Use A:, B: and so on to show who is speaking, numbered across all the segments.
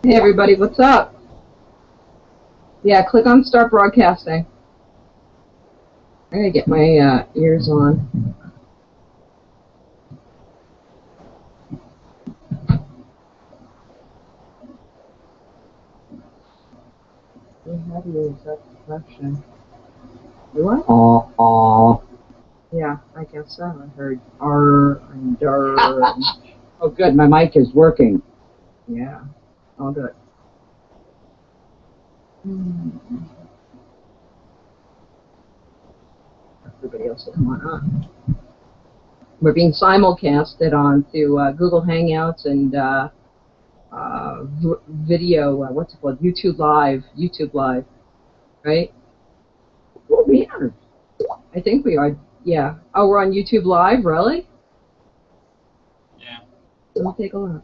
A: Hey everybody, what's up? Yeah, click on start broadcasting. I gotta get my ears on. How do you use that question? Do I? Yeah, I guess so. I heard R and der.
B: Oh, good. My mic is working.
A: Yeah, I'll do it. Everybody else will come on up. We're being simulcasted onto Google Hangouts and video. What's it called? YouTube Live, right?
B: Oh, we are.
A: I think we are. Yeah. Oh, we're on YouTube Live, really?
C: Yeah.
A: Let me take a look.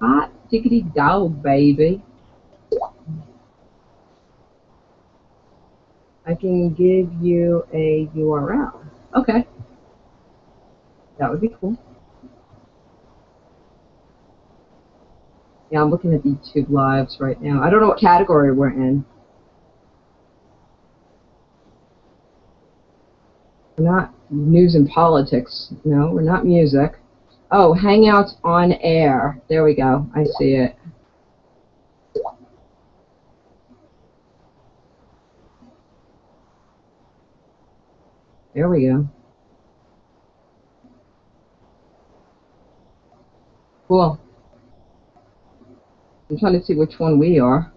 A: Hot diggity dog, baby. I can give you a URL. Okay. That would be cool. Yeah, I'm looking at the YouTube Lives right now. I don't know what category we're in. We're not news and politics. No, we're not music. Oh, Hangouts on Air. There we go. I see it. There we go. Cool. I'm trying to see which one we are.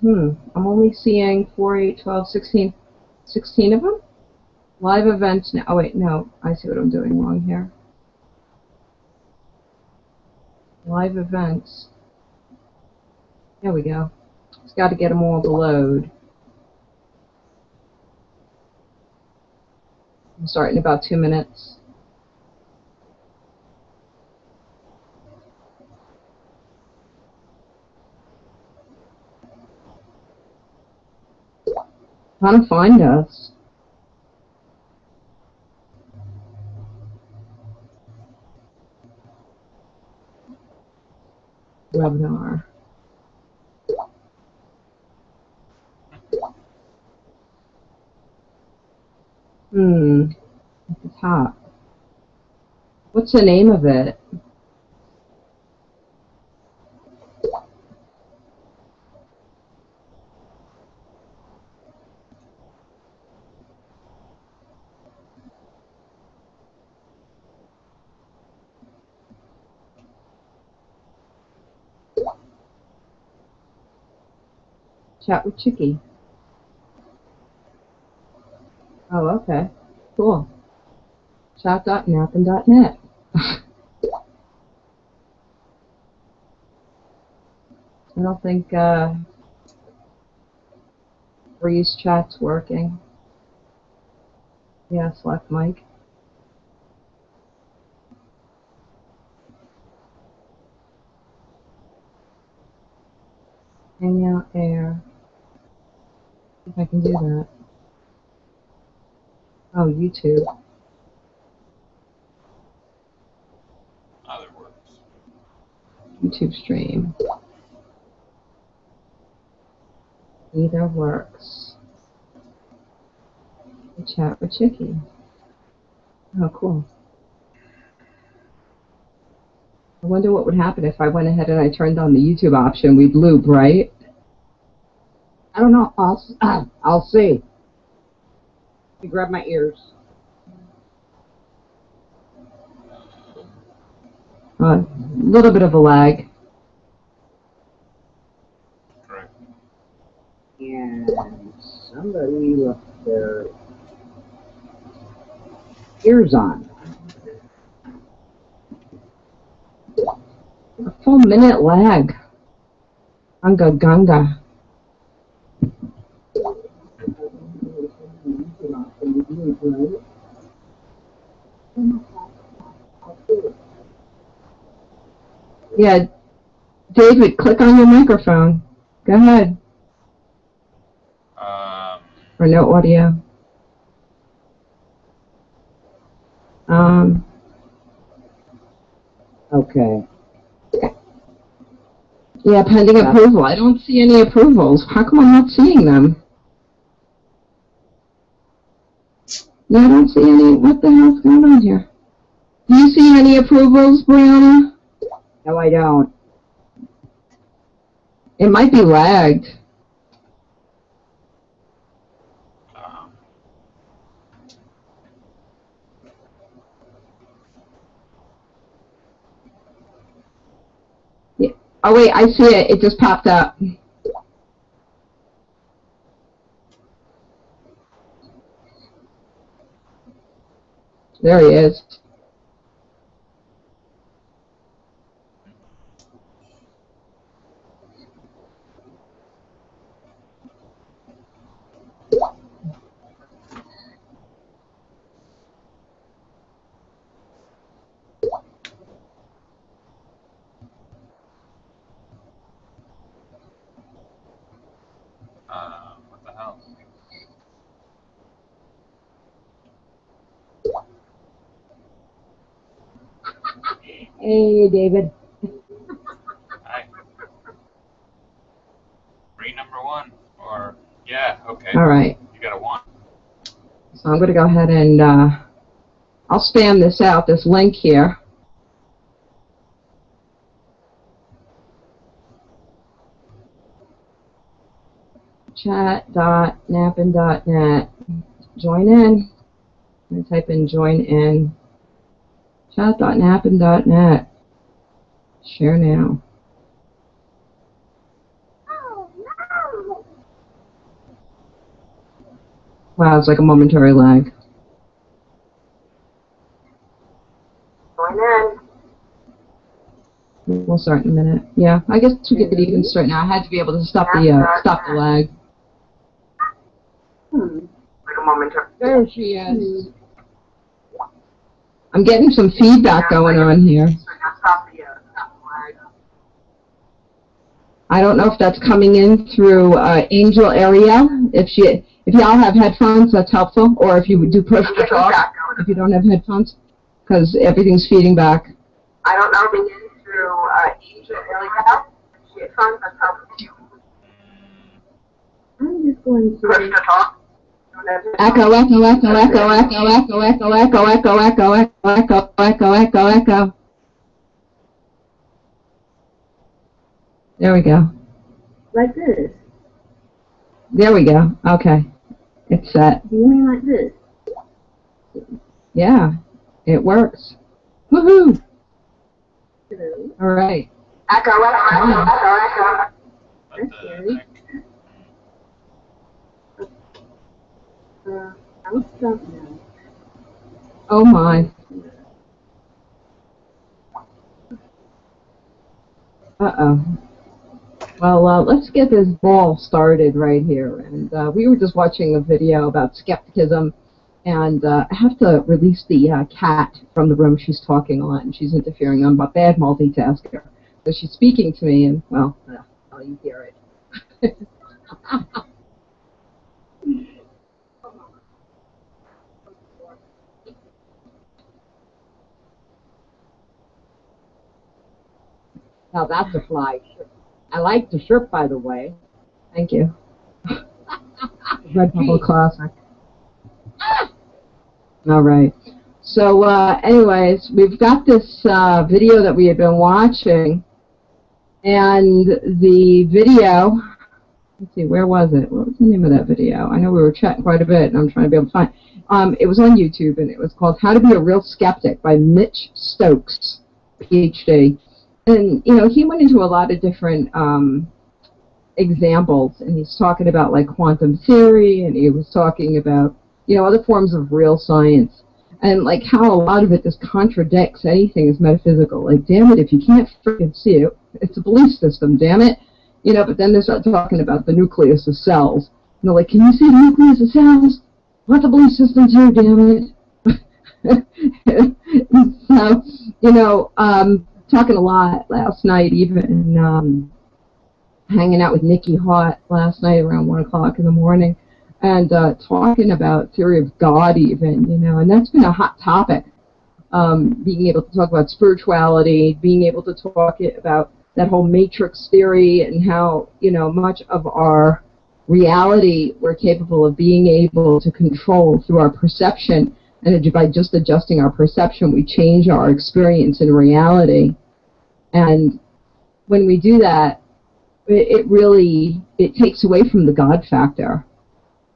A: I'm only seeing 4, 8, 12, 16. 16 of them? Live events now. Oh, wait, no. I see what I'm doing wrong here. Live events. There we go. It's got to get them all to load. I'm starting in about 2 minutes. How to find us? Webinar. At the top. What's the name of it? Chat with Chickie. Oh, okay. Cool. Chat.nappin.net. I don't think Breeze Chat's working. Yeah, select mic. Hangout Air. See if I can do that. Oh, YouTube.
C: Either works.
A: YouTube stream. Either works. Chat with Chickie. Oh, cool. I wonder what would happen if I went ahead and I turned on the YouTube option. We'd loop, right?
B: I don't know. I'll see. Let me grab my ears.
A: A little bit of a lag.
C: Correct.
B: And somebody left their ears on.
A: A full minute lag. Gunga gunga. Yeah, David, click on your microphone. Go ahead. Or no audio.
B: Okay. Yeah, pending approval. I don't see any approvals. How come I'm not seeing them? Yeah, I don't see any. What the hell's going on here? Do you see any approvals, Brianna? No, I don't. It might be lagged. Yeah. Oh, wait, I see it. It just popped up. There he is.
C: What the hell?
B: Hey, David.
C: Hi. Read number 1. Or, yeah, okay.
B: All right.
C: You got a 1.
B: So I'm going to go ahead and I'll spam this out, this link here. Chat.nappin.net. Join in. I'm going to type in join in. Chat.nappin.net. Share now. Wow, it's like a momentary lag. Join in. We'll start in a minute. Yeah, I guess we could even start now. I had to be able to stop the lag. Like a momentary. There she is. I'm getting some feedback going on here. I don't know if that's coming in through Angel area. If y'all have headphones, that's helpful. Or if you would do push to talk, if you don't have headphones, because everything's feeding back. I don't know if it's in through Angel area. Headphones, that's helpful. I'm just going to push to talk. Echo, echo, echo, echo, echo, echo, echo, echo, echo, echo, echo, echo, echo, echo. There we go.
A: Like this.
B: There we go. Okay. It's set.
A: Do you mean like this?
B: Yeah. It works. Woohoo!
A: Hello.
B: All right.
A: Echo, echo, echo, echo, echo. That's scary. I'm stuck now.
B: Oh my. Uh-oh. Well, let's get this ball started right here. And we were just watching a video about skepticism, and I have to release the cat from the room she's talking on. She's interfering. I'm a bad multitasker. So she's speaking to me, and, well, I'll you hear it. Now that's a fly. I like the shirt, by the way. Thank you. Red Bubble Classic. All right. So, anyways, we've got this video that we had been watching, and the video. Let's see, where was it? What was the name of that video? I know we were chatting quite a bit, and I'm trying to be able to find. It was on YouTube, and it was called "How to Be a Real Skeptic" by Mitch Stokes, PhD. And, you know, he went into a lot of different examples, and he's talking about, like, quantum theory, and he was talking about, you know, other forms of real science, and, like, how a lot of it just contradicts anything as metaphysical. Like, damn it, if you can't freaking see it, it's a belief system, damn it. You know, but then they start talking about the nucleus of cells. You know, like, can you see the nucleus of cells? What's a belief system too, damn it? So, you know, talking a lot last night, even hanging out with Nikki Hott last night around 1 o'clock in the morning, and talking about theory of God even, you know, and that's been a hot topic being able to talk about spirituality, being able to talk about that whole matrix theory and how, much of our reality we're capable of being able to control through our perception. And by just adjusting our perception, we change our experience in reality. And when we do that, it takes away from the God factor.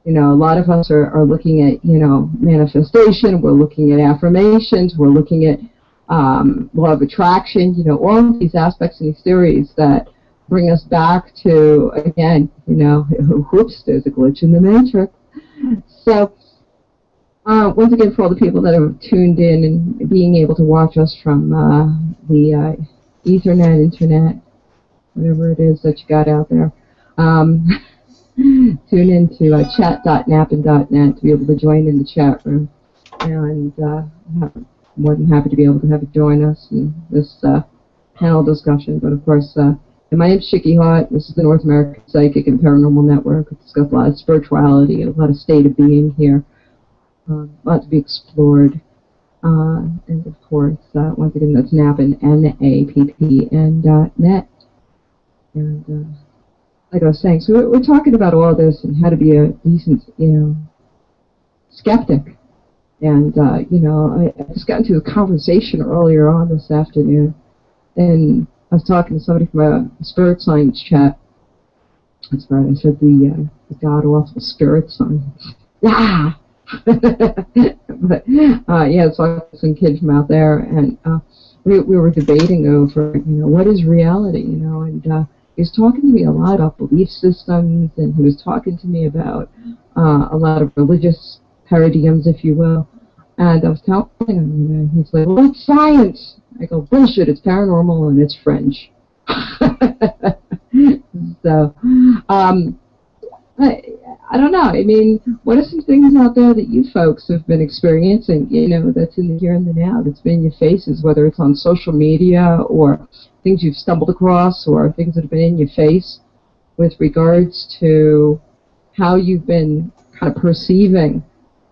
B: A lot of us are looking at, manifestation, we're looking at affirmations, we're looking at law of attraction, all of these aspects and these theories that bring us back to, again, whoops, there's a glitch in the matrix. So, once again, for all the people that have tuned in and being able to watch us from the Ethernet, Internet, whatever it is that you got out there, tune into chat.nappin.net to be able to join in the chat room. And I'm more than happy to be able to have you join us in this panel discussion. But, of course, my name's Chickie Hart. This is the North American Psychic and Paranormal Network. We discuss a lot of spirituality and a lot of state of being here. A lot to be explored. And, of course, once again, that's Nappin, NAPPN.net. And, like I was saying, so we're talking about all this and how to be a decent, skeptic. And, I just got into a conversation earlier on this afternoon, and I was talking to somebody from a spirit science chat. That's right, I said the god-awful spirit science. Ah! But, yeah, so some kids from out there, and we were debating over, what is reality, and he was talking to me a lot about belief systems, and he was talking to me about a lot of religious paradigms, if you will. And I was telling him, he's like, well, it's science. I go, bullshit, it's paranormal and it's French. So, I don't know. I mean, what are some things out there that you folks have been experiencing, that's in the here and the now, that's been in your faces, whether it's on social media or things you've stumbled across or things that have been in your face with regards to how you've been kind of perceiving,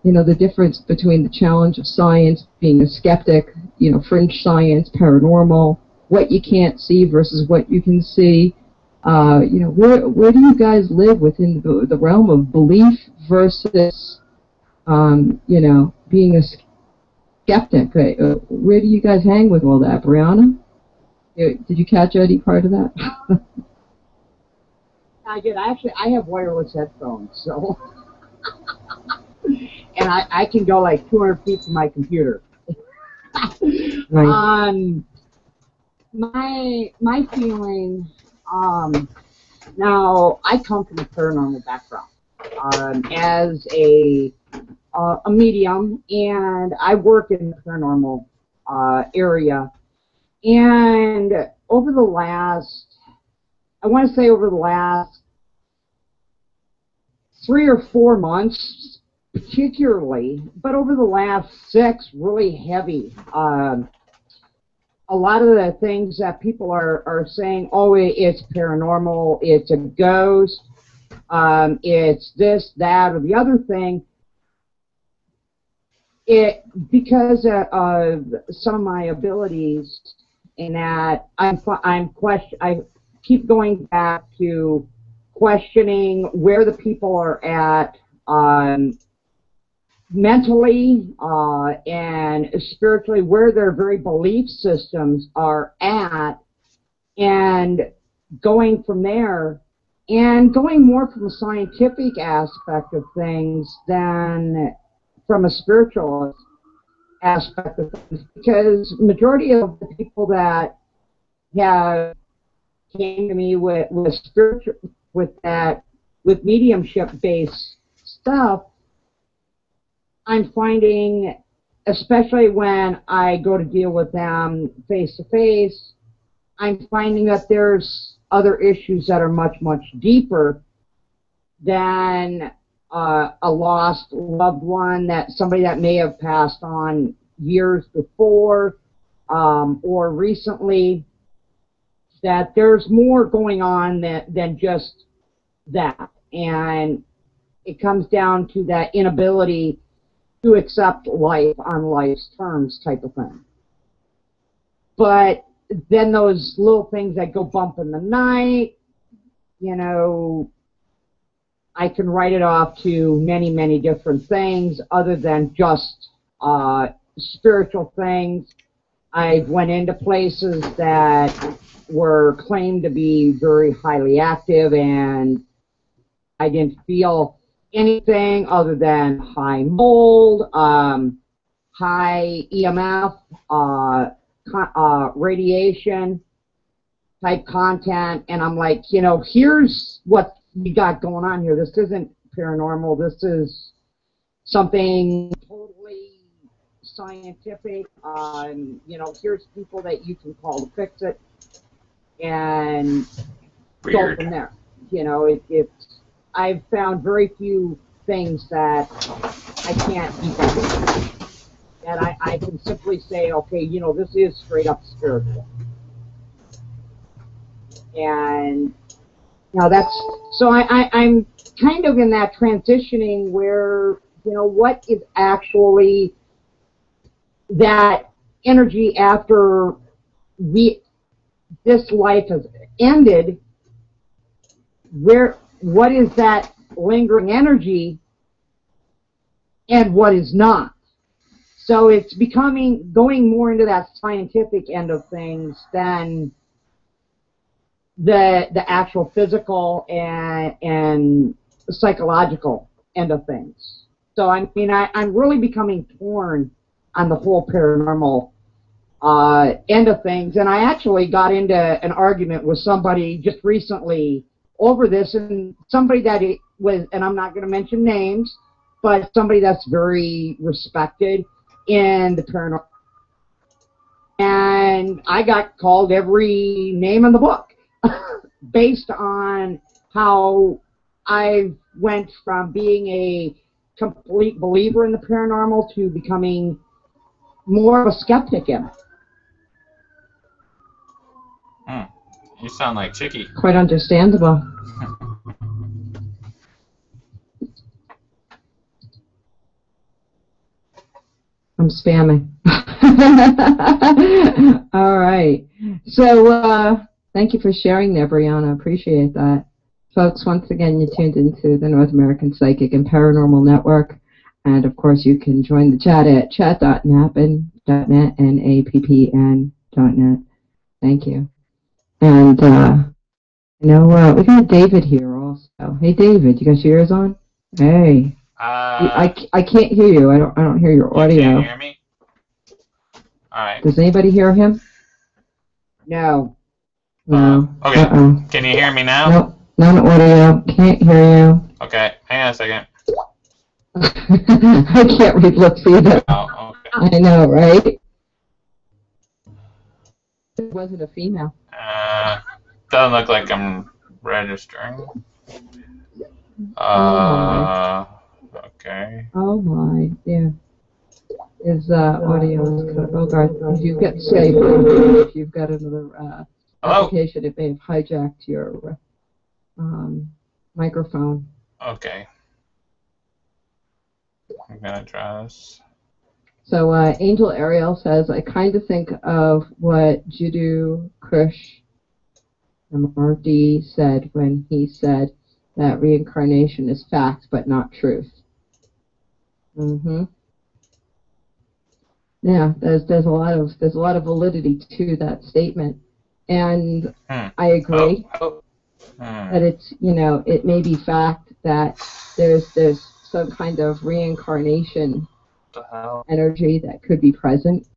B: the difference between the challenge of science, being a skeptic, fringe science, paranormal, what you can't see versus what you can see. Where do you guys live within the realm of belief versus, being a skeptic? Where do you guys hang with all that, Brianna? Did you catch any part of that?
A: I did. I have wireless headphones, so and I can go like 200 feet from my computer.
B: Right.
A: My feeling. Now, I come from a paranormal background as a medium, and I work in the paranormal area. And over the last 3 or 4 months, particularly, but over the last 6, really heavy. A lot of the things that people are saying, oh, it's paranormal, it's a ghost, it's this, that, or the other thing. Because of some of my abilities, in that I keep going back to questioning where the people are at mentally and spiritually, where their very belief systems are at, and going from there, and going more from a scientific aspect of things than from a spiritual aspect of things, because majority of the people that have came to me with spiritual, with mediumship based stuff, I'm finding, especially when I go to deal with them face to face, I'm finding that there's other issues that are much, much deeper than a lost loved one, that somebody that may have passed on years before or recently, that there's more going on than just that. And it comes down to that inability to accept life on life's terms type of thing. But then those little things that go bump in the night, you know, I can write it off to many, many different things other than just spiritual things. I went into places that were claimed to be very highly active, and I didn't feel anything other than high mold, high EMF, radiation type content, and I'm like, you know, here's what we got going on here. This isn't paranormal. This is something totally scientific. You know, here's people that you can call to fix it, and
C: Weird.
A: go from there. You know, it's I've found very few things that I can't debunk. And I can simply say, okay, you know, this is straight up spiritual. And now that's, so I'm kind of in that transitioning where, you know, what is actually that energy after this life has ended, what is that lingering energy and what is not? So it's going more into that scientific end of things than the actual physical and psychological end of things. So I mean, I'm really becoming torn on the whole paranormal end of things, and I actually got into an argument with somebody just recently over this, and somebody that it was, and I'm not going to mention names, but somebody that's very respected in the paranormal. And I got called every name in the book based on how I went from being a complete believer in the paranormal to becoming more of a skeptic in it.
C: You sound like Chickie.
B: Quite understandable. I'm spamming. All right. So thank you for sharing there, Brianna. Appreciate that. Folks, once again, you tuned into the North American Psychic and Paranormal Network. And, of course, you can join the chat at chat.nappn.net, N-A-P-P-N.net. Thank you. And, we got David here also. Hey, David, you got your ears on? Hey. I can't hear you. I don't hear your audio.
C: You can't hear me? All right.
B: Does anybody hear him?
A: No.
B: No.
C: Okay.
B: Uh-oh.
C: Can you hear me now?
B: Nope. None audio. Can't hear you.
C: Okay. Hang on a second.
B: I can't read lips either.
C: Oh, okay.
B: I know, right? It wasn't a female.
C: Doesn't look like I'm registering. Okay.
B: Oh my, yeah. His audio is cut. Oh God, if you get safe, if you've got another application, it may have hijacked your microphone.
C: Okay. I'm gonna try this.
B: So Angel Ariel says, I kind of think of what Jiddu Krish MRD said when he said that reincarnation is fact but not truth. Yeah, there's a lot of validity to that statement, and I agree that it's, you know, it may be fact that there's some kind of reincarnation energy that could be present.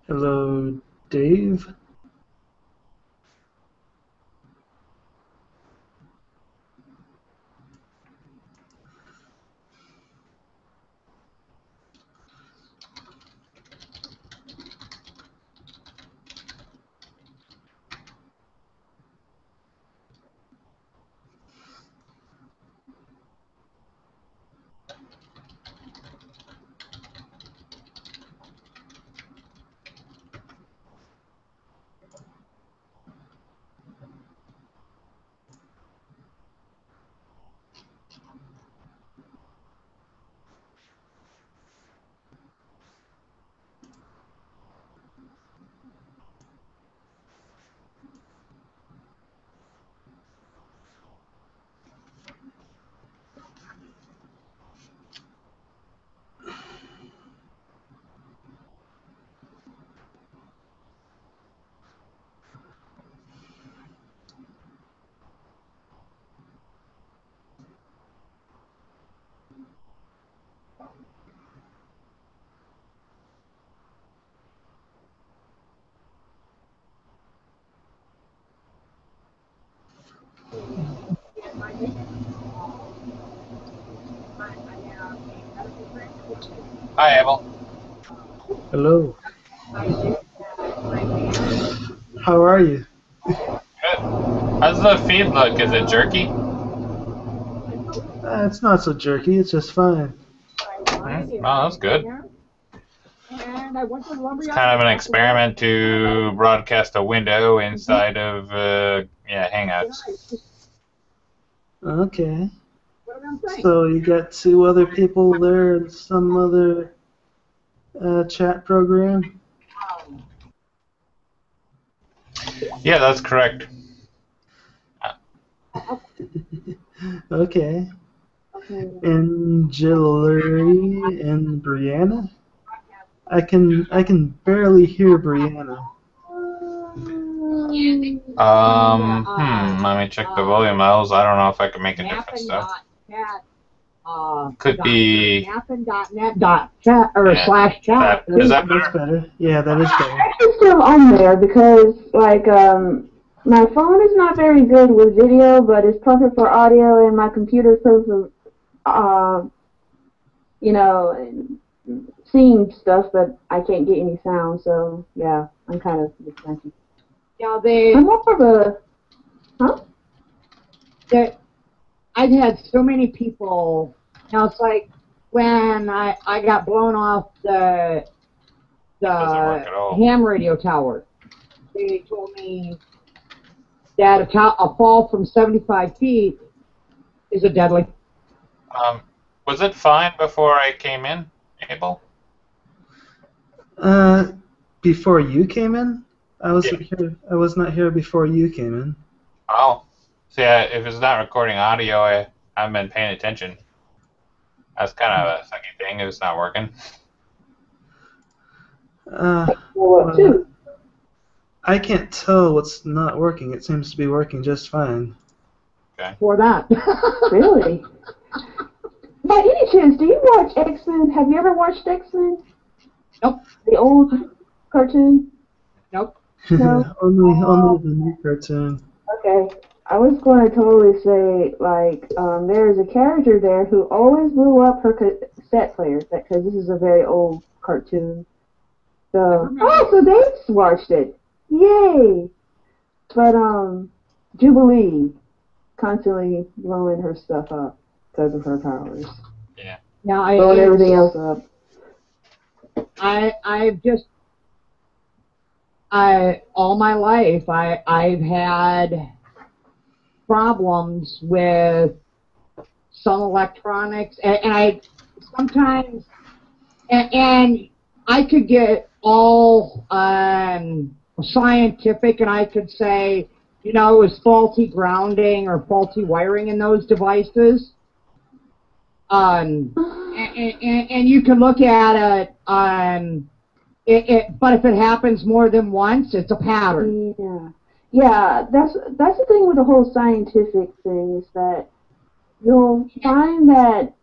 D: Hello, Dave.
C: Hi, Abel.
D: Hello. How are you?
C: Good. How's the feed look? Is it jerky?
D: It's not so jerky. It's just fine.
C: Oh, that's good.
A: And I went to the lumberyard.
C: It's kind of an experiment to broadcast a window inside of Hangouts.
D: Okay.
A: What am I saying?
D: So you got 2 other people there in some other chat program?
C: Yeah, that's correct.
D: Okay. And Jillery and Brianna? I can barely hear Brianna.
C: Let me check the volume levels. I don't know if I can make a difference though. Could be
A: Nappin.net.chat or
C: Yeah.
A: slash chat.
C: Is that
D: That's
C: better?
D: better. Yeah, that is better.
B: It's still on there because, like, my phone is not very good with video, but it's perfect for audio, and my computer is perfect for, seeing stuff, but I can't get any sound, so, yeah, I'm kind of disappointed.
A: Yeah,
B: I'm more of a,
A: I've had so many people. Now it's like when I got blown off the
C: Doesn't work at all.
A: ham radio tower. They told me that a fall from 75 feet is a deadly.
C: Was it fine before I came in, Abel?
D: Before you came in? I wasn't here. I was not here before you came in.
C: Oh. See, if it's not recording audio, I haven't been paying attention. That's kind of a sucky thing if it's not working.
D: Well, I can't tell what's not working. It seems to be working just fine.
C: Okay.
A: For that.
B: really? By any chance, do you watch X-Men? Have you ever watched X-Men?
A: Nope.
B: The old cartoon?
A: Nope.
B: No?
D: only the new cartoon.
B: Okay. I was going to totally say, like, there's a character there who always blew up her cassette player, because this is a very old cartoon. So, so Dave's watched it. Yay! But, Jubilee constantly blowing her stuff up because of her powers.
C: Yeah.
A: Now
B: Blowing everything else up.
A: All my life I've had problems with some electronics, and I sometimes and I could get all scientific, and I could say, it was faulty grounding or faulty wiring in those devices. And you can look at it, but if it happens more than once, it's a pattern.
B: Yeah, that's the thing with the whole scientific thing, is that you'll find that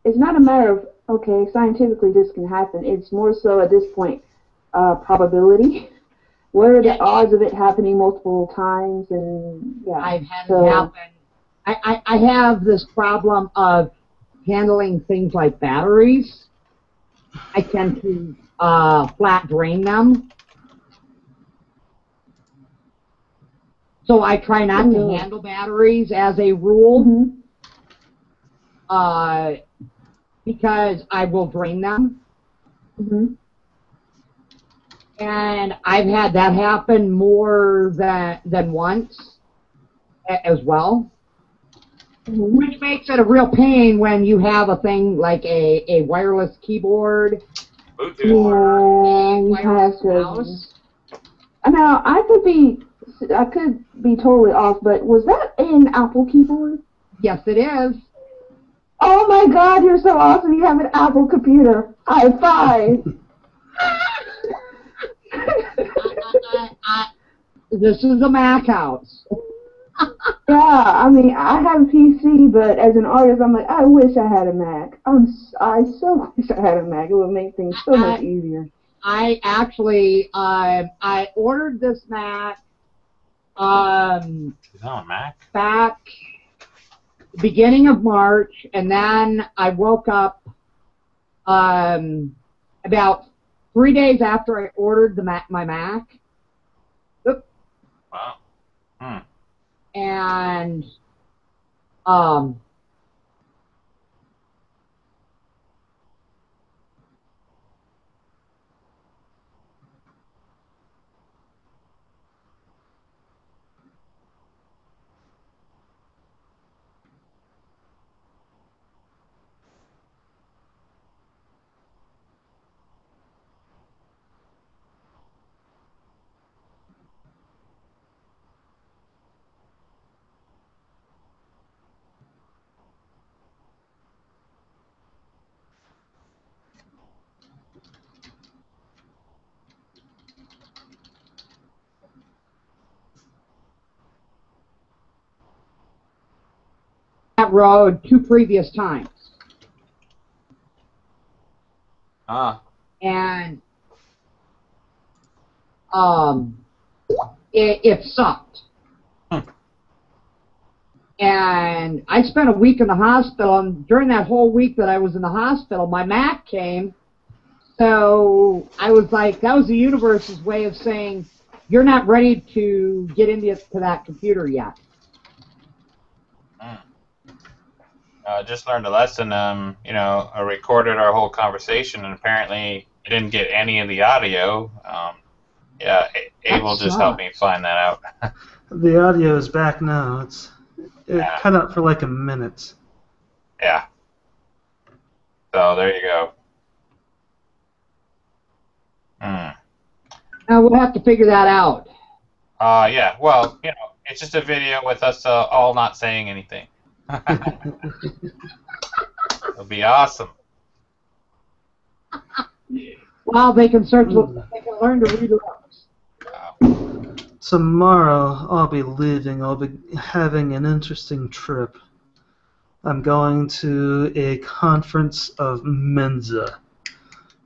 B: it's not a matter of, okay, scientifically this can happen. It's more so at this point,
E: probability? What are the odds of it happening multiple times? And yeah,
A: I've had it happen. I have this problem of handling things like batteries. I tend to flat drain them. So I try not to handle batteries as a rule, because I will drain them. And I've had that happen more than once as well, which makes it a real pain when you have a thing like a wireless keyboard or a wireless mouse.
E: Now, I could be totally off, but was that an Apple keyboard?
A: Yes, it is.
E: Oh my God, you're so awesome! You have an Apple computer. High five!
A: This is a Mac house.
E: Yeah, I mean, I have a PC, but as an artist, I'm like, I wish I had a Mac. I so wish I had a Mac. It would make things so much easier.
A: I actually, I ordered this Mac, back beginning of March, and then I woke up, about 3 days after I ordered my Mac. Oops.
C: Wow.
A: And that road 2 previous times. And it sucked. And I spent a week in the hospital, and during that whole week that I was in the hospital, my Mac came. So I was like, that was the universe's way of saying, you're not ready to get into that computer yet.
C: Just learned a lesson. You know, I recorded our whole conversation, and apparently I didn't get any of the audio. Yeah, Abel just helped me find that out.
D: The audio is back now. It cut out for like a minute.
C: Yeah. So there you go.
A: Now we'll have to figure that out.
C: Yeah. Well, you know, it's just a video with us all not saying anything. It'll be awesome.
A: Well, they can learn to read lips.
C: Wow.
D: Tomorrow I'll be leaving. I'll be having an interesting trip. I'm going to a conference of Mensa.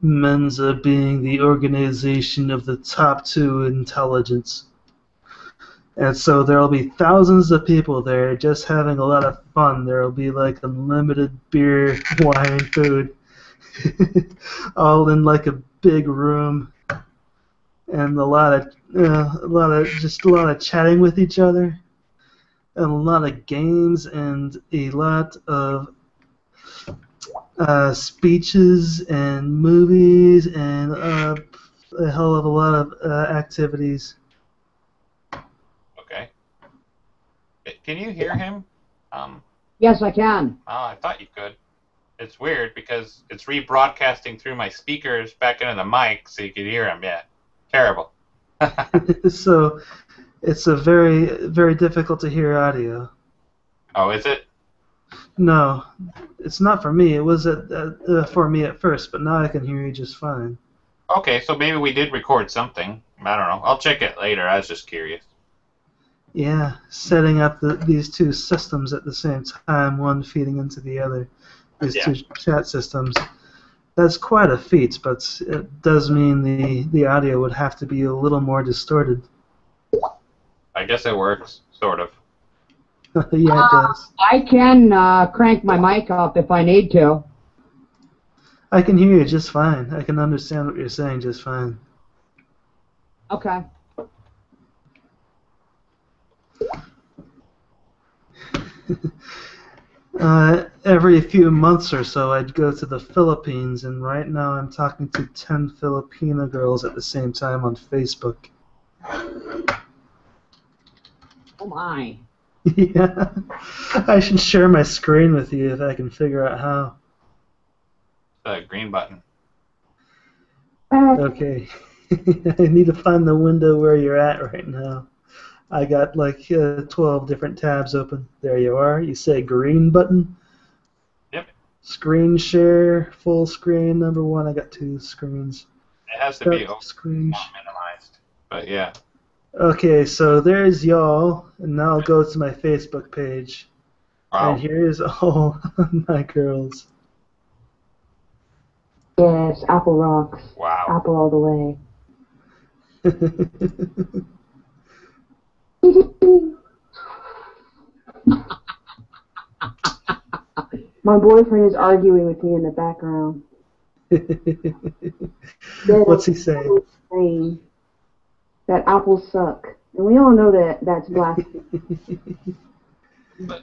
D: Mensa being the organization of the top 2 intelligence. And so there'll be thousands of people there just having a lot of fun. There'll be like unlimited beer, wine, food, all in like a big room, and a lot of chatting with each other, and a lot of games, and a lot of speeches and movies, and a hell of a lot of activities.
C: Okay. Can you hear him?
A: Yes, I can.
C: Oh, I thought you could. It's weird because it's rebroadcasting through my speakers back into the mic so you could hear him. Yeah. Terrible.
D: So it's a very, very difficult to hear audio.
C: Oh, is it?
D: No, it's not for me. It was for me at first, but now I can hear you just fine.
C: Okay, so maybe we did record something. I don't know. I'll check it later. I was just curious.
D: Yeah, setting up these 2 systems at the same time, one feeding into the other. These 2 chat systems. That's quite a feat, but it does mean the audio would have to be a little more distorted.
C: I guess it works, sort of.
D: Yeah, it does.
A: I can crank my mic up if I need to.
D: I can hear you just fine. I can understand what you're saying just fine.
A: Okay.
D: Every few months or so, I'd go to the Philippines, and right now I'm talking to 10 Filipino girls at the same time on Facebook.
A: Oh my.
D: Yeah. I should share my screen with you if I can figure out how.
C: The green button.
D: Okay. I need to find the window where you're at right now. I got like 12 different tabs open. There you are. You say green button.
C: Yep.
D: Screen share, full screen, number one. I got 2 screens.
C: It has to be
D: Screen.
C: not minimized. But yeah.
D: Okay, so there's y'all, and now I'll go to my Facebook page.
C: Wow.
D: And here's all my girls.
E: Yes, Apple rocks.
C: Wow.
E: Apple all the way. My boyfriend is arguing with me in the background.
D: What's he saying?
E: Saying that apples suck. And we all know that that's blasphemy.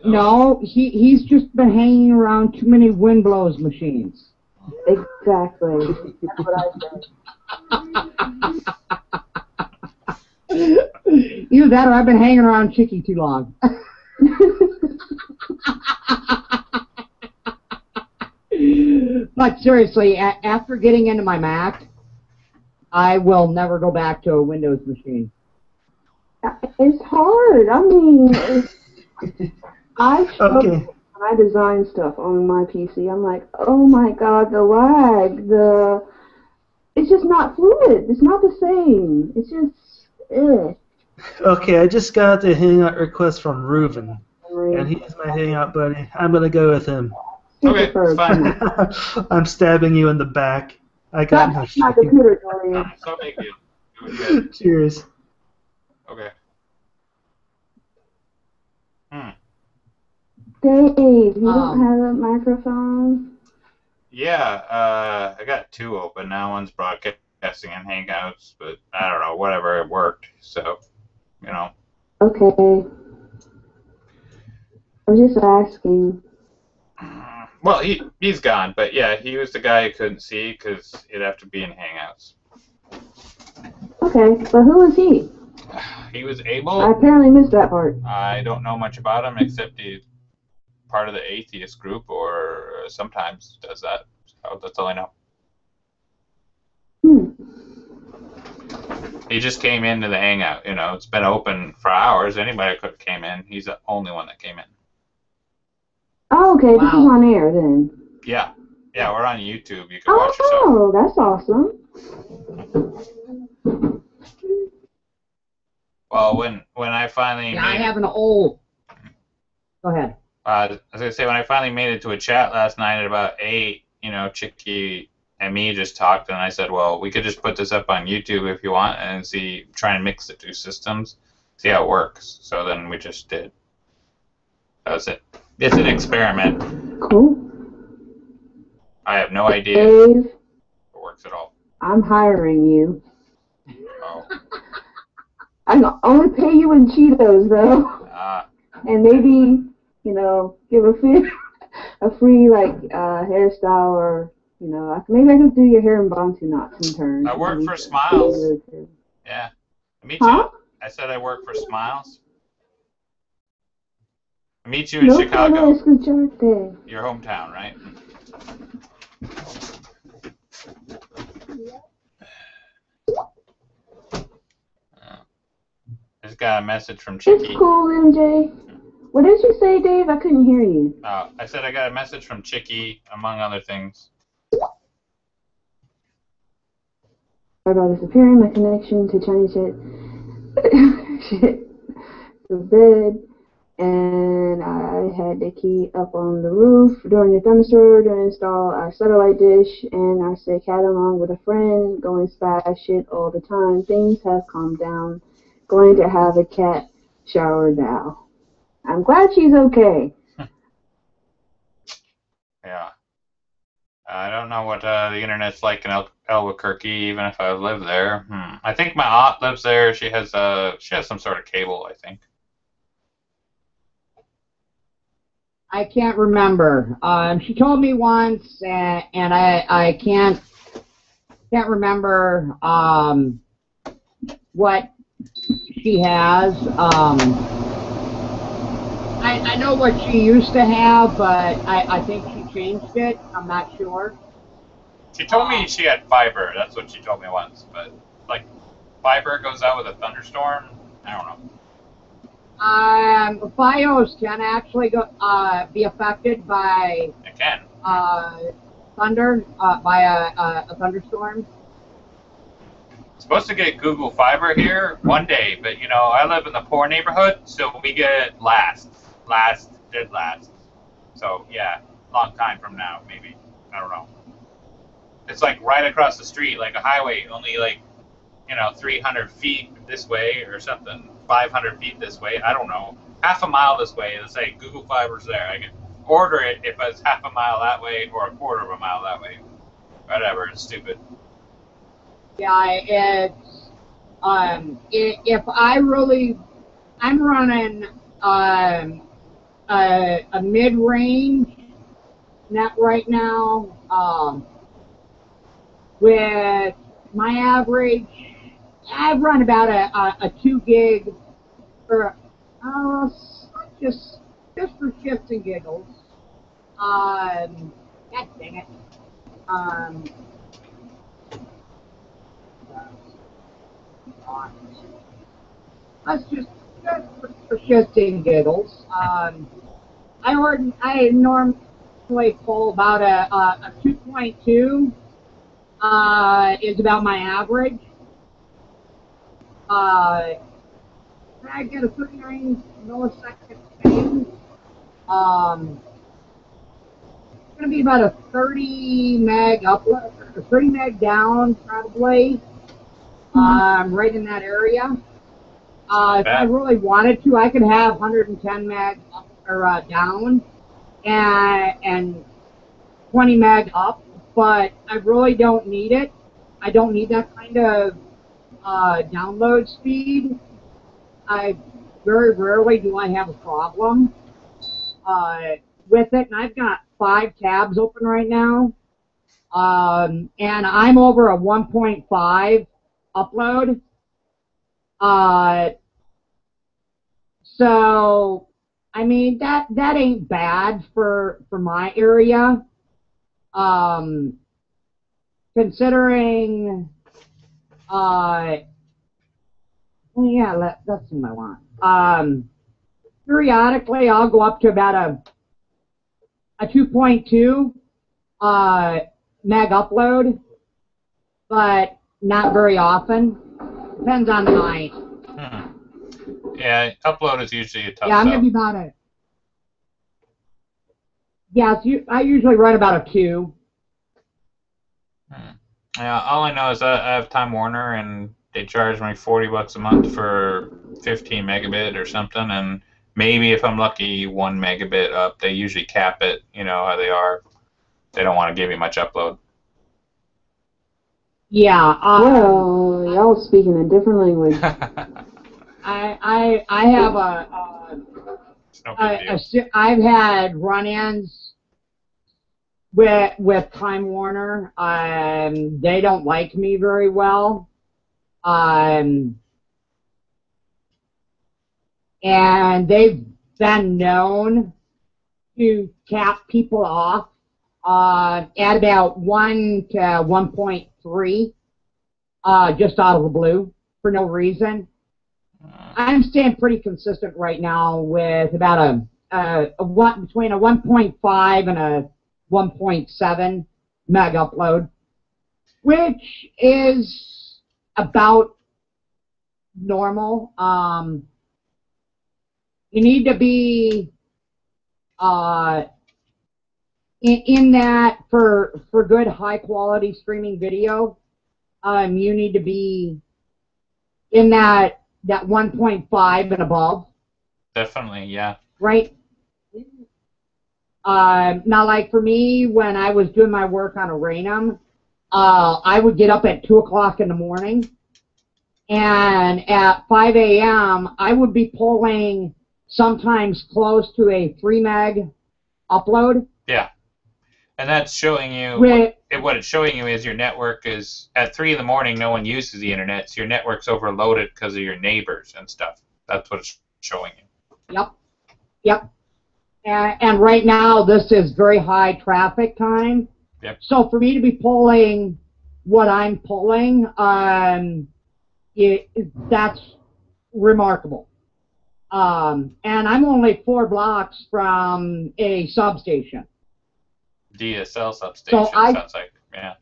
A: No, he's just been hanging around too many windblows machines.
E: Exactly. That's what I said.
A: Either that or I've been hanging around Chickie too long. But seriously, after getting into my Mac, I will never go back to a Windows machine.
E: It's hard. I mean, I struggle
D: Okay.
E: when I design stuff on my PC. I'm like, oh my god, the lag, it's just not fluid. It's not the same. It's just,
D: Okay, I just got a hangout request from Reuven, and he's my hangout buddy. I'm gonna go with him.
C: Okay, it's fine.
D: I'm stabbing you in the back. I got no
E: My
D: shame.
E: computer, Dorian.
C: So thank you. It was good.
D: Cheers.
C: Okay.
E: Dave, you don't have a microphone?
C: Yeah, I got 2 open now. One's broadcasting and Hangouts, but I don't know, whatever, it worked. So, you know.
E: Okay. I'm just asking.
C: Well, he's gone, but yeah, he was the guy I couldn't see because it'd have to be in Hangouts.
E: Okay, but who is he?
C: He was
E: I
C: able.
E: apparently missed that part.
C: I don't know much about him except he's part of the atheist group or sometimes does that. So that's all I know. He just came into the Hangout. You know, it's been open for hours. Anybody could have came in. He's the only one that came in.
E: Oh, okay, This is on air then.
C: Yeah. Yeah, we're on YouTube. You can watch yourself.
E: Oh, that's awesome.
C: Well, when I finally
A: I have an old. Go ahead.
C: I was gonna say when I finally made it to a chat last night at about 8, you know, Chickie and me just talked, and I said, well, we could just put this up on YouTube if you want, and try and mix the 2 systems, see how it works. So then we just did. That was it. It's an experiment.
E: Cool.
C: I have no idea
E: Dave,
C: if it works at all.
E: I'm hiring you.
C: Oh.
E: I can only pay you in Cheetos, though. And maybe, you know, give a free like hairstyle, or you know, maybe I could do your hair in Bantu knots in turn.
C: I work for Smiles. Yeah. Meet you.
E: Huh?
C: I said I work for Smiles. Meet you in Chicago. Your hometown, right? Just got a message from Chickie.
E: It's cool, MJ. What did you say, Dave? I couldn't hear you.
C: I said I got a message from Chickie, among other things.
E: Sorry about disappearing. My connection to Chinese shit. Shit. The bed. and I had the key up on the roof during the thunderstorm to install our satellite dish, and I said cat along with a friend, going splash shit all the time. Things have calmed down. Going to have a cat shower now. I'm glad she's okay.
C: Yeah. I don't know what the internet's like in Albuquerque, even if I live there. I think my aunt lives there. She has some sort of cable, I think.
A: I can't remember. She told me once, and I can't remember what she has. I know what she used to have, but I think she changed it. I'm not sure.
C: She told me she had fiber. That's what she told me once. But like, fiber goes out with a thunderstorm. I don't know.
A: FiOS can actually be affected by
C: It can.
A: thunder, by a thunderstorm.
C: Supposed to get Google Fiber here one day, but you know I live in the poor neighborhood, so we get dead last. So yeah, long time from now maybe. I don't know. It's like right across the street, like a highway, only like 300 feet this way or something, 500 feet this way. I don't know, half a mile this way. Let's say Google Fiber's there. I can order it if it's half a mile that way or a quarter of a mile that way. Whatever, it's stupid.
A: Yeah, it's if I'm running a mid-range net right now, with my average. I've run about a 2 gig for just for shits and giggles. God dang it. That's just for shits and giggles. I normally pull about a 2.2 is about my average. I get a 39 millisecond change. It's going to be about a 30 meg upload, or 30 meg down probably. Right in that area. If I really wanted to, I could have 110 meg up, or down, and 20 meg up, but I really don't need it. I don't need that kind of download speed. Very rarely do I have a problem with it, and I've got 5 tabs open right now, and I'm over a 1.5 upload. So I mean that ain't bad for my area. Considering yeah, that's what I want. Periodically I'll go up to about a 2.2 meg upload, but not very often. Depends on the night.
C: Yeah, upload is usually a tough
A: Yeah, I'm going to be about a... Yeah, I usually run about a 2.
C: Yeah, all I know is I have Time Warner, and they charge me $40 a month for 15 megabit or something, and maybe if I'm lucky, 1 megabit up. They usually cap it, you know how they are. They don't want to give you much upload.
A: Yeah.
E: Well, y'all speaking a different language.
A: I have I've had run-ins with Time Warner. They don't like me very well. And they've been known to cap people off at about 1 to 1.3, just out of the blue for no reason. I'm staying pretty consistent right now with about between a 1.5 and a 1.7 meg upload, which is about normal. You need to be in that for good high quality streaming video. You need to be in that 1.5 and above.
C: Definitely, yeah.
A: Right. Now, like for me, when I was doing my work on Aranum, I would get up at 2 o'clock in the morning, and at 5 a.m. I would be pulling sometimes close to a 3 meg upload.
C: Yeah, and that's showing you what it's showing you is your network is at 3 in the morning. No one uses the internet, so your network's overloaded because of your neighbors and stuff. That's what it's showing you.
A: Yep. And right now, this is very high traffic time.
C: Yep. So
A: for me to be pulling what I'm pulling, that's remarkable. And I'm only 4 blocks from a substation.
C: DSL substation, sounds like, yeah.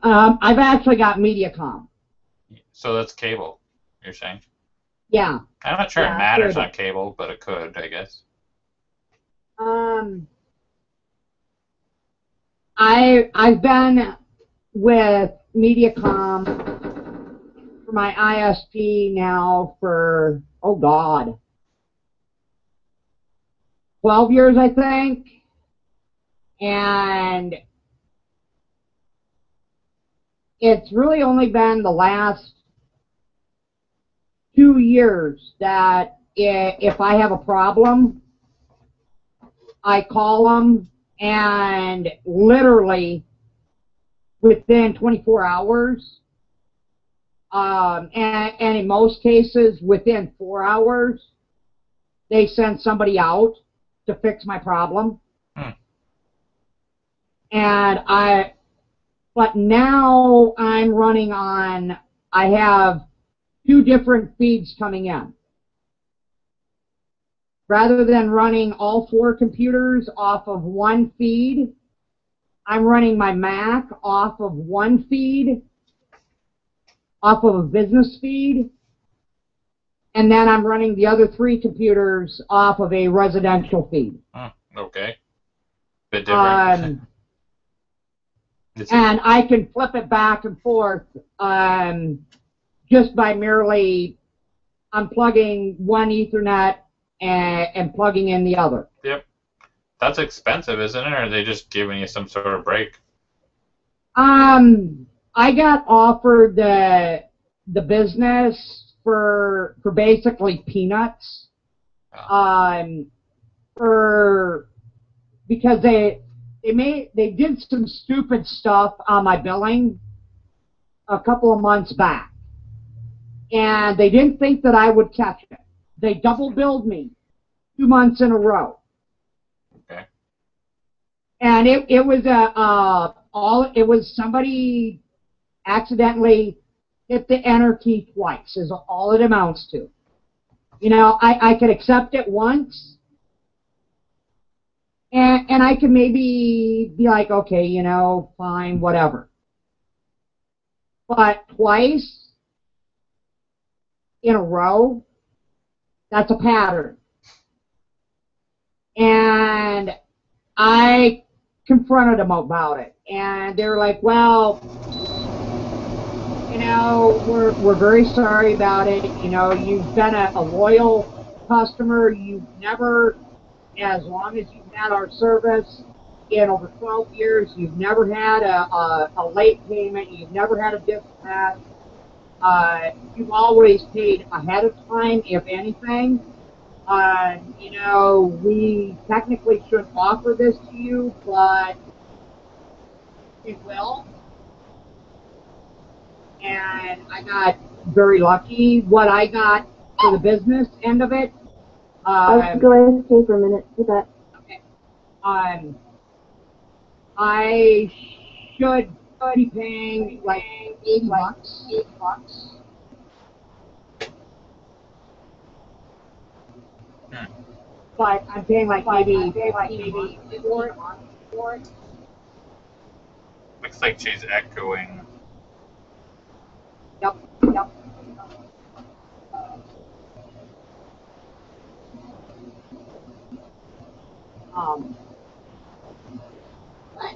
A: I've actually got Mediacom.
C: So that's cable, you're saying?
A: Yeah.
C: I'm not sure it matters on cable, but it could, I guess.
A: I've been with Mediacom for my ISP now for, 12 years, I think. And it's really only been the last 2 years that if I have a problem, I call them, and literally within 24 hours, and in most cases within 4 hours, they send somebody out to fix my problem. But now I'm running on, I have 2 different feeds coming in. Rather than running all 4 computers off of 1 feed, I'm running my Mac off of 1 feed, off of a business feed, and then I'm running the other 3 computers off of a residential feed.
C: Okay. Bit different.
A: And I can flip it back and forth just by merely unplugging one Ethernet and plugging in the other.
C: Yep. That's expensive, isn't it? Or are they just giving you some sort of break?
A: I got offered the business for basically peanuts. Because they did some stupid stuff on my billing a couple of months back, and they didn't think that I would catch it. They double billed me 2 months in a row.
C: Okay.
A: And it was somebody accidentally hit the enter key twice is all it amounts to. You know, I could accept it once, and I could maybe be like, okay, you know, fine, whatever. But twice in a row, that's a pattern. And I confronted them about it, and they're like, well, you know, we're very sorry about it. You know, you've been a loyal customer. You've never, as long as you've had our service in over 12 years, you've never had a late payment. You've never had a dispatch. You've always paid ahead of time, if anything. You know, we technically shouldn't offer this to you, but we will. And I got very lucky. What I got for the business end of it.
E: I'll go ahead and stay for a minute. Do that.
A: Okay. I should be paying like $80. But I'm paying like maybe for it.
C: Looks like she's echoing.
A: Yep. Um, but,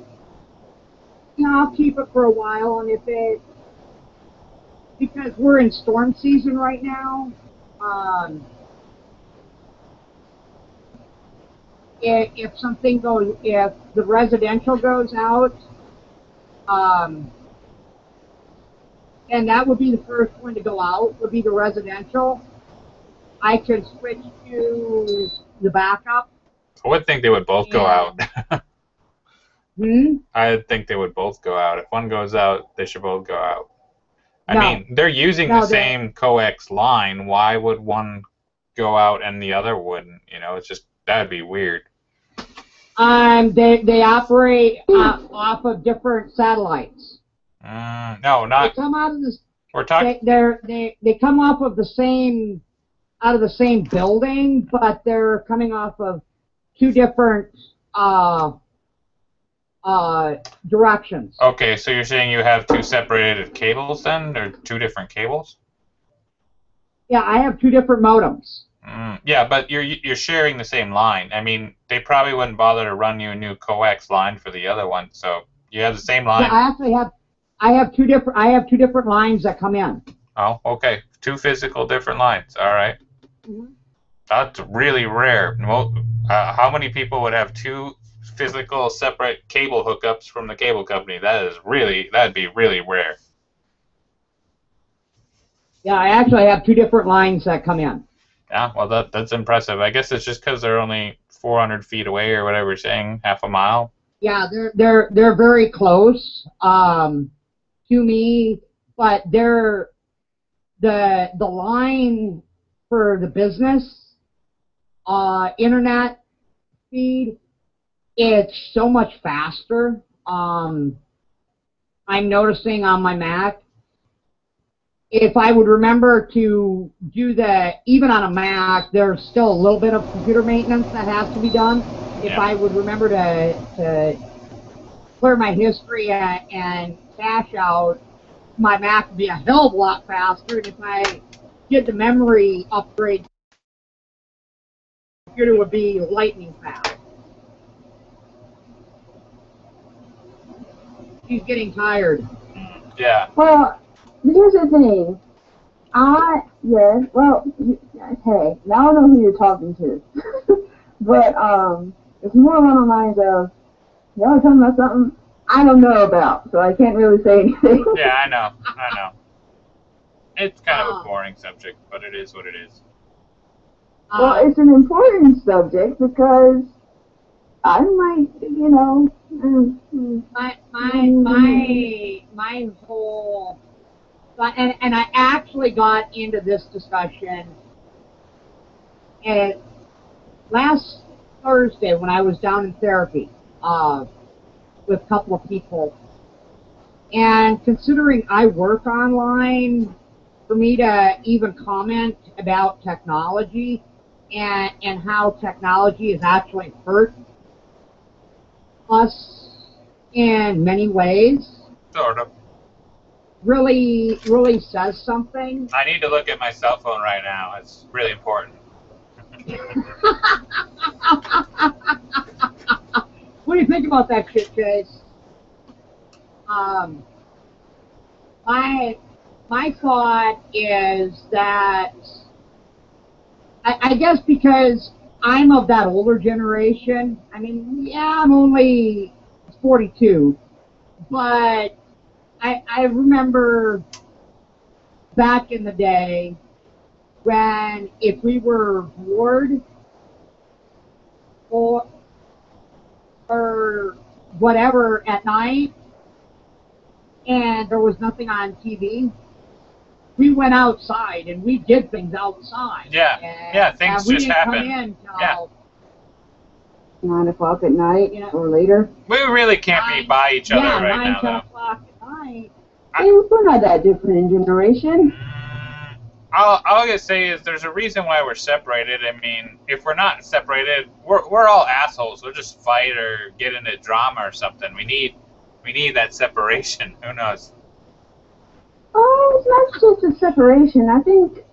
A: I'll keep it for a while, and because we're in storm season right now, if the residential goes out, and that would be the first one to go out, would be the residential, I could switch to the backup.
C: I would think they would both go out.
A: Hmm?
C: I think they would both go out. If one goes out, they should both go out. I mean, they're using the same coax line. Why would one go out and the other wouldn't? You know, it's just, that'd be weird.
A: They operate off of different satellites.
C: No, not.
A: They come out of this.
C: We're talking.
A: They come off of the same, out of the same building, but they're coming off of two different directions.
C: Okay, so you're saying you have two separated cables then, or two different cables?
A: Yeah, I have two different modems.
C: Yeah, but you're sharing the same line. I mean, they probably wouldn't bother to run you a new coax line for the other one, so you have the same line.
A: Yeah, I actually have. I have two different lines that come in.
C: Oh, okay. Two physical different lines. All right.
A: Mm-hmm.
C: That's really rare. How many people would have two physical separate cable hookups from the cable company? That'd be really rare.
A: Yeah, I actually have two different lines that come in.
C: Yeah, well, that's impressive. I guess it's just because they're only 400 feet away or whatever you're saying, half a mile.
A: Yeah, they're very close to me, but the line for the business internet feed, it's so much faster. I'm noticing on my Mac, if I would remember to do even on a Mac, there's still a little bit of computer maintenance that has to be done. If I would remember to clear my history and cache out, my Mac would be a hell of a lot faster. And if I did the memory upgrade, the computer would be lightning fast. She's getting tired.
C: Yeah.
E: Well, here's the thing. Hey, now I know who you're talking to. But, it's more along the lines of, y'all are talking about something I don't know about, so I can't really say anything.
C: Yeah, I know. It's kind of a boring subject, but it is what it is.
E: Well, it's an important subject because I might,
A: my whole, and I actually got into this discussion last Thursday when I was down in therapy with a couple of people, and considering I work online, for me to even comment about technology and how technology has actually hurt us in many ways.
C: Sort of.
A: Really says something.
C: I need to look at my cell phone right now. It's really important.
A: What do you think about that shit, Chase? My thought is that I guess because I'm of that older generation. I mean, yeah, I'm only 42, but I remember back in the day when if we were bored or whatever at night and there was nothing on TV, we went outside and we did things outside.
C: Yeah, things just happen.
A: We didn't come in till
E: 9 o'clock at night or later.
C: We really can't be by each other right
A: 9,
C: now,
A: 10
C: though.
A: o'clock at night.
E: Hey, we're not that different in generation.
C: All I gotta say is there's a reason why we're separated. I mean, if we're not separated, we're all assholes. We'll just fight or get into drama or something. We need that separation. Who knows?
E: Oh, it's not just a separation. I think,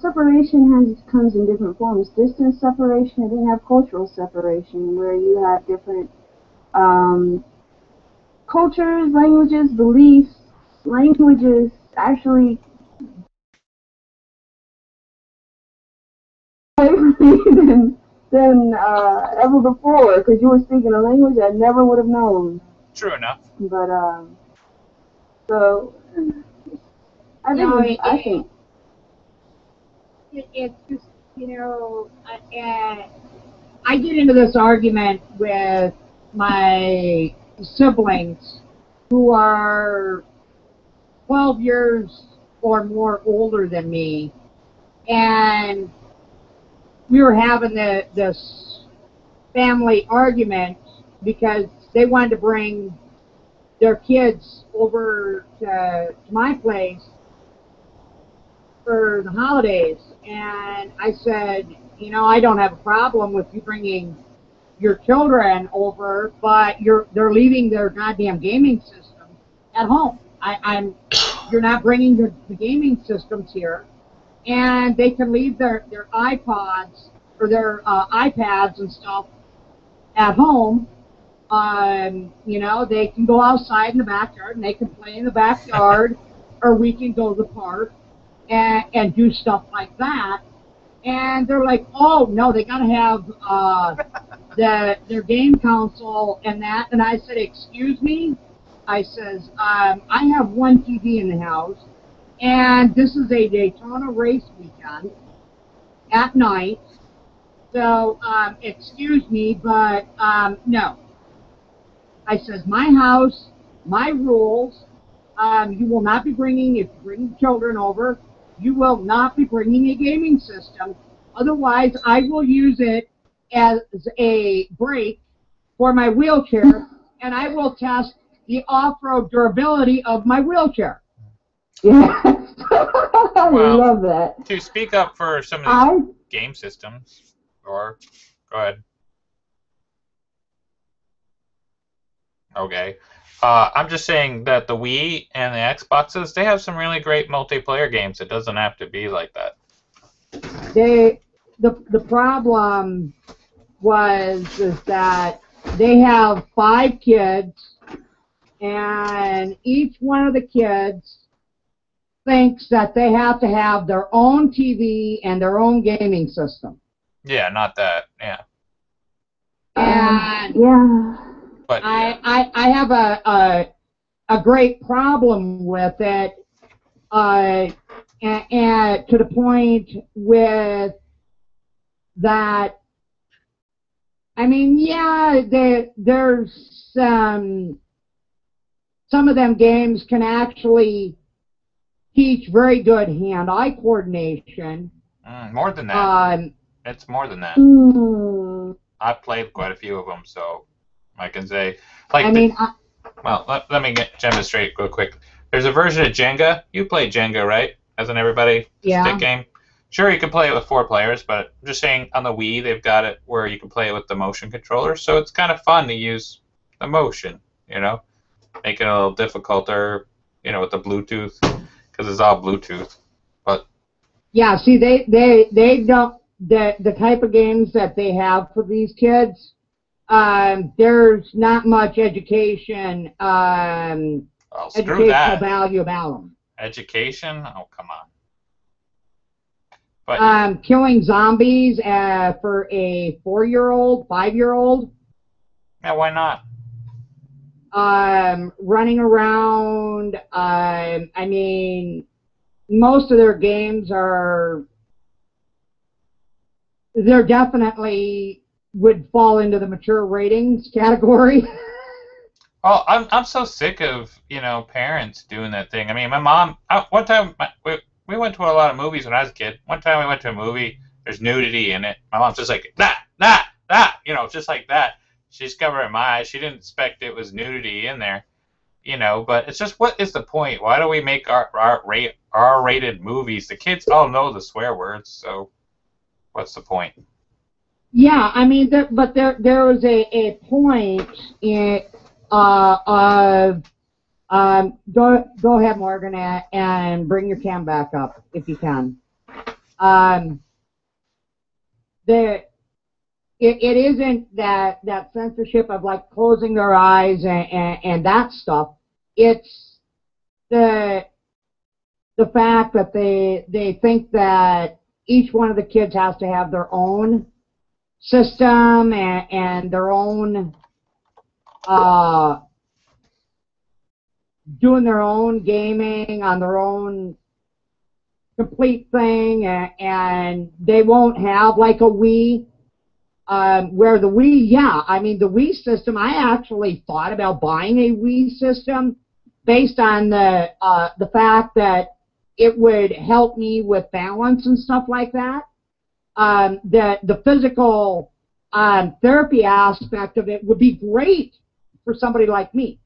E: separation comes in different forms. Distance separation, and then you have cultural separation, where you have different cultures, languages, beliefs. Languages actually than ever before, because you were speaking a language I never would have known.
C: True enough.
E: But so I think
A: it's just, I get into this argument with my siblings who are 12 years or more older than me, and we were having this family argument because they wanted to bring their kids over to my place for the holidays, and I said, I don't have a problem with you bringing your children over, but they're leaving their goddamn gaming system at home. You're not bringing the gaming systems here, and they can leave their iPods or their iPads and stuff at home. They can go outside in the backyard and they can play in the backyard, or we can go to the park and do stuff like that. And they're like, oh no, they gotta have their game console and that. And I said, excuse me? I says, I have one TV in the house, and this is a Daytona race weekend at night. So, excuse me, but no. I says, my house, my rules. You will not be bringing, if you bring children over, you will not be bringing a gaming system. Otherwise, I will use it as a brake for my wheelchair, and I will test the off-road durability of my wheelchair.
E: Yeah, I love that.
C: To speak up for some of these game systems, or go ahead. Okay. I'm just saying that the Wii and the Xboxes, they have some really great multiplayer games. It doesn't have to be like that.
A: The problem is that they have 5 kids, and each one of the kids thinks that they have to have their own TV and their own gaming system.
C: Yeah, not that. Yeah.
A: And
E: yeah.
C: But
A: I have a great problem with it, and to the point with that. I mean, yeah, there's some of them games can actually teach very good hand-eye coordination.
C: More than that. It's more than that. I've played quite a few of them, so I can say. Let me demonstrate real quick. There's a version of Jenga. You play Jenga, right? Hasn't everybody?
A: Yeah.
C: Stick game. Sure, you can play it with 4 players, but I'm just saying on the Wii they've got it where you can play it with the motion controller, so it's kind of fun to use the motion, make it a little difficulter, with the Bluetooth, because it's all Bluetooth. But
A: yeah, see, they don't the type of games that they have for these kids. There's not much education, educational value about them.
C: Education? Oh, come on. But
A: killing zombies for a 4-year-old, 5-year-old.
C: Yeah, why not?
A: Running around. I mean, most of their games they're definitely would fall into the mature ratings category.
C: Well, I'm so sick of parents doing that thing. I mean, my mom. One time we went to a lot of movies when I was a kid. One time we went to a movie. There's nudity in it. My mom's just like nah, just like that. She's covering my eyes. She didn't expect it was nudity in there, But it's just, what is the point? Why do we make R-rated movies? The kids all know the swear words, so what's the point?
A: Yeah, I mean, there was a point of Go ahead, Morgan, and bring your cam back up if you can. It isn't that censorship of like closing their eyes and that stuff. It's the fact that they think that each one of the kids has to have their own system and their own doing their own gaming on their own complete thing, and they won't have like a Wii. Where the Wii, yeah, I mean the Wii system, I actually thought about buying a Wii system based on the fact that it would help me with balance and stuff like that. The physical therapy aspect of it would be great for somebody like me.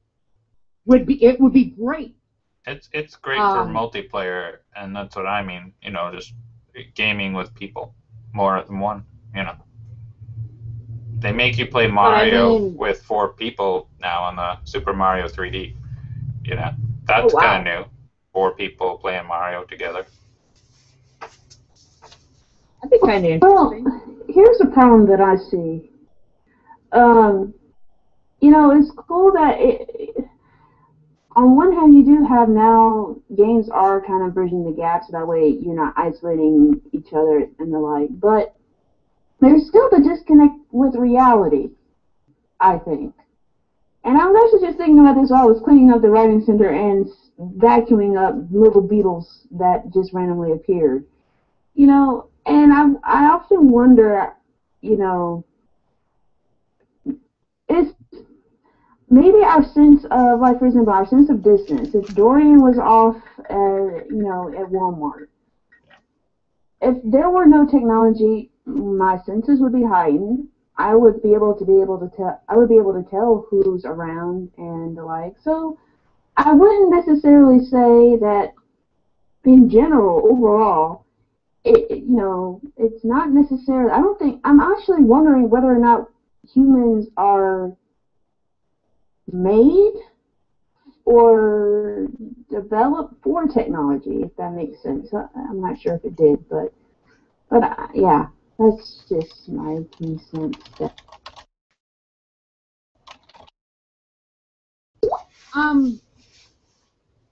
A: It would be great.
C: It's great for multiplayer, and that's what I mean. You know, just gaming with people, more than one. You know, they make you play Mario with 4 people now on the Super Mario 3D. You know, that's kind of new. 4 people playing Mario together.
A: That'd be kind of interesting.
E: Well, here's the problem that I see. You know, it's cool that on one hand, you do have now games are kind of bridging the gap, so that way you're not isolating each other and the like. But there's still the disconnect with reality, I think. And I was actually just thinking about this while I was cleaning up the writing center and vacuuming up little beetles that just randomly appeared. You know, and I often wonder, you know, is maybe our sense of, like, for example, our sense of distance. If Dorian was off, you know, at Walmart, if there were no technology, my senses would be heightened. I would be able to tell. I would be able to tell who's around and the like. So I wouldn't necessarily say that, in general, overall, you know, it's not necessarily. I don't think. I'm actually wondering whether or not humans are made or developed for technology, if that makes sense. I'm not sure if it did, but yeah, that's just my 2 cents.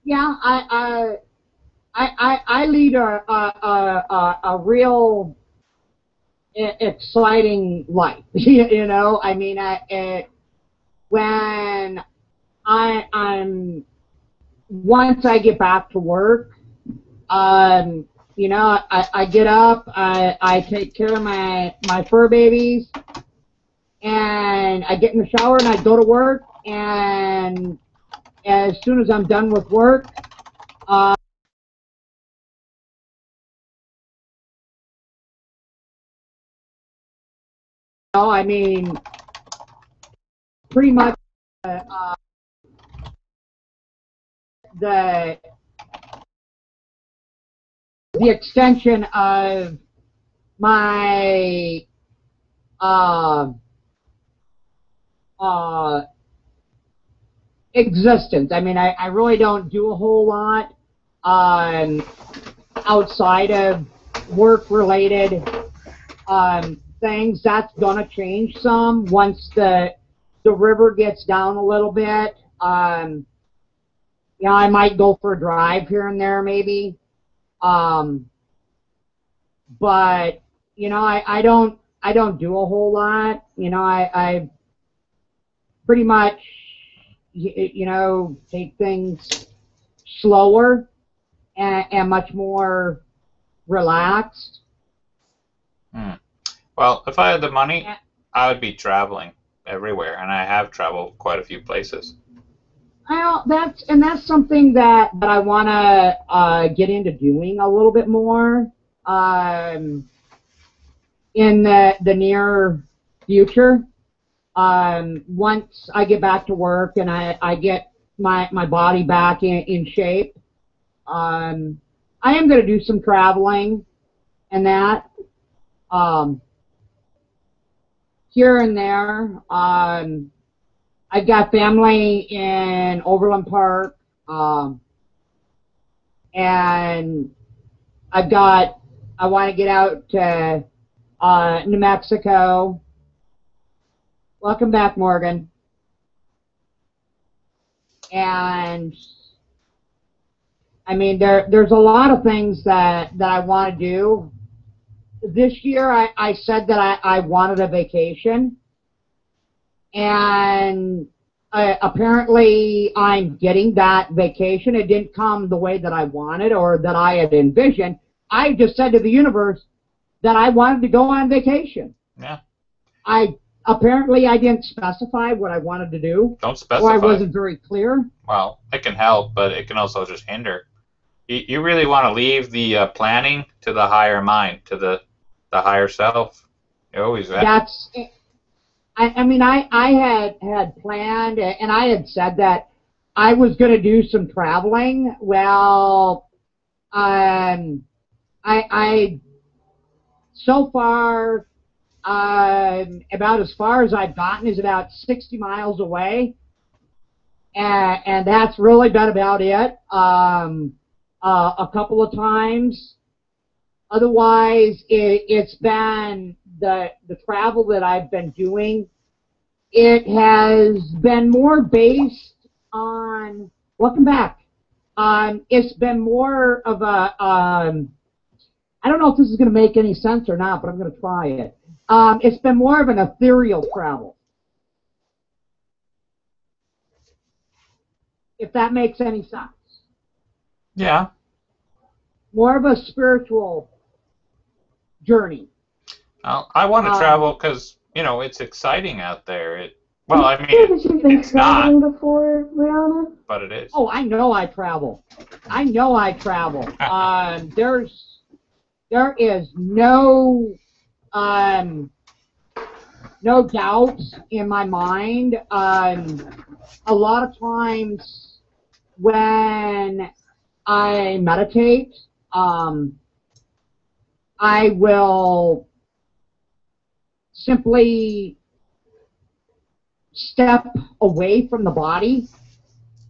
A: Yeah, I lead a real exciting life. You know, I mean, when I'm once I get back to work, you know, I get up, I take care of my fur babies, and I get in the shower and I go to work, and as soon as I'm done with work, no, I mean, pretty much the extension of my existence. I mean, I really don't do a whole lot outside of work-related things. That's gonna change some once the river gets down a little bit. You know, I might go for a drive here and there, maybe. But you know, I don't do a whole lot. You know, I pretty much, you know, take things slower and much more relaxed.
C: Well, if I had the money, I would be traveling everywhere, and I have traveled quite a few places.
A: Well, that's something that I want to get into doing a little bit more in the near future. Once I get back to work and I get my body back in shape, I am going to do some traveling and that. Here and there. I've got family in Overland Park, And I want to get out to New Mexico. Welcome back, Morgan. And I mean, there's a lot of things that I want to do. This year, I said that I wanted a vacation. And apparently, I'm getting that vacation. It didn't come the way that I wanted or that I had envisioned. I just said to the universe that I wanted to go on vacation.
C: Yeah.
A: Apparently, I didn't specify what I wanted to do.
C: Don't specify.
A: Or I wasn't very clear.
C: Well, it can help, but it can also just hinder. You really want to leave the planning to the higher mind, to the higher self. You always have.
A: That's. I mean, I had planned, and I had said that I was going to do some traveling. Well, I so far. About as far as I've gotten is about 60 miles away, and that's really been about it. A couple of times. Otherwise, it's been the travel that I've been doing. It has been more based on. Welcome back. It's been more of a. I don't know if this is going to make any sense or not, but I'm going to try it. It's been more of an ethereal travel, if that makes any sense.
C: Yeah.
A: More of a spiritual journey.
C: I want to travel because, you know, it's exciting out there. Well, I mean,
E: Haven't you been
C: it's
E: traveling
C: not,
E: before, Brianna?
C: but it is.
A: Oh, I know I travel. I know I travel. There is no doubt in my mind. A lot of times when I meditate, I will simply step away from the body,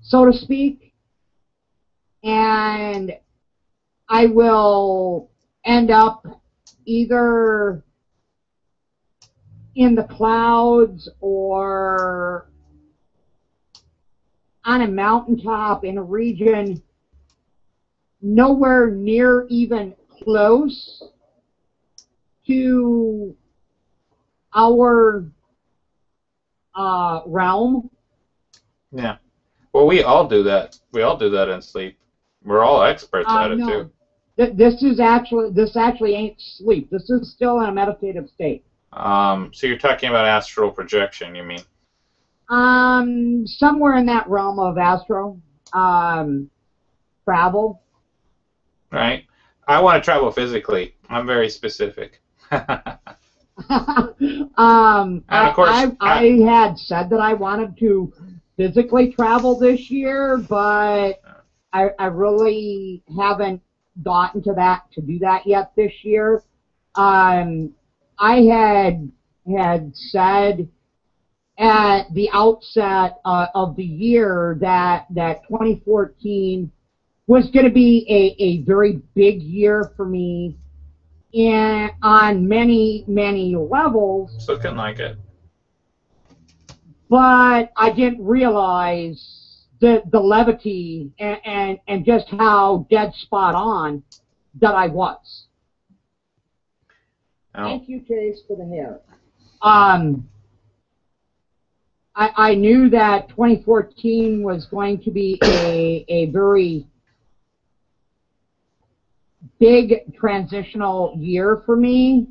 A: so to speak, and I will end up either in the clouds or on a mountaintop in a region nowhere near even close to our realm.
C: Yeah. Well, we all do that. We all do that in sleep. We're all experts at it
A: No.
C: too.
A: This actually ain't sleep. This is still in a meditative state.
C: So you're talking about astral projection, you mean?
A: Somewhere in that realm of astro travel.
C: Right. I want to travel physically. I'm very specific.
A: And
C: of course,
A: I had said that I wanted to physically travel this year, but I really haven't gotten to do that yet this year. I had said at the outset of the year that 2014 was going to be a very big year for me on many levels.
C: It's looking like it.
A: But I didn't realize the levity and just how dead spot on that I was.
C: Oh.
A: Thank you, Chase, for the hair. I knew that 2014 was going to be a very big transitional year for me.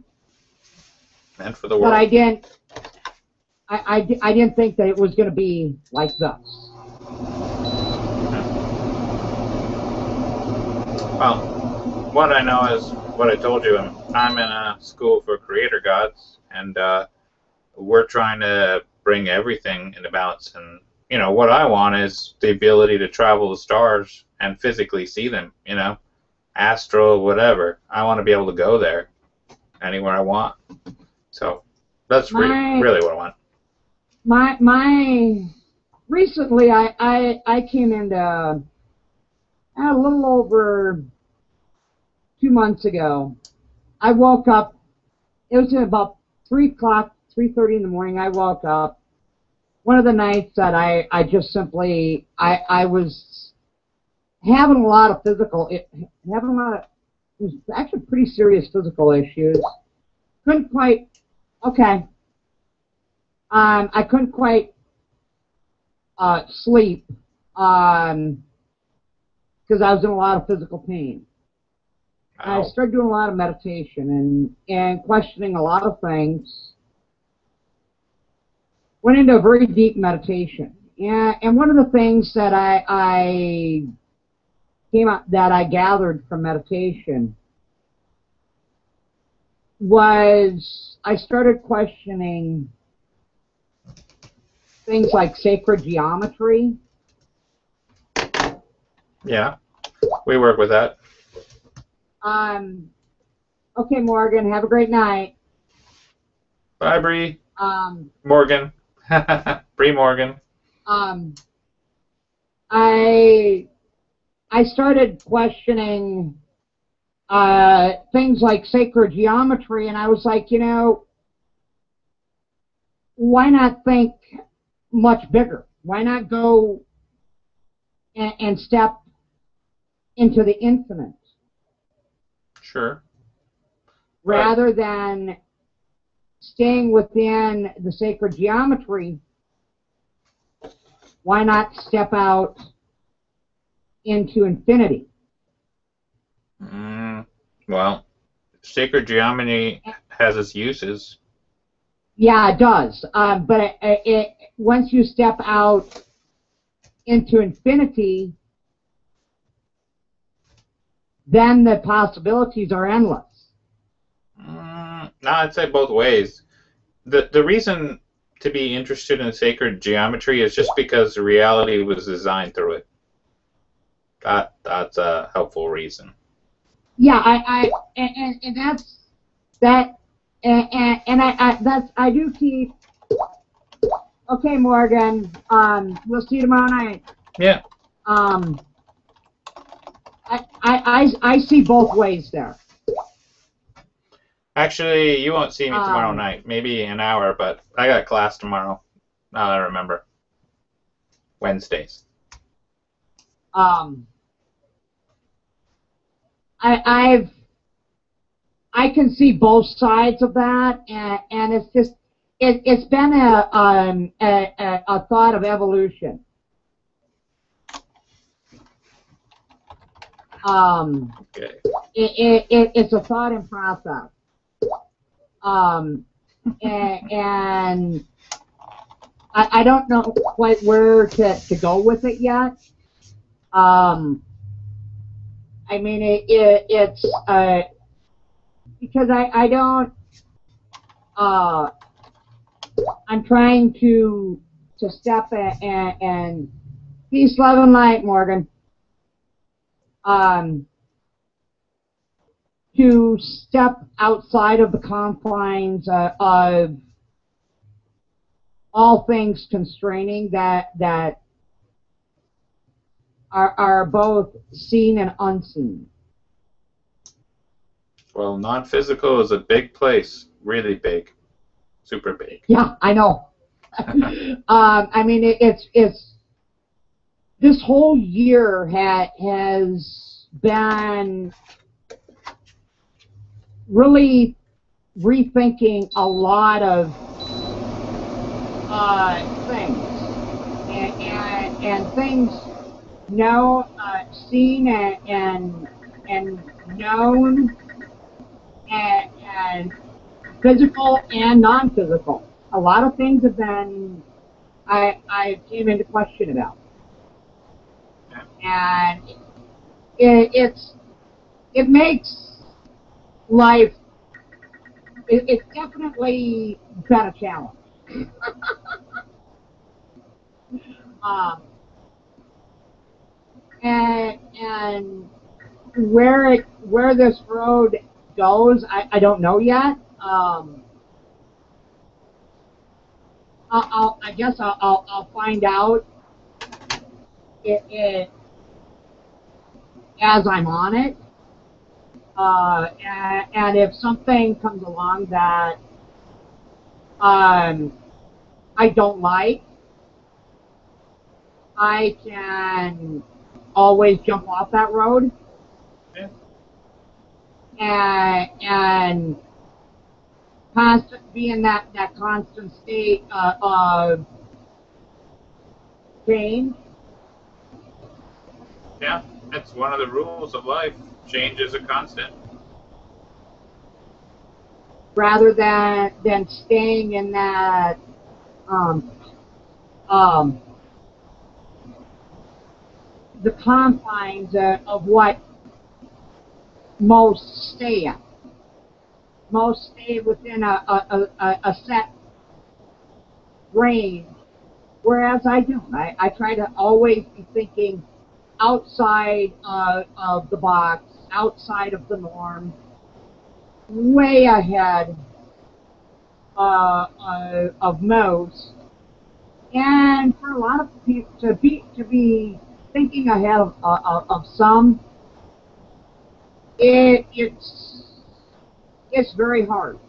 C: And for the world.
A: But I didn't think that it was going to be like this.
C: Well, what I know is what I told you. I'm in a school for creator gods, and we're trying to bring everything into balance. And you know what I want is the ability to travel the stars and physically see them. You know, astral, whatever. I want to be able to go there anywhere I want. So that's really what I want.
A: Recently I came into a little over 2 months ago, I woke up. It was about 3 o'clock, 3:30 in the morning. I woke up. One of the nights that I just simply, I was having a lot of it was actually pretty serious physical issues. Couldn't quite, okay. I couldn't quite sleep because I was in a lot of physical pain. I started doing a lot of meditation and questioning a lot of things. Went into a very deep meditation. And one of the things that I gathered from meditation was I started questioning things like sacred geometry.
C: Yeah, we work with that.
A: Okay, Morgan, have a great night.
C: Bye, Bree. Morgan. Bree Morgan.
A: I started questioning things like sacred geometry, and I was like, why not think much bigger? Why not go and step into the infinite?
C: Sure.
A: Rather than staying within the sacred geometry, why not step out into infinity?
C: Well, sacred geometry has its uses.
A: Yeah, it does. But once you step out into infinity, then the possibilities are endless.
C: No, I'd say both ways. The reason to be interested in sacred geometry is just because reality was designed through it. That's a helpful reason.
A: Yeah, and that's that, and I do keep. Okay, Morgan. We'll see you tomorrow night.
C: Yeah.
A: I see both ways there.
C: Actually, you won't see me tomorrow night. Maybe an hour, but I got class tomorrow. Now that I remember. Wednesdays.
A: I can see both sides of that, and it's just it's been a thought of evolution.
C: Okay.
A: It's a thought in process. And I don't know quite where to go with it yet. I mean, it's because I don't. I'm trying to step and peace, love, and light, Morgan. To step outside of the confines of all things constraining that are both seen and unseen.
C: Well, non-physical is a big place. Really big. Super big.
A: Yeah, I know. I mean, it's this whole year has been really rethinking a lot of things and things seen and known and physical and non-physical. A lot of things have been I came into question about, and it makes life. It's definitely been a challenge. And where this road goes, I don't know yet. I guess I'll find out as I'm on it. And if something comes along that I don't like, I can always jump off that road.
C: Yeah.
A: And be in that constant state of change.
C: Yeah, that's one of the rules of life. Change is a constant.
A: Rather than staying in that the confines of what most stay in. Most stay within a set range, whereas I don't. I try to always be thinking outside of the box, outside of the norm, way ahead of most. And for a lot of people to be thinking ahead of some, it's very hard.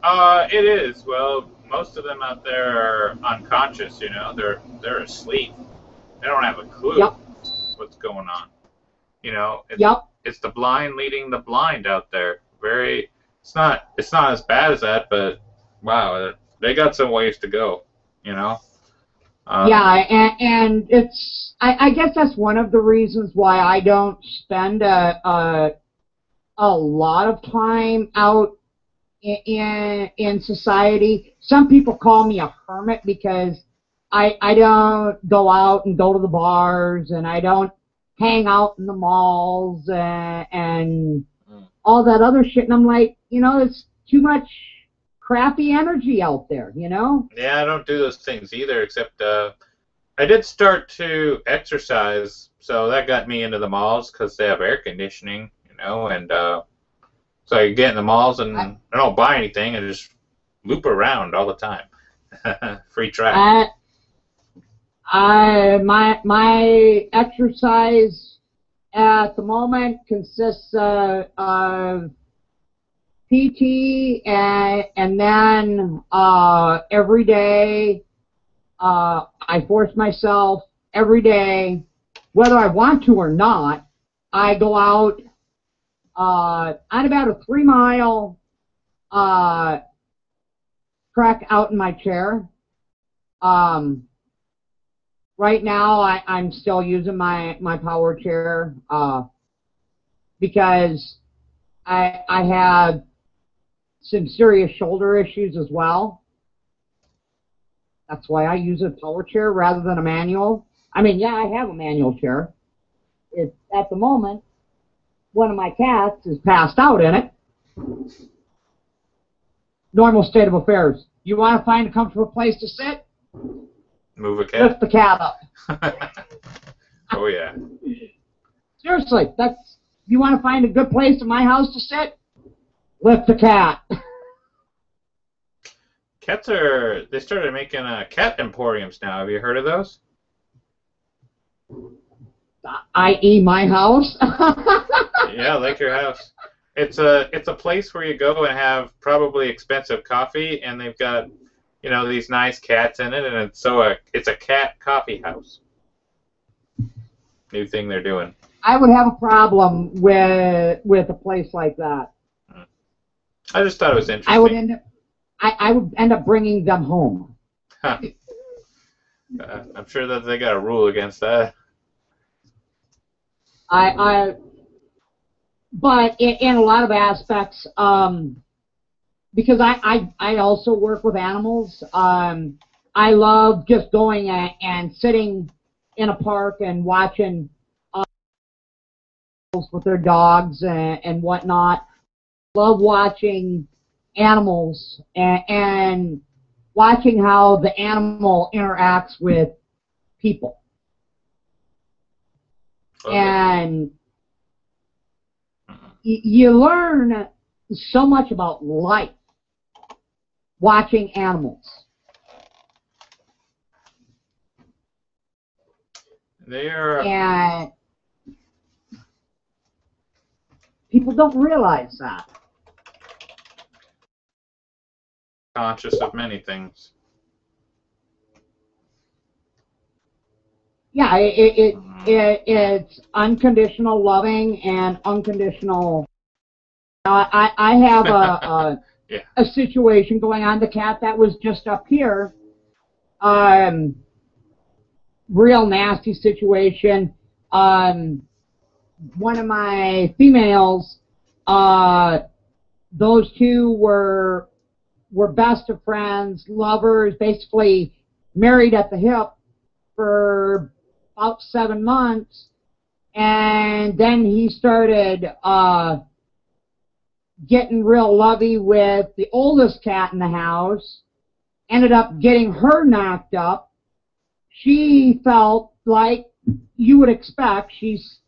C: It is. Well, most of them out there are unconscious. You know, they're asleep. They don't have a clue
A: Yep.
C: what's going on. You know, it's the blind leading the blind out there. It's not as bad as that, but wow, they got some ways to go. You know.
A: Yeah, and it's I guess that's one of the reasons why I don't spend a lot of time out in society. Some people call me a hermit because I don't go out and go to the bars, and I don't hang out in the malls and all that other shit. And I'm like, it's too much crappy energy out there,
C: Yeah, I don't do those things either, except I did start to exercise, so that got me into the malls because they have air conditioning, and so I get in the malls and I don't buy anything, I just loop around all the time. Free track.
A: My exercise at the moment consists of PT and then every day I force myself every day, whether I want to or not. I go out at about a 3-mile trek out in my chair. Right now I'm still using my power chair because I have some serious shoulder issues as well. That's why I use a power chair rather than a manual. I mean, yeah, I have a manual chair. It's at the moment, one of my cats is passed out in it. Normal state of affairs. You want to find a comfortable place to sit?
C: Move a cat.
A: Lift the cat up.
C: Oh yeah.
A: Seriously, you want to find a good place in my house to sit? Lift the cat.
C: They started making cat emporiums now. Have you heard of those?
A: I.e. my house?
C: Yeah, like your house. It's a place where you go and have probably expensive coffee, and they've got these nice cats in it, and it's a cat coffee house. New thing they're doing.
A: I would have a problem with a place like that.
C: I just thought it was interesting.
A: I would end up bringing them home.
C: Huh. I'm sure that they got a rule against that.
A: But in a lot of aspects, because I also work with animals, I love just going and sitting in a park and watching with their dogs and whatnot. Love watching animals and watching how the animal interacts with people. Okay. And you learn so much about life watching animals.
C: They are.
A: And People don't realize that.
C: Conscious of many things.
A: Yeah, it's unconditional loving and unconditional. I have
C: Yeah.
A: a situation going on. The cat that was just up here, real nasty situation. One of my females, those two were best of friends, lovers, basically married at the hip for about 7 months, and then he started getting real lovey with the oldest cat in the house, ended up getting her knocked up. She felt like you would expect. She's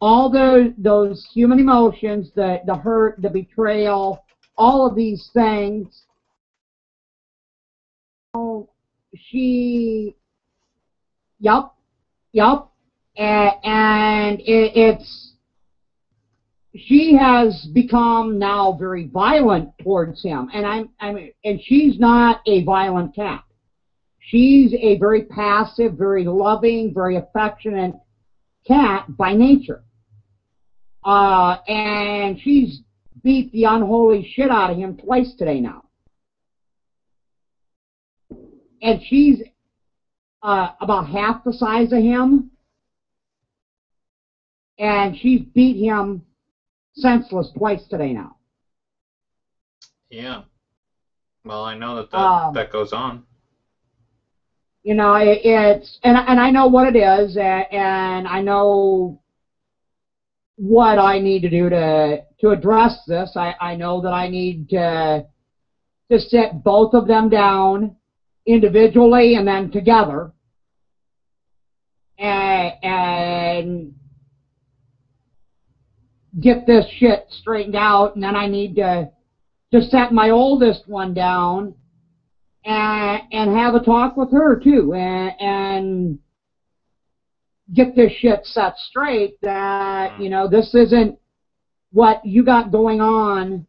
A: all those human emotions, the hurt, the betrayal, all of these things. She, yup, and it's she has become now very violent towards him, and and she's not a violent cat. She's a very passive, very loving, very affectionate cat by nature. And she's beat the unholy shit out of him twice today now. And she's about half the size of him, and she's beat him senseless twice today now.
C: Yeah. Well, I know that goes on.
A: You know, it's and I know what it is, and I know what I need to do to address this. I know that I need to sit both of them down individually and then together, and get this shit straightened out. And then I need to set my oldest one down and have a talk with her too, and get this shit set straight that, you know, this isn't what you got going on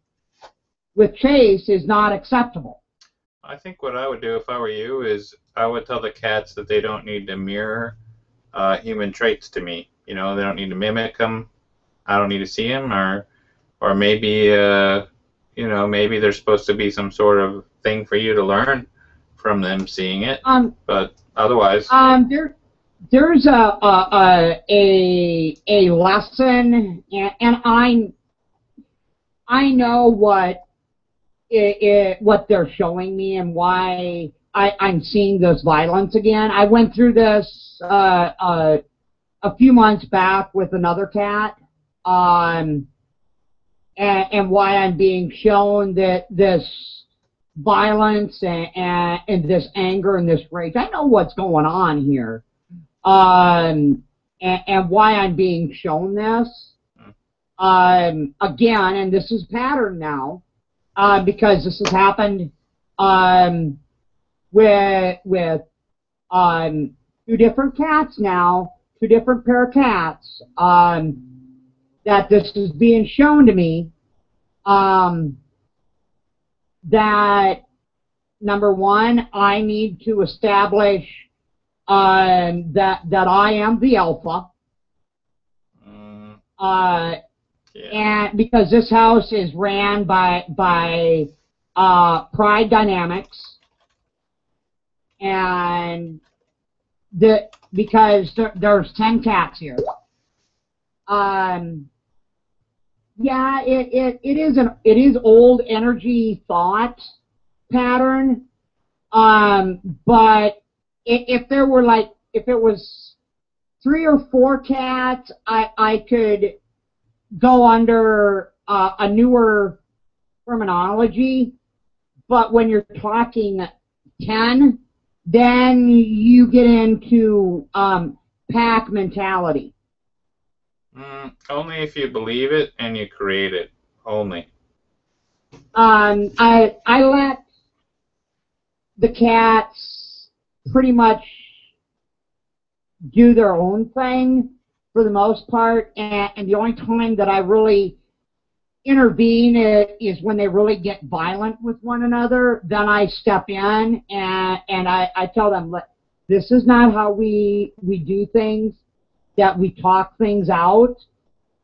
A: with Chase is not acceptable.
C: I think what I would do if I were you is I would tell the cats that they don't need to mirror human traits to me. You know, they don't need to mimic them. I don't need to see them, or maybe you know, maybe there's supposed to be some sort of thing for you to learn from them seeing it. But otherwise,
A: there's a lesson, and I know what they're showing me and why I'm seeing this violence again. I went through this a few months back with another cat, and why I'm being shown that this violence and this anger and this rage. I know what's going on here, and why I'm being shown this again. And this is pattern now, because this has happened with 2 different cats now, 2 different pair of cats. That this is being shown to me, that number one, I need to establish that I am the alpha, and because this house is ran by pride dynamics, and because there's 10 cats here. Yeah, it is old energy thought pattern, but if it was 3 or 4 cats, I could go under a newer terminology, but when you're talking 10, then you get into pack mentality.
C: Only if you believe it and you create it. Only.
A: I let the cats pretty much do their own thing for the most part, and the only time that I really intervene is when they really get violent with one another. Then I step in and I tell them, look, this is not how we do things, that we talk things out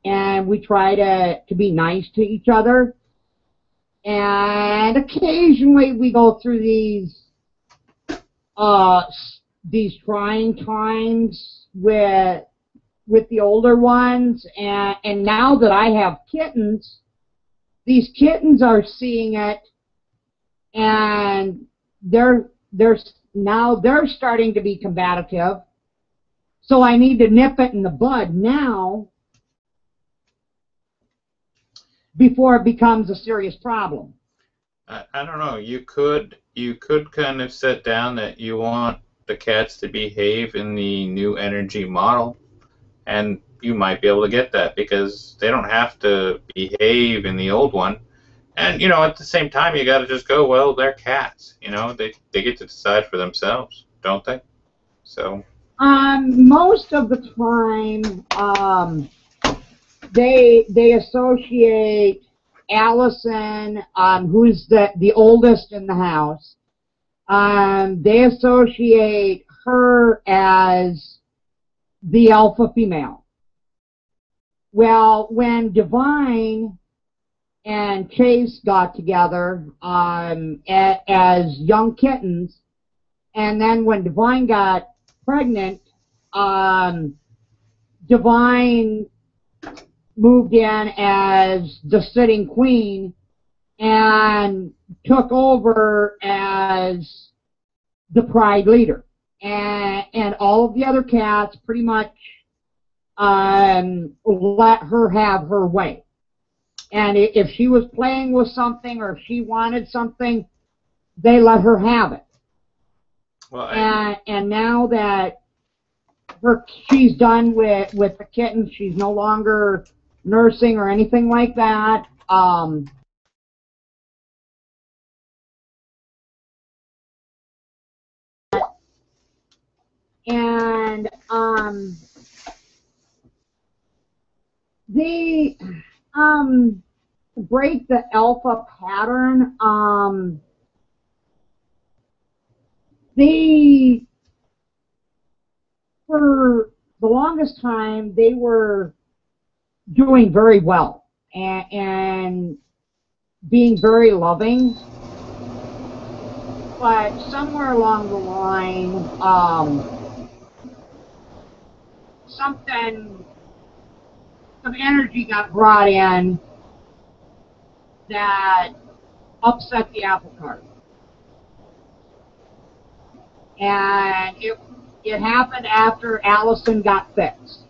A: and we try to be nice to each other. And occasionally we go through these trying times with the older ones, and now that I have kittens, these kittens are seeing it, and they're starting to be combative. So I need to nip it in the bud now before it becomes a serious problem.
C: I don't know. You could kind of set down that you want the cats to behave in the new energy model, and you might be able to get that because they don't have to behave in the old one. And you know, at the same time, you got to just go, well, they're cats. You know, they get to decide for themselves, don't they? So.
A: Most of the time, they associate Allison, who's the oldest in the house. They associate her as the alpha female. Well, when Divine and Chase got together as young kittens, and then when Divine got pregnant, Divine moved in as the sitting queen and took over as the pride leader. And all of the other cats pretty much let her have her way. And if she was playing with something or if she wanted something, they let her have it. Well, and now that she's done with the kitten, she's no longer nursing or anything like that. And break the alpha pattern, for the longest time, they were doing very well and being very loving. But somewhere along the line, some energy got brought in that upset the apple cart. And it happened after Allison got fixed.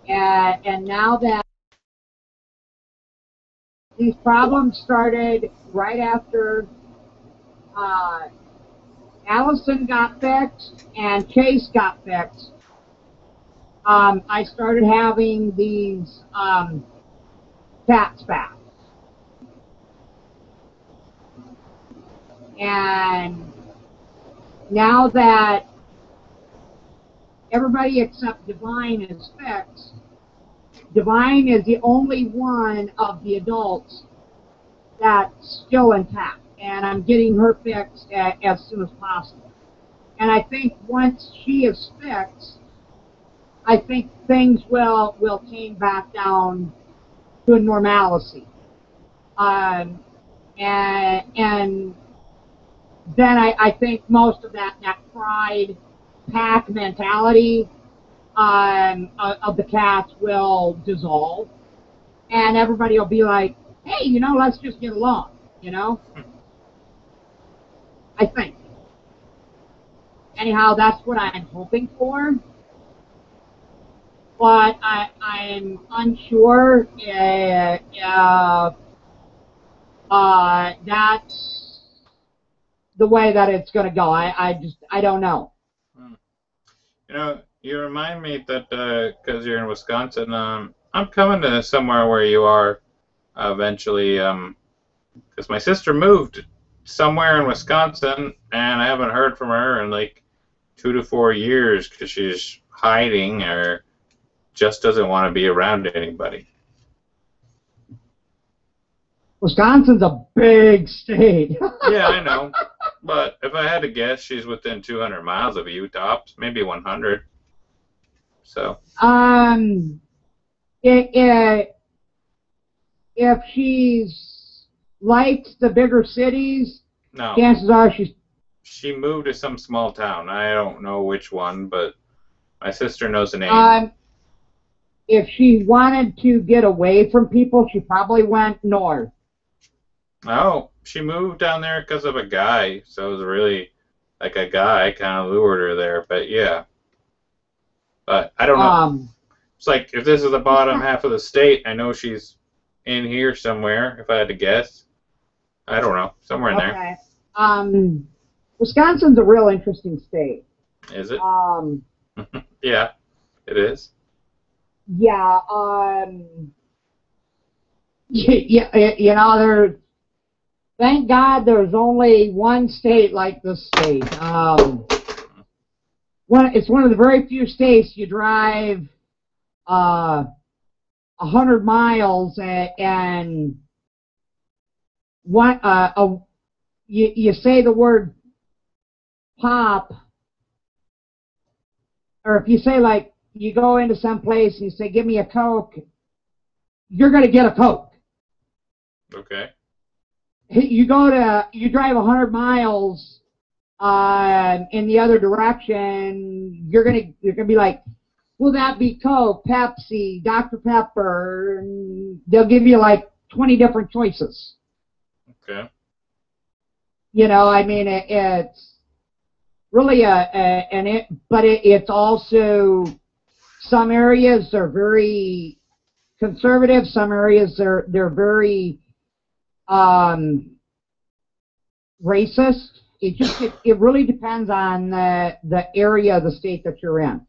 A: And now that these problems started right after Allison got fixed and Chase got fixed, I started having these cat spats. And now that everybody except Divine is fixed, Divine is the only one of the adults that's still intact. And I'm getting her fixed as soon as possible. And I think once she is fixed, I think things will tame back down to normalcy. And then I think most of that pride pack mentality of the cats will dissolve, and everybody will be like, hey, you know, let's just get along, you know? I think. Anyhow, that's what I'm hoping for. But I'm unsure if that's the way that it's going to go. I don't know.
C: You know, you remind me that because you're in Wisconsin, I'm coming to somewhere where you are eventually. Because my sister moved somewhere in Wisconsin, and I haven't heard from her in like 2 to 4 years because she's hiding or just doesn't want to be around anybody.
A: Wisconsin's a big state.
C: Yeah, I know. But if I had to guess, she's within 200 miles of you, tops, maybe 100. So.
A: If she's likes the bigger cities,
C: no.
A: Chances are
C: she moved to some small town. I don't know which one, but my sister knows the name.
A: If she wanted to get away from people, she probably went north.
C: Oh, she moved down there because of a guy, so it was really like a guy kind of lured her there. But yeah, but I don't know. It's like if this is the bottom half of the state, I know she's in here somewhere. If I had to guess, I don't know, somewhere in there.
A: Wisconsin's a real interesting state.
C: Is it? Yeah, it is.
A: Yeah. You know, thank God there's only one state like this state. It's one of the very few states you drive 100 miles and you say the word pop, or if you say, like, you go into some place and you say, give me a Coke, you're going to get a Coke.
C: Okay.
A: You drive 100 miles in the other direction, you're gonna be like, will that be Coke, Pepsi, Dr. Pepper? And they'll give you like 20 different choices.
C: Okay.
A: You know, I mean, it's really but it's also, some areas are very conservative, some areas they're very racist. It really depends on the area of the state that you're in.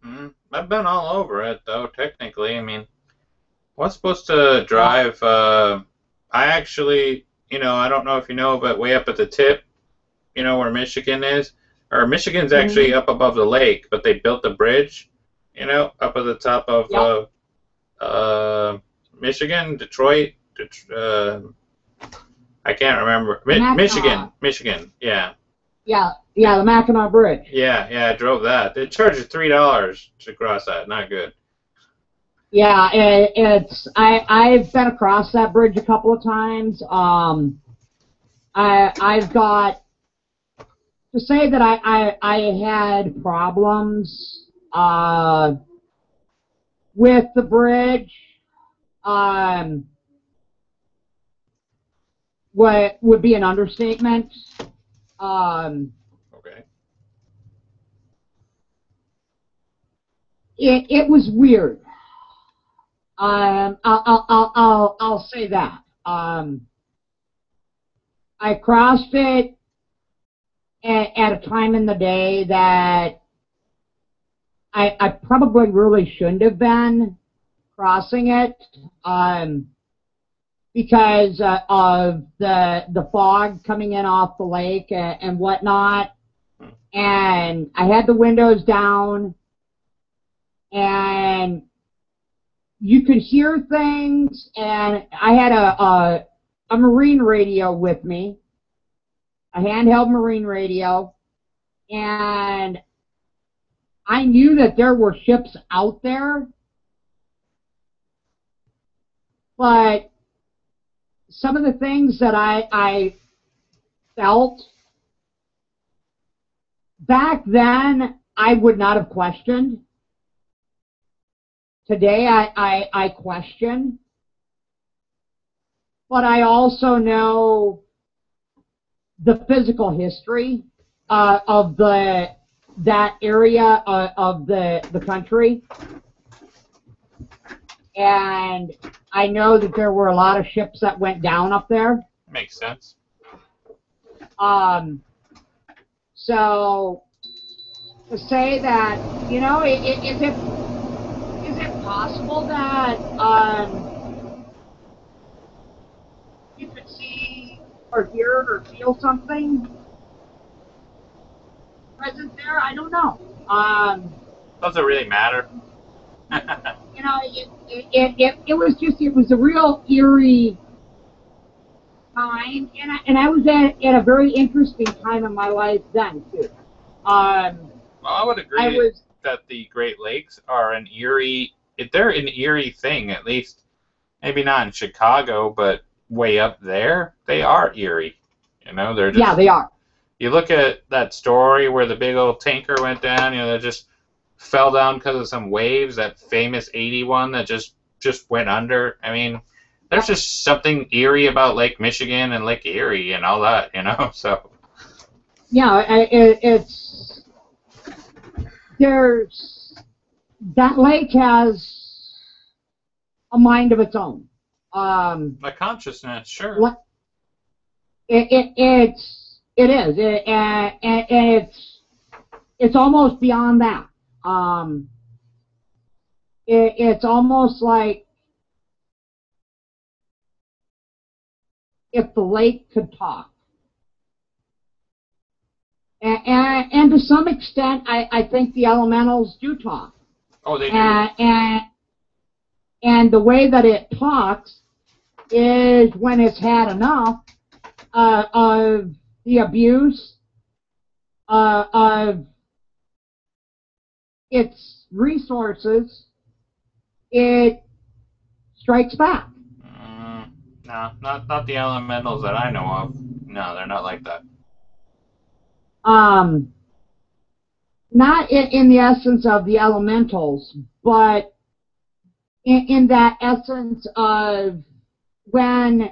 C: I've been all over it, though, technically. I mean, I was supposed to drive, I actually, you know, I don't know if you know, but way up at the tip, you know, where Michigan is, or Michigan's actually up above the lake, but they built the bridge, you know, up at the top of Michigan, Detroit, I can't remember. Michigan, yeah.
A: Yeah, the Mackinac Bridge.
C: Yeah, I drove that. They charged $3 to cross that. Not good.
A: Yeah, I've been across that bridge a couple of times. I've got to say that I had problems with the bridge. What would be an understatement.
C: Okay.
A: It was weird. I'll say that. I crossed it at a time in the day that I probably really shouldn't have been crossing it, because of the fog coming in off the lake and whatnot. And I had the windows down, and you could hear things, and I had a marine radio with me, a handheld marine radio, and I knew that there were ships out there, but some of the things that I felt back then, I would not have questioned. Today, I question. But I also know the physical history of that area of the country. And I know that there were a lot of ships that went down up there.
C: Makes sense.
A: So to say that, you know, is it possible that you could see or hear or feel something present there? I don't know.
C: Does it really matter?
A: You know, it was a real eerie time, and I was at a very interesting time in my life then too.
C: Well, I would agree that the Great Lakes are they're an eerie thing, at least maybe not in Chicago, but way up there, they are eerie. You know, they're just,
A: yeah, they are.
C: You look at that story where the big old tanker went down, you know, that just fell down because of some waves, that famous 81 that just went under. I mean, there's just something eerie about Lake Michigan and Lake Erie and all that, you know, so.
A: Yeah, that lake has a mind of its own.
C: A consciousness, sure.
A: It is, and it's almost beyond that. It's almost like if the lake could talk. And to some extent, I think the elementals do talk.
C: Oh, they do.
A: And the way that it talks is when it's had enough of the abuse of its resources, it strikes back.
C: No, not the elementals that I know of. No, they're not like that.
A: Not in the essence of the elementals, but in that essence of when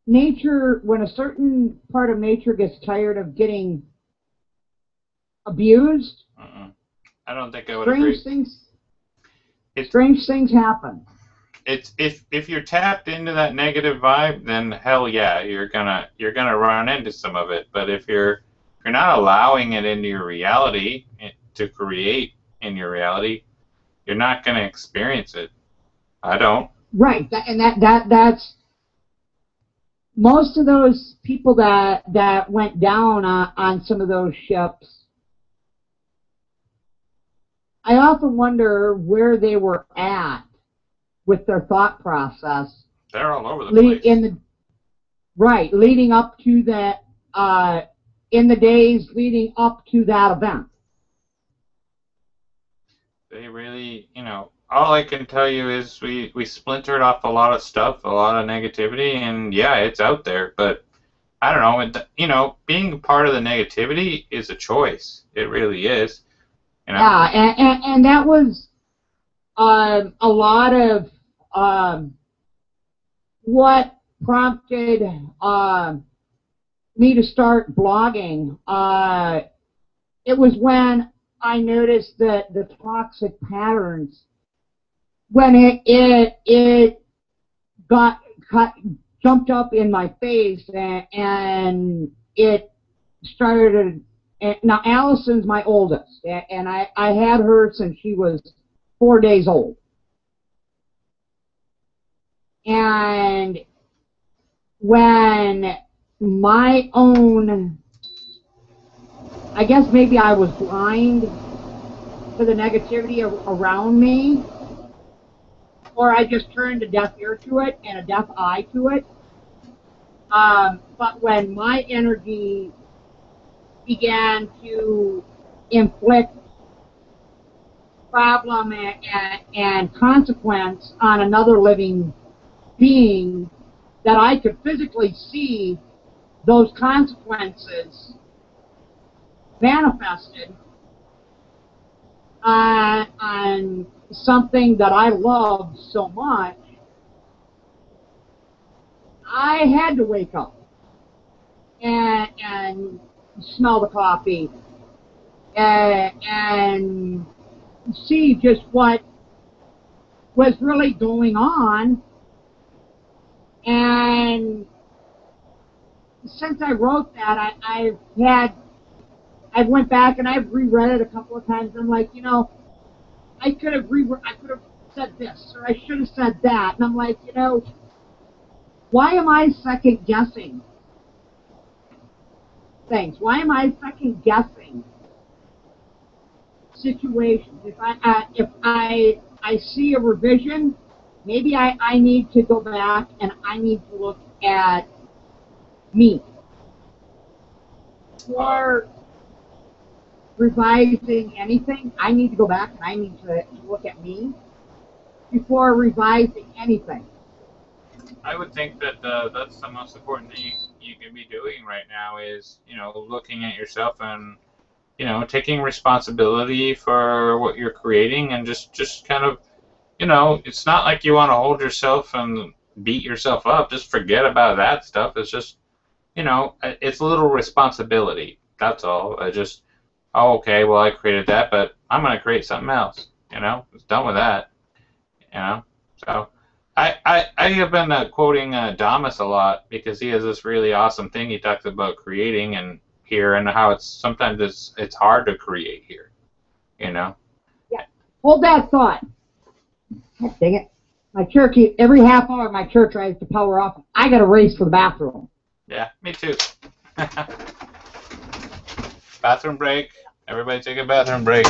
A: when a certain part of nature gets tired of getting abused,
C: I don't think I would agree.
A: Strange things happen.
C: It's if you're tapped into that negative vibe, then hell yeah, you're gonna run into some of it. But if you're not allowing it into your reality to create in your reality, you're not gonna experience it. I don't.
A: Right, that's most of those people that went down on some of those ships. I often wonder where they were at with their thought process.
C: They're all over the place.
A: Leading up to that, in the days leading up to that event.
C: They really, you know, all I can tell you is we splintered off a lot of stuff, a lot of negativity, and yeah, it's out there, but I don't know, you know, being part of the negativity is a choice. It really is. You know?
A: Yeah, and that was a lot of what prompted me to start blogging. It was when I noticed that the toxic patterns, when it jumped up in my face, and it started. Now Allison's my oldest, and I had her since she was 4 days old. And when my own, I guess maybe I was blind to the negativity around me, or I just turned a deaf ear to it and a deaf eye to it. But when my energy began to inflict problem and consequence on another living being, that I could physically see those consequences manifested on something that I loved so much, I had to wake up and smell the coffee and see just what was really going on. And since I wrote that, I went back and I've reread it a couple of times. I'm like, you know, I could have said this, or I should have said that. And I'm like, you know, why am I second guessing things? Why am I second guessing situations? If I see a revision, maybe I need to go back and I need to look at me. For revising anything, I need to go back and I need to look at me before revising anything.
C: I would think that that's the most important thing you can be doing right now is, looking at yourself and, taking responsibility for what you're creating and just kind of, it's not like you want to hold yourself and beat yourself up. Just forget about that stuff. It's just, it's a little responsibility. That's all. Oh, okay, well, I created that, but I'm going to create something else. It's done with that. So I have been quoting Damas a lot because he has this really awesome thing he talks about creating and here and how sometimes it's hard to create here.
A: Yeah. Hold that thought. God dang it. My chair every half hour my chair tries to power off. I got to race for the bathroom.
C: Yeah, me too. Bathroom break. Everybody take a bathroom break.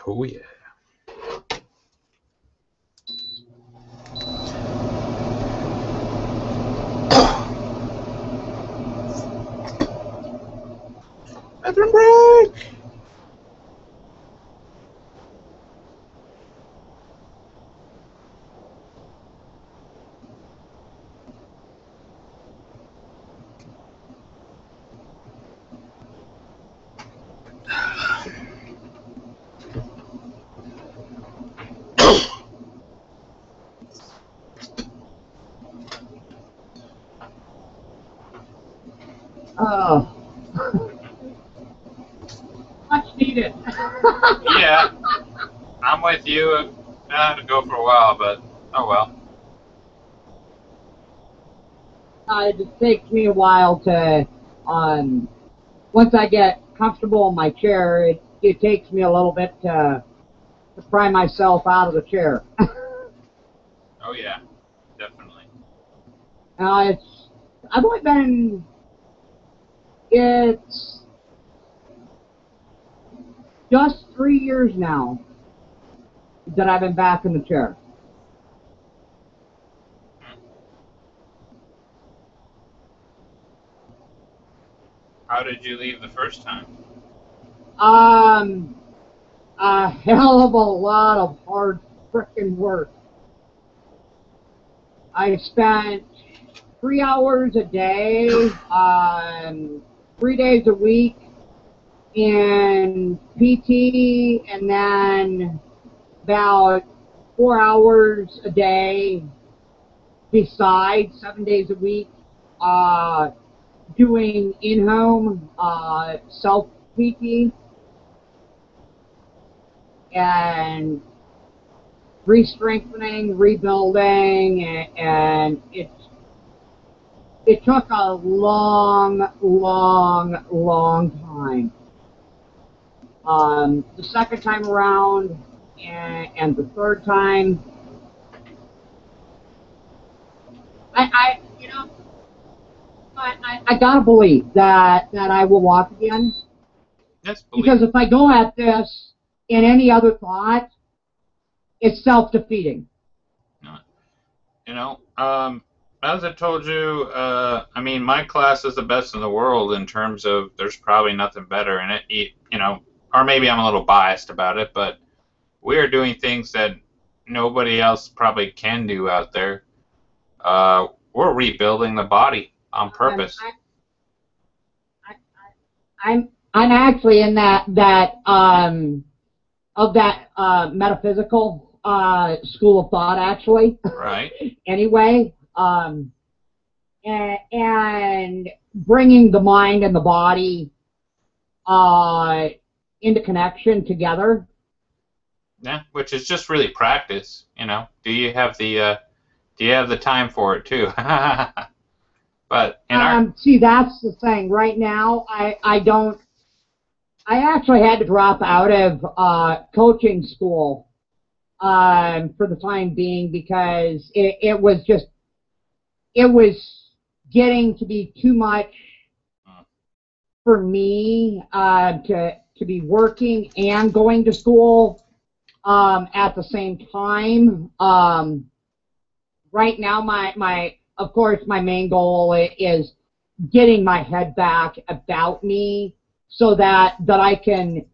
C: Oh, yeah. Bathroom break!
A: Oh. Much needed.
C: Yeah, I'm with you. I had to go for a while, but oh well.
A: It just takes me a while to, once I get comfortable in my chair, it takes me a little bit to pry myself out of the chair.
C: Oh yeah, definitely.
A: I've only been, it's just 3 years now that I've been back in the chair.
C: How did you leave the first time?
A: A hell of a lot of hard frickin' work. I spent 3 hours a day, 3 days a week in PT, and then about 4 hours a day besides 7 days a week doing in-home self-PT and re-strengthening, rebuilding, and it took a long time. The second time around and the third time, you know, I gotta believe that I will walk again.
C: Yes,
A: because if I go at this in any other thought, it's self-defeating.
C: You know, as I told you, I mean, my class is the best in the world in terms of there's probably nothing better in it. You know, or maybe I'm a little biased about it, but we are doing things that nobody else probably can do out there. We're rebuilding the body on purpose.
A: I'm actually in that metaphysical school of thought, actually.
C: Right.
A: Anyway, and bringing the mind and the body into connection together.
C: Yeah, which is just really practice. You know, do you have the time for it too? But
A: see, that's the thing. Right now, I don't. I actually had to drop out of coaching school for the time being because it was getting to be too much for me to be working and going to school at the same time. Right now, of course, my main goal is getting my head back about me so that I can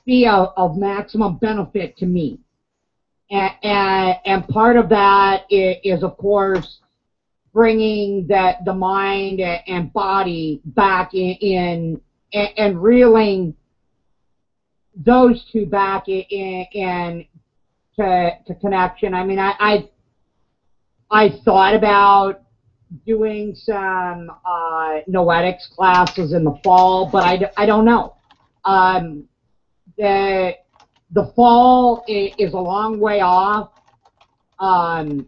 A: be of maximum benefit to me. And part of that is, of course, bringing the mind and body back in and reeling those two back in to connection. I mean, I thought about doing some noetics classes in the fall, but I don't know. The fall is a long way off, and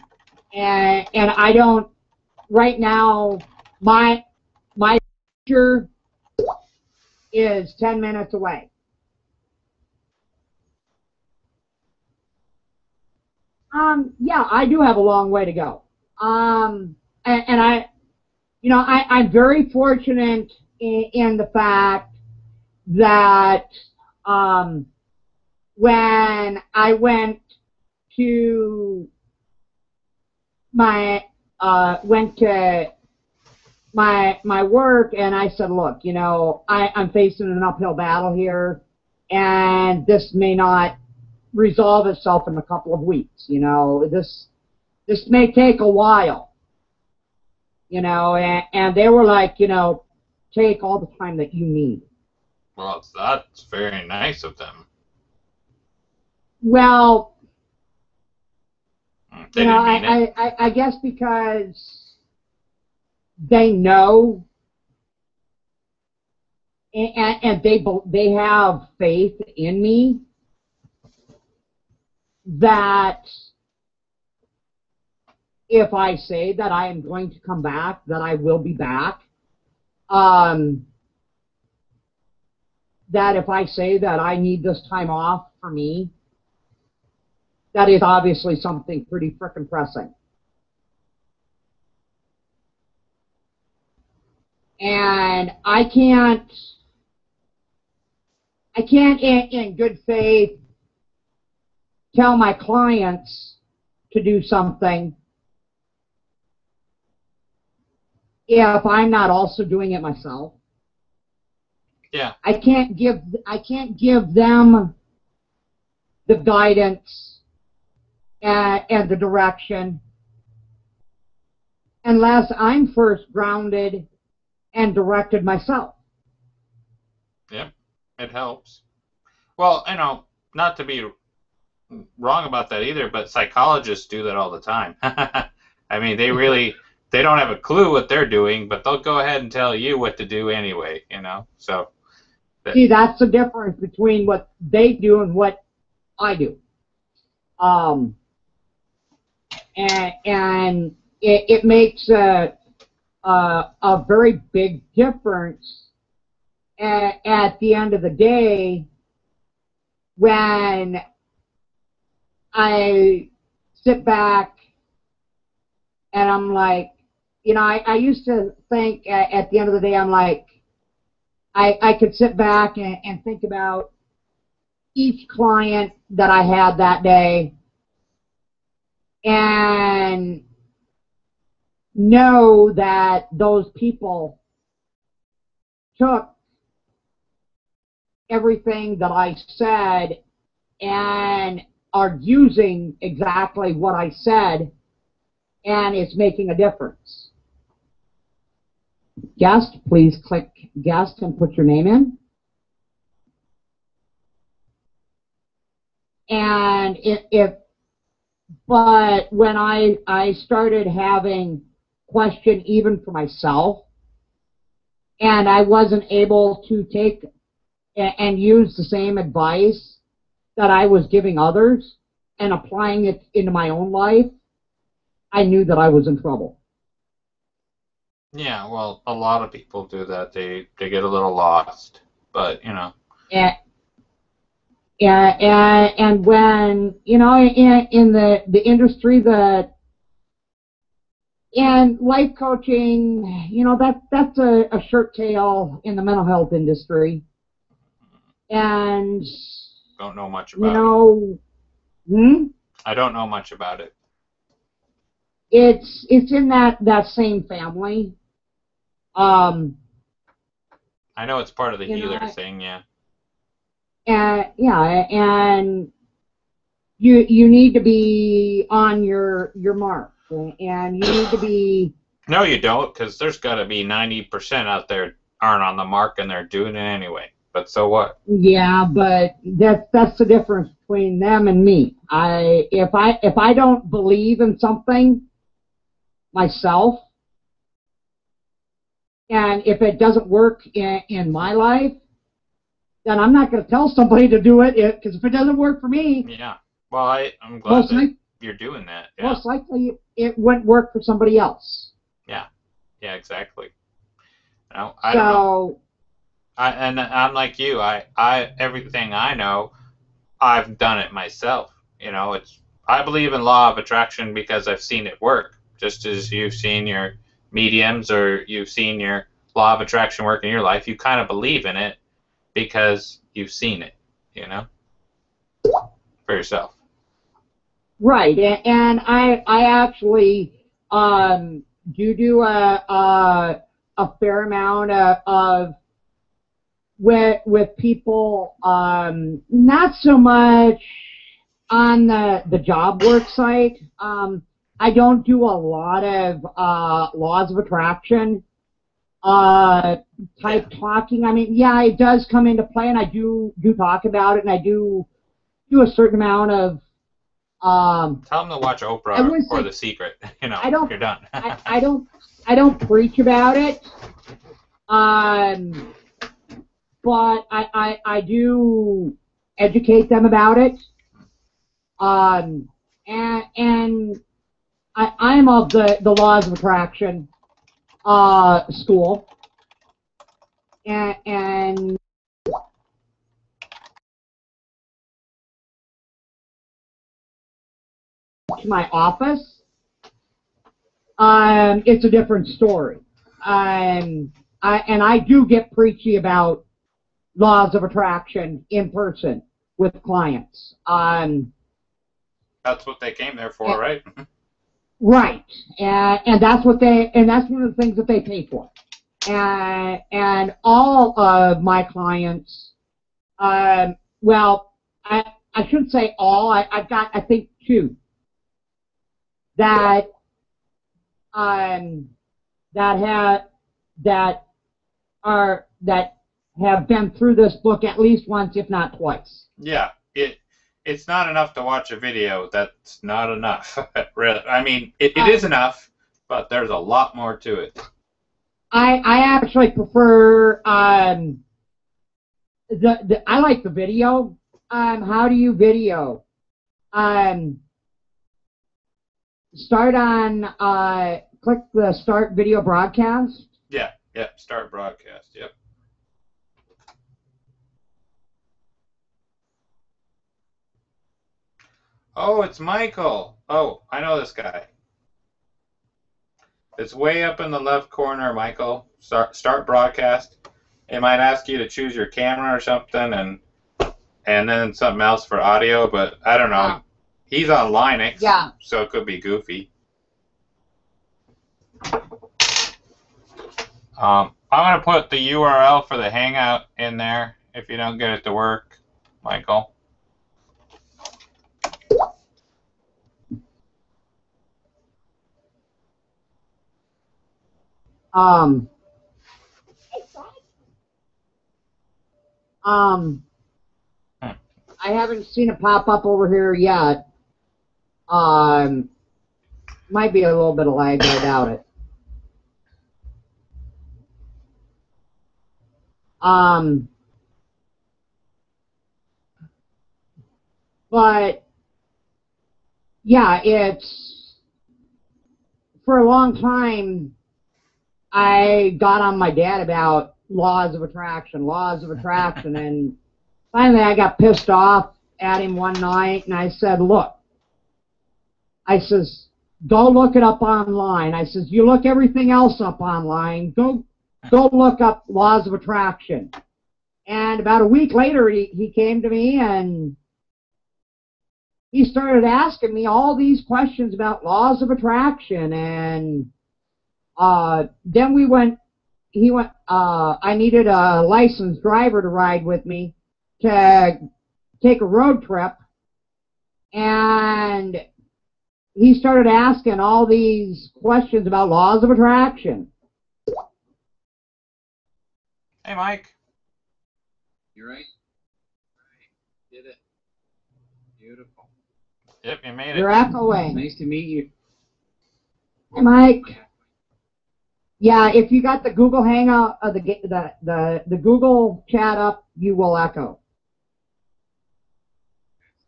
A: I don't. Right now, my future is 10 minutes away. Yeah, I do have a long way to go. And I'm very fortunate in the fact that when I went to my work and I said, look, I'm facing an uphill battle here, and this may not resolve itself in a couple of weeks. This may take a while. And they were like, take all the time that you need.
C: Well, that's very nice of them.
A: Well, I guess because they know and they have faith in me that if I say that I am going to come back, that I will be back. That if I say that I need this time off for me, that is obviously something pretty frickin' pressing. And I can't in good faith tell my clients to do something if I'm not also doing it myself.
C: Yeah.
A: I can't give them the guidance and the direction unless I'm first grounded and directed myself.
C: Yep, it helps. Well, not to be wrong about that either, but psychologists do that all the time. I mean, they don't have a clue what they're doing, but they'll go ahead and tell you what to do anyway, so.
A: See, that's the difference between what they do and what I do. And it makes a very big difference at the end of the day when I sit back and I'm like, you know, I used to think at the end of the day, I'm like, I could sit back and think about each client that I had that day and know that those people took everything that I said and are using exactly what I said, and it's making a difference. Guest, please click guest and put your name in. And but when I started having question even for myself, and I wasn't able to take and use the same advice that I was giving others and applying it into my own life, I knew that I was in trouble.
C: Yeah, well, a lot of people do that. They get a little lost, but you know.
A: And when, you know, in the industry that, and life coaching, you know, that's a shirt tail in the mental health industry. And
C: don't know much about
A: it.
C: I don't know much about it.
A: It's in that same family.
C: I know it's part of the healer thing, yeah.
A: And you need to be on your mark, and you need to be.
C: No, you don't, because there's got to be 90% out there aren't on the mark and they're doing it anyway. But so what?
A: Yeah, but that's the difference between them and me. If I don't believe in something myself, and if it doesn't work in my life, then I'm not going to tell somebody to do it, because if it doesn't work for me...
C: Yeah. Well, I'm glad that you're doing that. Yeah.
A: Most likely it wouldn't work for somebody else.
C: Yeah. Yeah, exactly. No, I don't know. And I'm like you. Everything I know, I've done it myself. You know, I believe in law of attraction because I've seen it work. Just as you've seen your mediums or you've seen your law of attraction work in your life, you kind of believe in it because you've seen it, you know, for yourself.
A: Right, and I actually do a fair amount of with people, not so much on the job work site. I don't do a lot of laws of attraction type talking. I mean, yeah, it does come into play, and I do talk about it, and I do a certain amount of.
C: Tell them to watch Oprah or The Secret. You know, you're done.
A: I don't preach about it. But I do educate them about it. And I'm of the laws of attraction school. And to my office, it's a different story. And I do get preachy about laws of attraction in person with clients.
C: That's what they came there for, right?
A: Right, and that's what that's one of the things that they pay for. And all of my clients, well, I shouldn't say all. I've got, I think, 2 that that have been through this book at least once, if not twice.
C: Yeah, it's not enough to watch a video. That's not enough. Really, I mean, it is enough, but there's a lot more to it.
A: I actually prefer I like the video. How do you video? Start on click the start video broadcast.
C: Yeah, start broadcast. Yep. Oh, it's Michael. Oh, I know this guy. It's way up in the left corner, Michael. Start broadcast. It might ask you to choose your camera or something, and then something else for audio. But I don't know.
A: Yeah.
C: He's on Linux,
A: Yeah.
C: so it could be goofy. I'm gonna put the URL for the Hangout in there if you don't get it to work, Michael.
A: I haven't seen it pop up over here yet. Might be a little bit of lag, but I doubt it. But yeah, it's for a long time I got on my dad about laws of attraction, and finally I got pissed off at him one night and I said, look, I says, go look it up online. I says, you look everything else up online, go look up laws of attraction. And about a week later he came to me and he started asking me all these questions about laws of attraction, and then I needed a licensed driver to ride with me to take a road trip, and he started asking all these questions about laws of attraction.
C: Hey, Mike.
F: You right? Did it. Beautiful.
C: Yep, you made it.
A: You're echoing.
F: Nice to meet you.
A: Hey, Mike. Yeah, if you got the Google Hangout, the Google chat up, you will echo.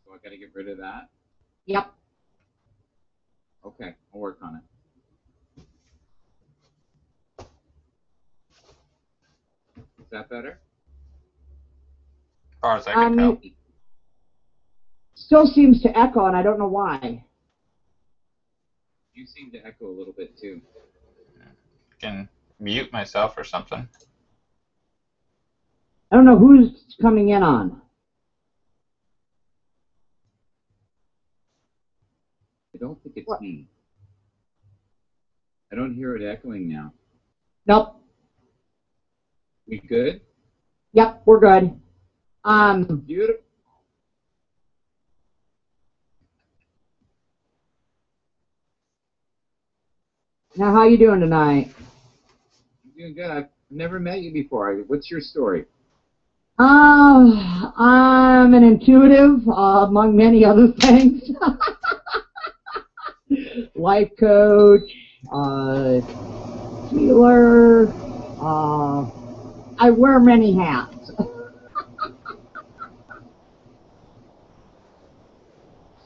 F: So I got to get rid of that?
A: Yep.
F: Okay, I'll work on it. Is that better?
C: As far as I can tell.
A: Still seems to echo, and I don't know why.
F: You seem to echo a little bit too.
C: I can mute myself or something.
A: I don't know who's coming in on.
F: I don't think it's me. I don't hear it echoing now.
A: Nope.
F: We good?
A: Yep, we're good.
F: Beautiful.
A: Now, how you doing tonight?
F: I'm doing good. I've never met you before. What's your story?
A: I'm an intuitive, among many other things. Life coach, healer. I wear many hats.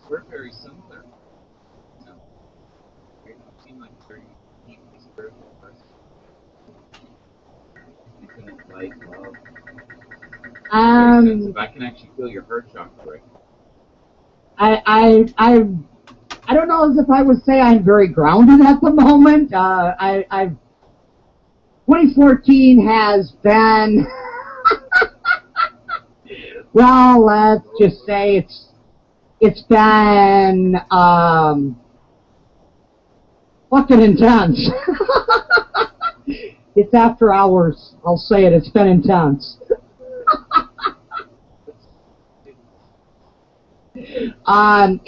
F: We're very similar. No. You seem like a very deeply spiritual person. Infinite light, love. If I can actually feel your heart chakra.
A: I don't know as if I would say I'm very grounded at the moment. 2014 has been, well, let's just say it's been fucking intense. It's after hours. I'll say it. It's been intense. I've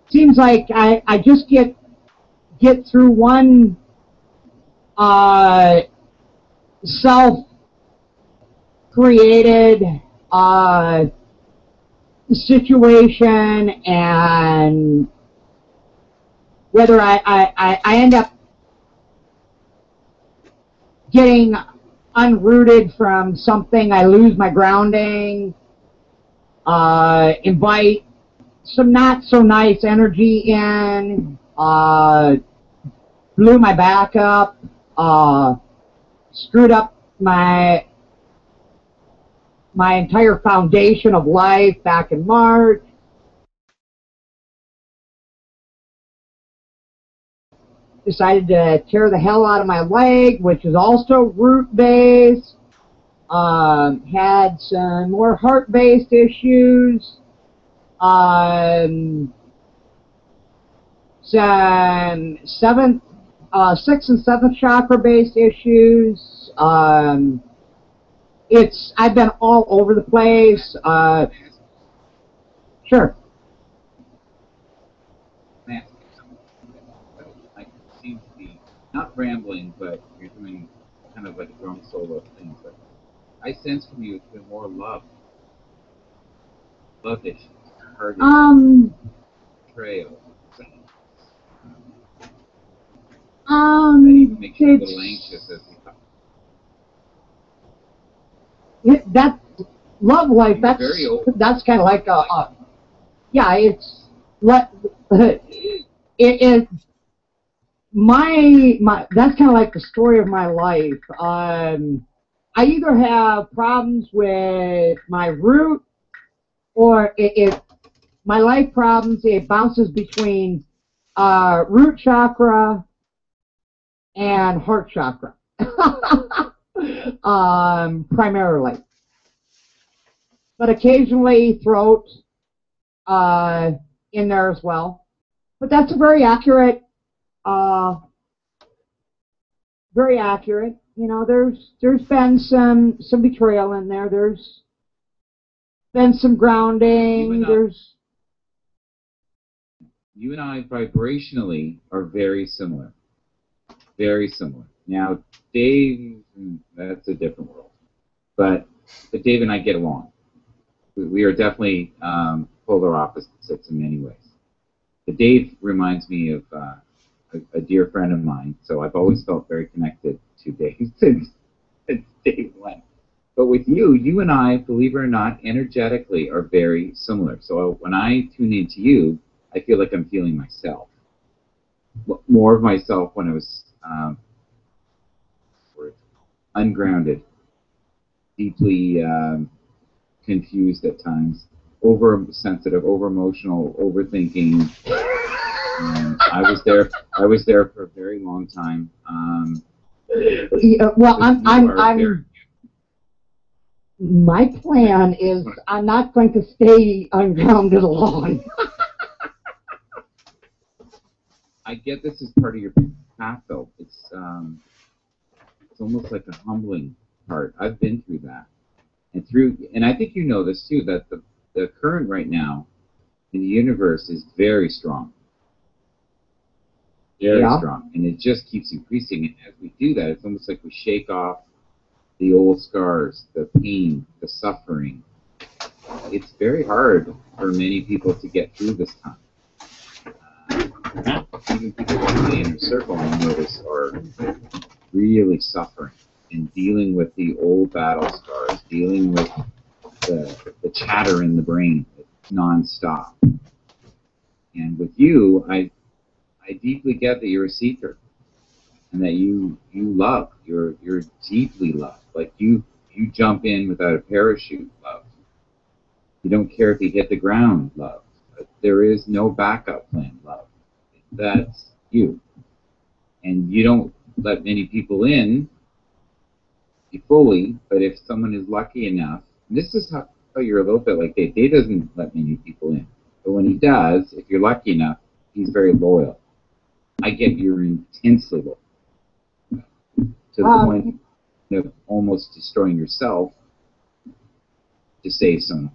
A: seems like I just get through one self-created situation, and whether I end up getting unrooted from something, I lose my grounding, invite some not so nice energy in, blew my back up, screwed up my entire foundation of life back in March. decided to tear the hell out of my leg, which is also root-based. Had some more heart-based issues. Some sixth and seventh chakra-based issues. I've been all over the place. Sure.
F: I seem to be not rambling, but you're doing kind of like a drum solo thing. But I sense from you it's been more love issues, heart issues, betrayal. That even makes you a little anxious as we talk.
A: That love life. That's kind of like yeah. It's what my that's kind of like the story of my life. I either have problems with my root, or my life problems. It bounces between root chakra and heart chakra, primarily, but occasionally throat in there as well. But that's a very accurate. Very accurate. You know, there's been some betrayal in there. There's been some grounding.
F: You and I vibrationally are very similar. Very similar. Now, Dave, that's a different world. But Dave and I get along. We are definitely polar opposites in many ways. But Dave reminds me of a dear friend of mine, so I've always felt very connected to Dave since Dave went. But with you and I, believe it or not, energetically are very similar. So when I tune into you, I feel like I'm feeling myself. More of myself when I was ungrounded, deeply confused at times, oversensitive, over-emotional, overthinking. I was there for a very long time.
A: Well, my plan is I'm not going to stay ungrounded long.
F: I get this as part of your path, though. It's almost like a humbling part. I've been through that, and I think you know this too, that the current right now in the universe is very strong. Very strong, and it just keeps increasing. And as we do that, it's almost like we shake off the old scars, the pain, the suffering. It's very hard for many people to get through this time. Even people in the inner circle, I notice, are really suffering and dealing with the old battle scars, dealing with the chatter in the brain non-stop. And with you, I deeply get that you're a seeker, and that you love. You're deeply loved. Like you jump in without a parachute, love. You don't care if you hit the ground, love. There is no backup plan, love. That's you. And you don't let many people in fully, but if someone is lucky enough, and this is how you're a little bit like Dave. Dave doesn't let many people in. But when he does, if you're lucky enough, he's very loyal. I get you're intensely loyal. To the point of almost destroying yourself to save someone.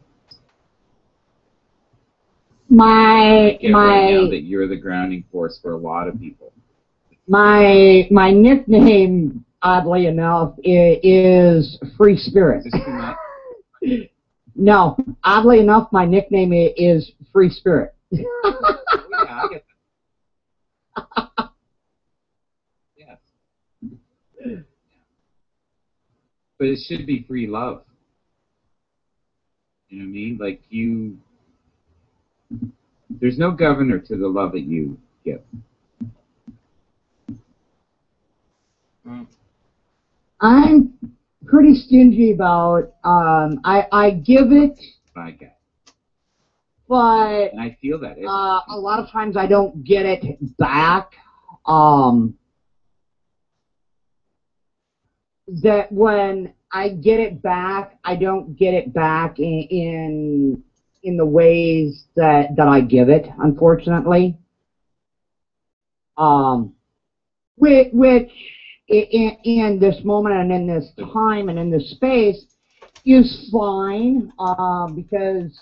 F: Right now that you're the grounding force for a lot of people.
A: My nickname, oddly enough, is Free Spirit.
F: Is this too much?
A: No, oddly enough, my nickname is Free Spirit.
F: Oh, yeah, I get that. Yes. Yeah. But it should be free love. You know what I mean? Like there's no governor to the love that you give.
A: I'm pretty stingy about, I give it, but
F: and I feel that.
A: A lot of times I don't get it back. That when I get it back, I don't get it back in the ways that I give it, unfortunately. Which in this moment and in this time and in this space is fine, because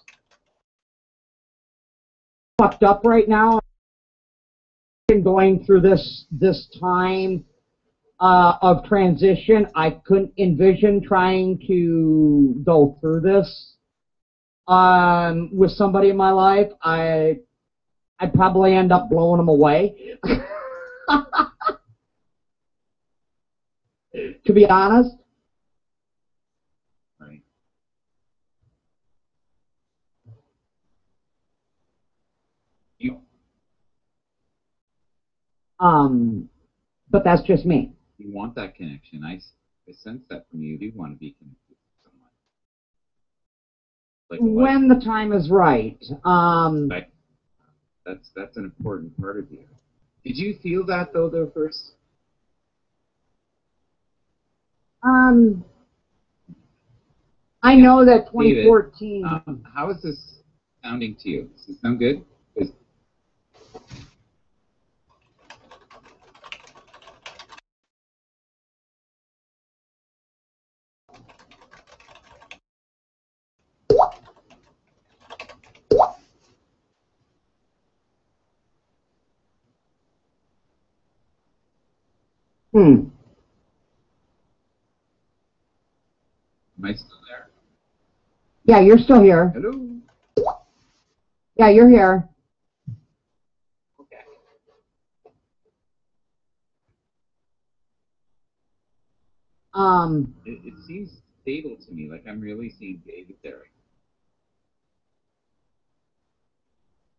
A: I'm fucked up right now. I'm going through this time of transition. I couldn't envision trying to go through this with somebody in my life. I'd probably end up blowing them away. To be honest.
F: Right.
A: But that's just me.
F: You want that connection. I sense that from you. You want to be connected to someone. Like
A: when the time is right.
F: Right. That's an important part of you. Did you feel that though first?
A: I know that 2014.
F: David, how is this sounding to you? Does it sound good? Am I still there?
A: Yeah, you're still here.
F: Hello?
A: Yeah, you're here.
F: Okay. It seems stable to me, like I'm really seeing David there.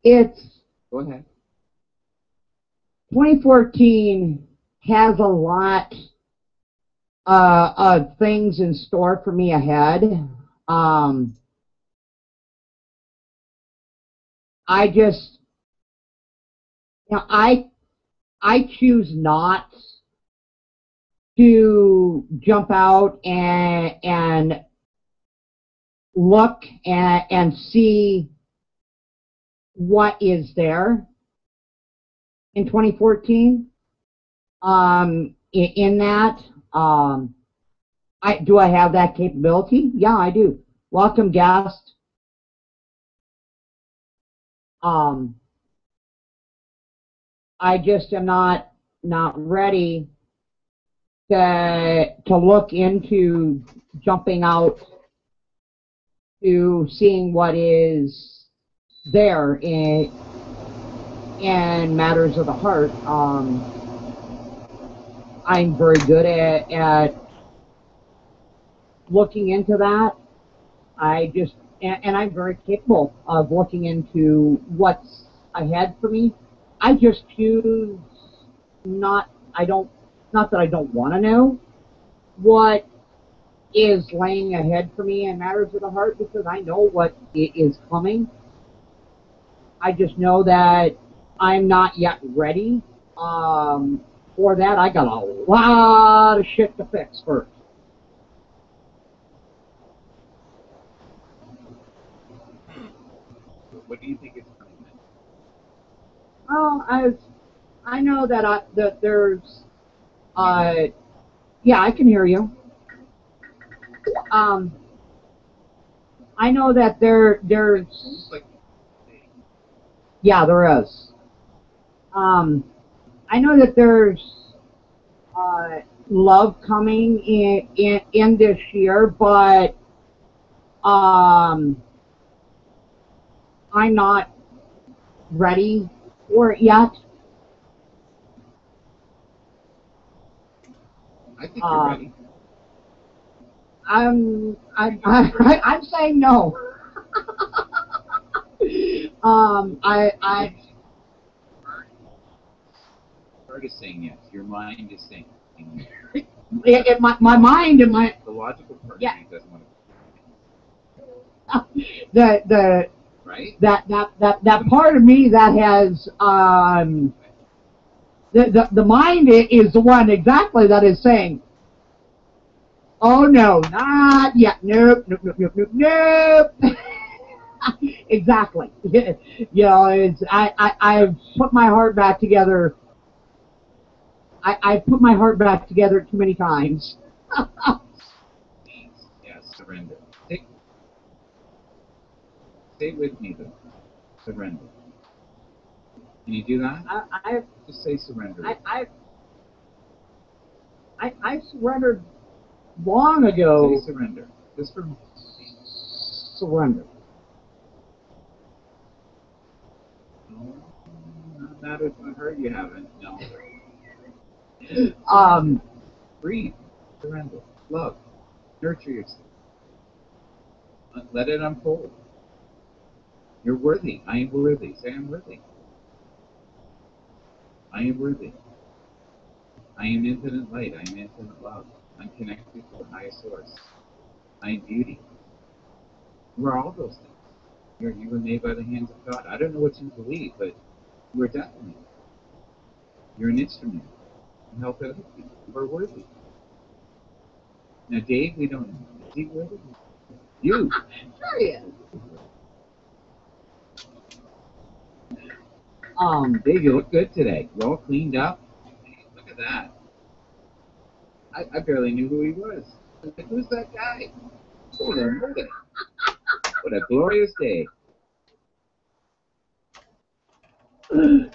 A: It's...
F: Go ahead.
A: 2014 has a lot of things in store for me ahead. I just, I choose not to jump out and look and see what is there in 2014. In that, do I have that capability? Yeah, I do. Welcome, guest. I just am not ready to look into jumping out to seeing what is there in matters of the heart. I'm very good at looking into that. And I'm very capable of looking into what's ahead for me. I just choose not that I don't want to know what is laying ahead for me in matters of the heart, because I know what is coming. I just know that I'm not yet ready for that. I got a lot of shit to fix first.
F: What do you think is coming?
A: Oh, I know that there's yeah, I can hear you. I know that there's yeah, there is. I know that there's love coming in this year, but I'm not ready for it yet.
F: I think you're ready.
A: I'm saying no.
F: Heart is saying yes. Your mind is saying
A: yes. My mind and my
F: the logical part doesn't want
A: to.
F: Right?
A: That part of me that the mind is the one exactly that is saying, oh no, not yet, nope, nope, nope, nope, nope, nope. Exactly. You know, I've put my heart back together. I put my heart back together too many times.
F: Yeah, surrender. Stay with me though. Surrender. Can you do that? Just say surrender.
A: I surrendered long ago.
F: Say surrender. Just for
A: surrender.
F: No, not if I heard you haven't. No. Breathe. Surrender. Love. Nurture yourself. Let it unfold. You're worthy. I am worthy. Say I'm worthy. I am worthy. I am infinite light. I am infinite love. I'm connected to the highest source. I am beauty. You are all those things. You were made by the hands of God. I don't know what you believe, but you are definitely. You're an instrument. You help other people. You are worthy. Now, Dave, we don't know. Is he worthy? You.
A: Sure he is.
F: Dave, you look good today. You're all cleaned up. Look at that. I barely knew who he was. I was like, who's that guy? Hold on. What a glorious day. So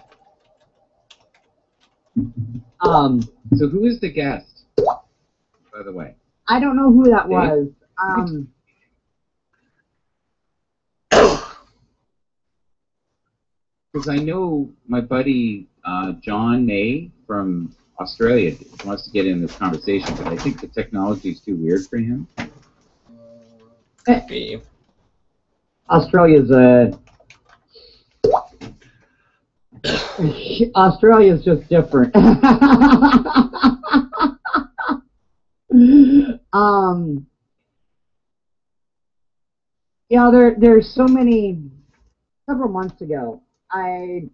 F: who is the guest, by the way?
A: I don't know who that was.
F: Because I know my buddy John May from Australia wants to get in this conversation, but I think the technology is too weird for him.
A: Australia's just different. Yeah, there's so many. Several months ago, I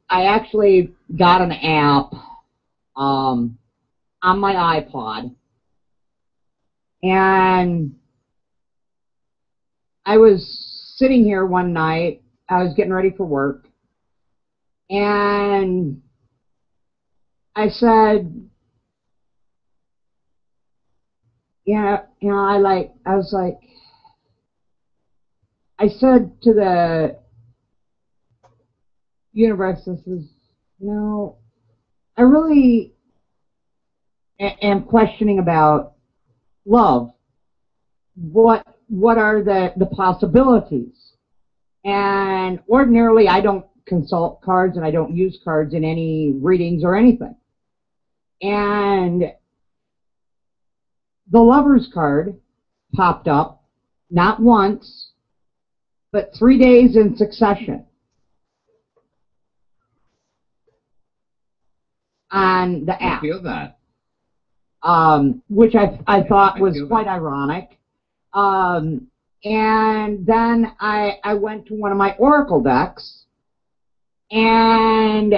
A: actually got an app on my iPod, and I was sitting here one night. I was getting ready for work, and I said, I said to the universe, this is, I really am questioning about love. What are the possibilities? And ordinarily, I don't consult cards and I don't use cards in any readings or anything. And the Lover's card popped up, not once, but 3 days in succession on the app.
F: I feel that.
A: Which I thought was quite ironic. And then I went to one of my Oracle decks, and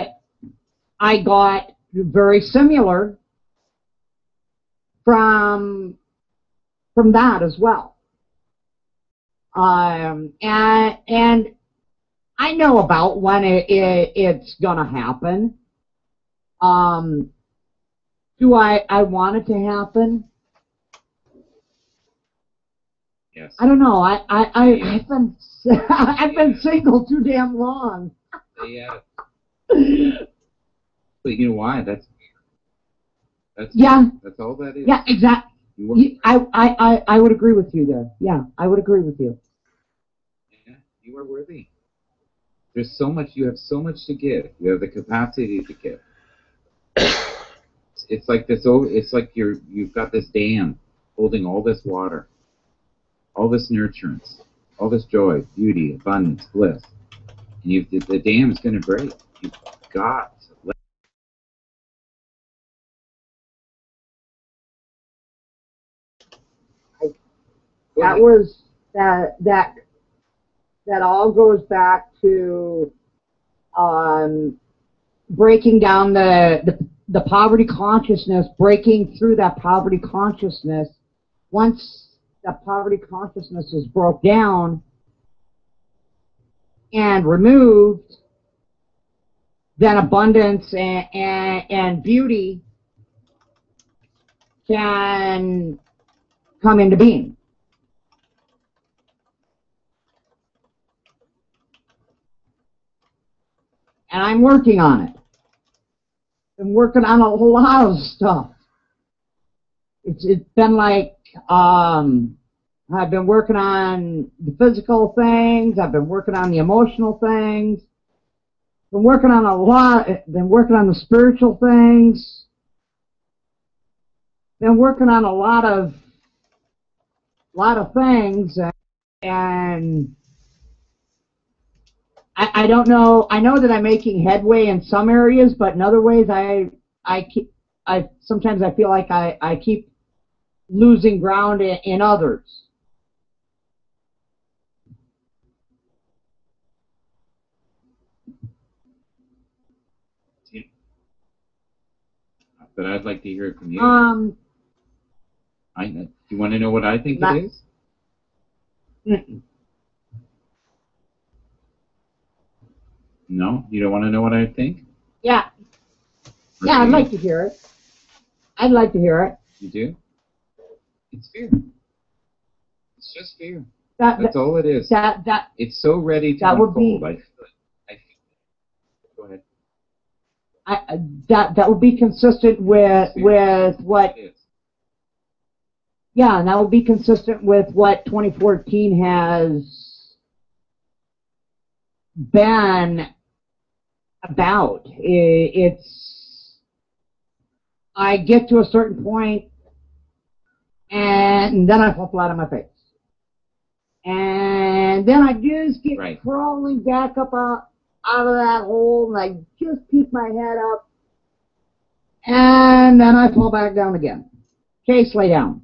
A: I got very similar from that as well. And I know about when it's gonna happen. Do I want it to happen?
F: Yes.
A: I don't know. I've been I've been single too damn long.
F: Yeah. But you know why? That's all that is.
A: Yeah, exactly. I would agree with you there. Yeah, I would agree with you.
F: Yeah, you are worthy. There's so much. You have so much to give. You have the capacity to give. It's like this. It's like you've got this dam holding all this water, all this nurturance, all this joy, beauty, abundance, bliss, and the dam is going to break. You've got to let.
A: That all goes back to breaking down the poverty consciousness, breaking through that poverty consciousness. Once that poverty consciousness is broke down and removed, then abundance and beauty can come into being. And I'm working on it. I'm working on a lot of stuff. It's been like I've been working on the physical things. I've been working on the emotional things. Been working on a lot. Been working on the spiritual things. Been working on a lot of things, and I don't know. I know that I'm making headway in some areas, but in other ways, sometimes I feel like I keep losing ground in others.
F: But I'd like to hear it from you. Do you want to know what I think it is?
A: Mm-mm.
F: No? You don't want to know what I think?
A: Yeah. Yeah, I'd like to hear it. I'd like to hear it.
F: You do? It's fear. It's just fear. That's all it is. It's so ready to unfold. I feel it. Go ahead.
A: That would be consistent with what. Yeah, and that would be consistent with what 2014 has been about. It's I get to a certain point, and then I fall flat on my face, and then I just get crawling back up out of that hole, and I just peek my head up, and then I fall back down again. Case lay down.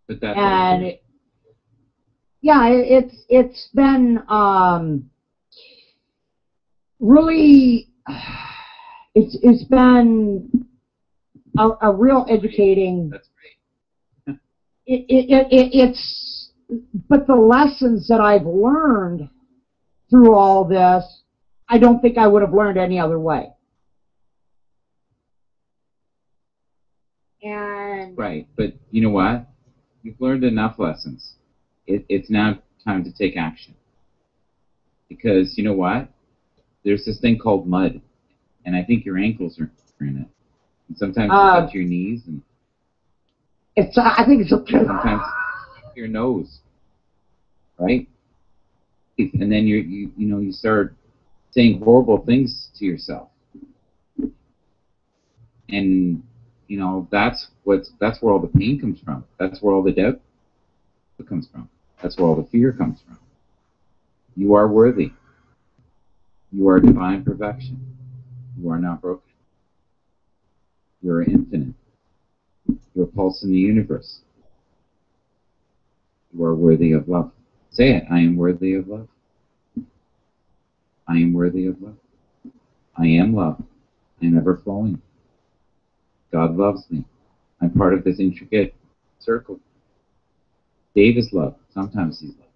F: But that's
A: it's been really it's been a real educating.
F: That's great.
A: It's but the lessons that I've learned through all this, I don't think I would have learned any other way. And
F: right, but you know what? You've learned enough lessons. It's now time to take action. Because you know what? There's this thing called mud, and I think your ankles are in it. And sometimes it's up to your knees, and
A: I think it's up to
F: sometimes your nose, right? And then you start saying horrible things to yourself, and that's where all the pain comes from. That's where all the doubt comes from. That's where all the fear comes from. You are worthy. You are divine perfection. You are not broken. You are infinite. You are a pulse in the universe. You are worthy of love. Say it. I am worthy of love. I am worthy of love. I am love. I am ever flowing. God loves me. I'm part of this intricate circle. Dave is love. Sometimes he's love.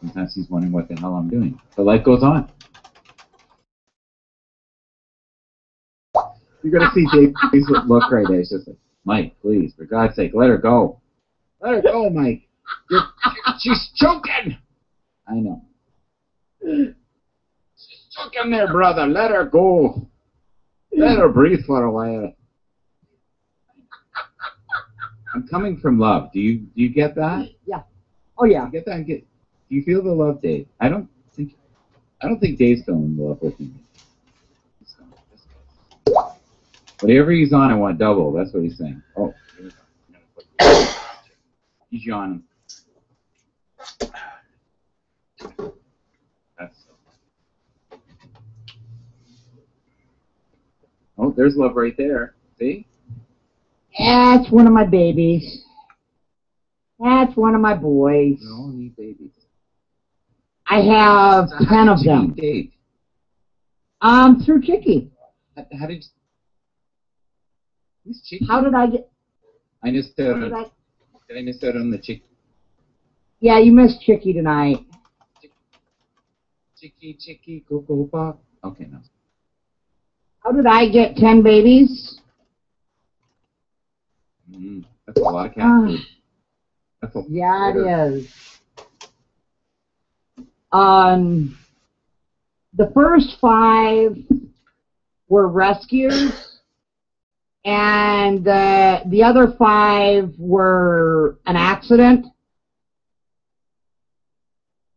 F: Sometimes he's wondering what the hell I'm doing. But life goes on. You're going to see Dave's look right there. It's just like, Mike, please, for God's sake, let her go. Let her go, Mike. She's choking. I know. She's choking there, brother. Let her go. Let her breathe for a while. I'm coming from love. Do you get that?
A: Yeah. Oh yeah.
F: You get that? Do you feel the love, Dave? I don't think Dave's feeling the love with me. Whatever he's on, I want double. That's what he's saying. Oh, he's yawning. Oh, there's love right there. See?
A: That's one of my babies. That's one of my boys.
F: We all need babies.
A: I have 10 of them.
F: Dave.
A: Through Chickie.
F: How did? Who's Chickie?
A: How did I get?
F: I missed out on. Did I miss out on the Chickie?
A: Yeah, you missed Chickie tonight.
F: Chickie, go, pop. Okay, no.
A: How did I get 10 babies?
F: That's a lot of cat food. That's a
A: yeah, it is. The first 5 were rescues, and the other 5 were an accident,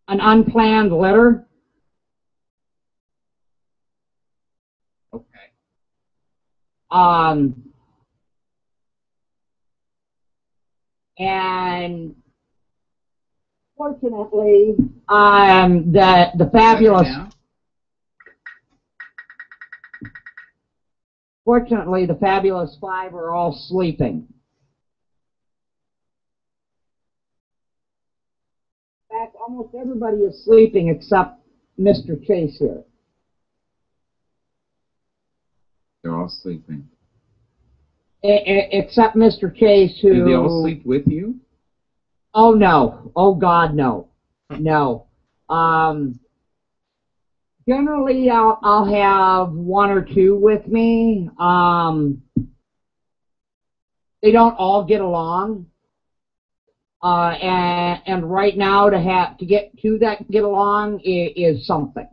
A: an unplanned litter.
F: Okay.
A: And fortunately, the fabulous. Fortunately, the fabulous 5 are all sleeping. In fact, almost everybody is sleeping except Mr. Chase here.
F: They're all sleeping.
A: Except Mr. Chase, who...
F: Do they all sleep with you?
A: Oh, no. Oh, God, no. No. Generally, I'll have 1 or 2 with me. They don't all get along. And right now, to get 2 that get along is something.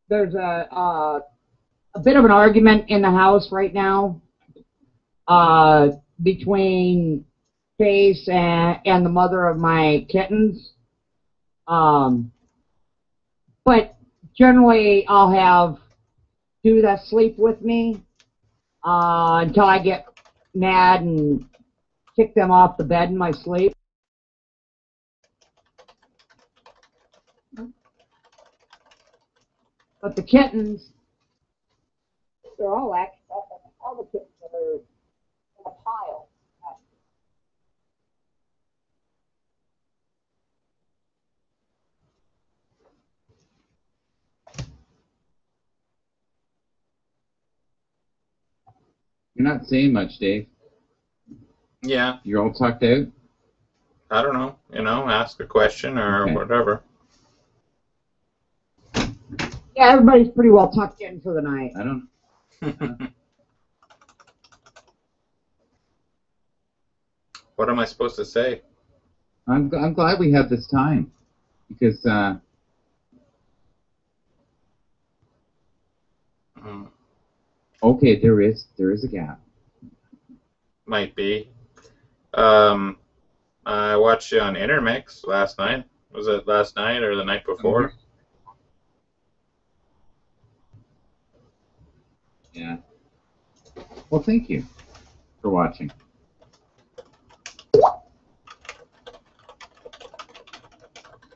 A: There's a bit of an argument in the house right now between Chase and the mother of my kittens. But generally, I'll have 2 that sleep with me until I get mad and kick them off the bed in my sleep. But the kittens, they're all the kittens are in a pile.
F: You're not saying much, Dave.
C: Yeah.
F: You're all tucked out?
C: I don't know. Ask a question or whatever.
A: Yeah, everybody's pretty well tucked in for the night.
F: I don't know.
C: What am I supposed to say?
F: I'm glad we had this time because okay, there is a gap.
C: Might be. I watched you on Intermix last night. Was it last night or the night before?
F: Yeah. Well, thank you for watching.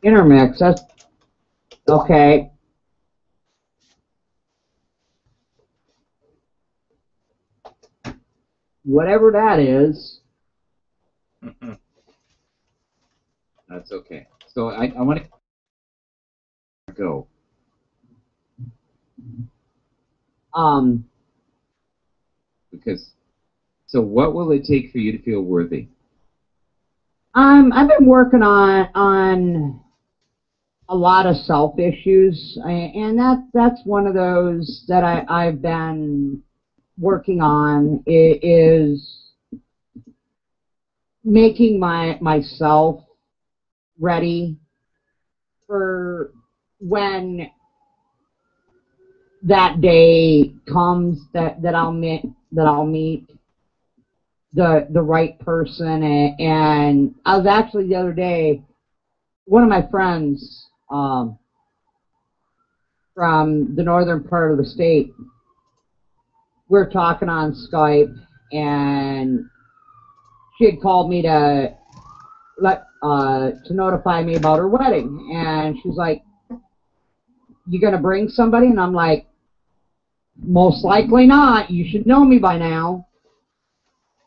A: Intermix, that's okay. Whatever that is.
F: That's okay. So I want to go. Because, so what will it take for you to feel worthy?
A: I've been working on a lot of self issues, and that's one of those that I've been working on is making myself ready for when that day comes that I'll meet the right person. And I was actually the other day, one of my friends from the northern part of the state, we're talking on Skype, and she had called me to notify me about her wedding, and she's like, "You gonna bring somebody?" And I'm like, "Most likely not. You should know me by now."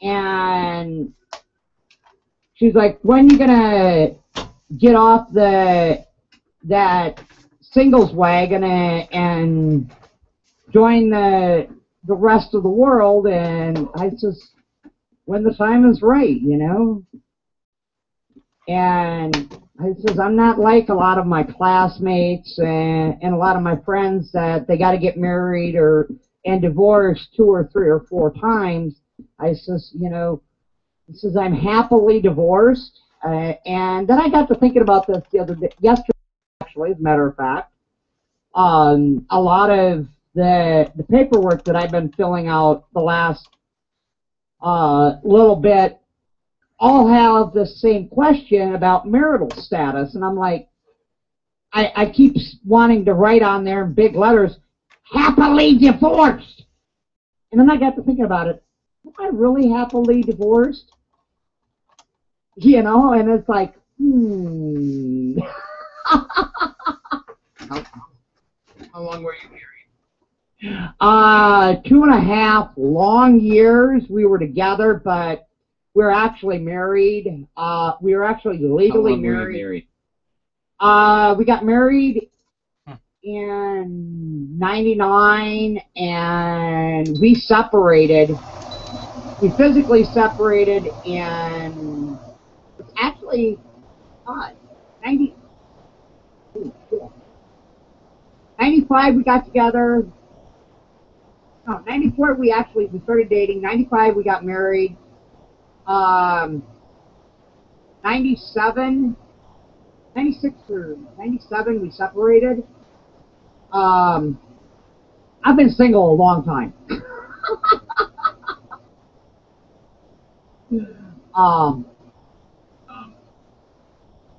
A: And she's like, "When you gonna get off that singles wagon and join the rest of the world. And I says, when the time is right, you know. And I says, I'm not like a lot of my classmates and a lot of my friends that they got to get married and divorced 2 or 3 or 4 times. I says, you know, he says, I'm happily divorced. And then I got to thinking about this the other day, yesterday, actually, as a matter of fact. A lot of the paperwork that I've been filling out the last little bit all have the same question about marital status. And I'm like, I keep wanting to write on there in big letters, happily divorced. And then I got to thinking about it. Am I really happily divorced? You know, and it's like,
F: How long were you married?
A: 2.5 long years we were together, but we're actually married. We were actually legally married. We got married in '99, and we separated. We physically separated in actually 95 we got together. No, 94 we started dating. 95 we got married. 96 or 97 we separated. I've been single a long time.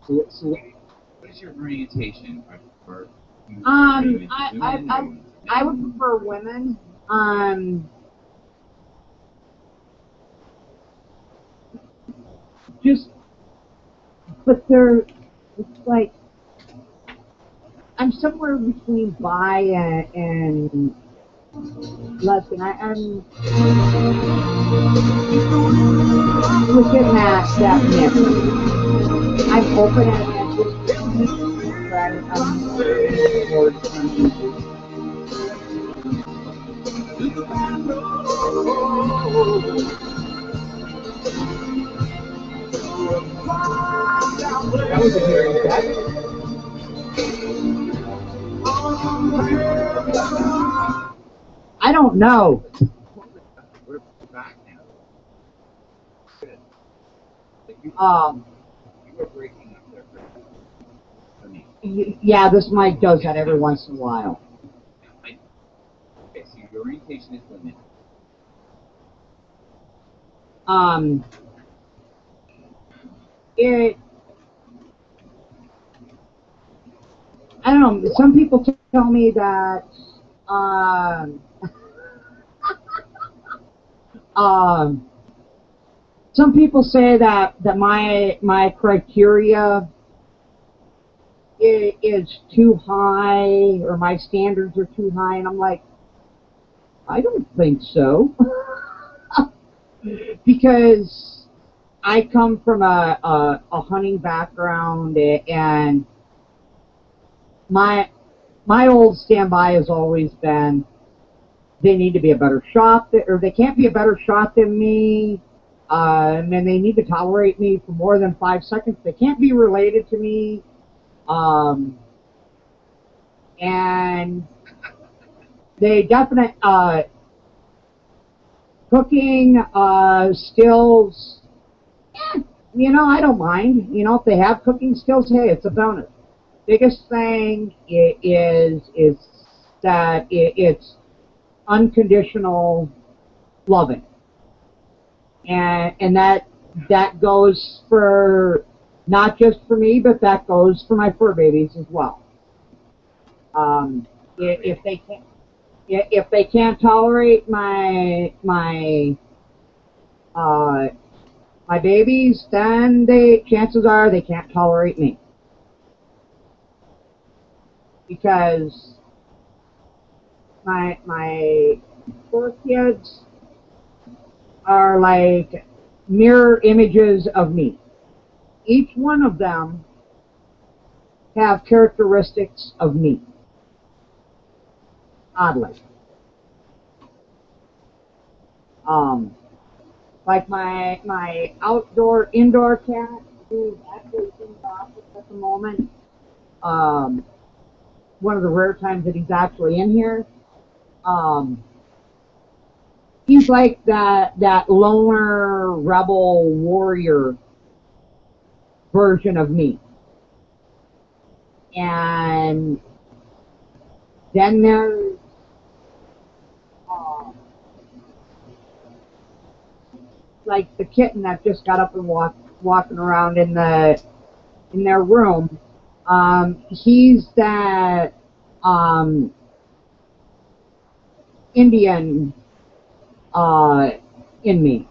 F: So what is your orientation?
A: I would prefer women. But it's like, I'm somewhere between bi and lesbian. I'm within that mix. I'm open and
F: That was a hearing test.
A: I don't know.
F: We're back now. Good. You were breaking up there for me.
A: Yeah, this mic does that every once in a while.
F: Okay, so your orientation is women.
A: I don't know. Some people tell me that some people say that my criteria is too high, or my standards are too high, and I'm like, I don't think so. Because I come from a hunting background, and my old standby has always been, they need to be a better shot, or they can't be a better shot than me, and they need to tolerate me for more than 5 seconds. They can't be related to me, and they definitely cooking skills. You know, I don't mind. You know, if they have cooking skills, hey, it's a bonus. Biggest thing is that it's unconditional loving, and that goes for not just for me, but that goes for my fur babies as well. If they can't tolerate my babies, then chances are they can't tolerate me. Because my 4 kids are like mirror images of me. Each one of them have characteristics of me. Oddly. Like my indoor cat, who's actually in the office at the moment. One of the rare times that he's actually in here. He's like that loner rebel warrior version of me. And then there's like the kitten that just got up and walking around in their room. He's that Indian in me.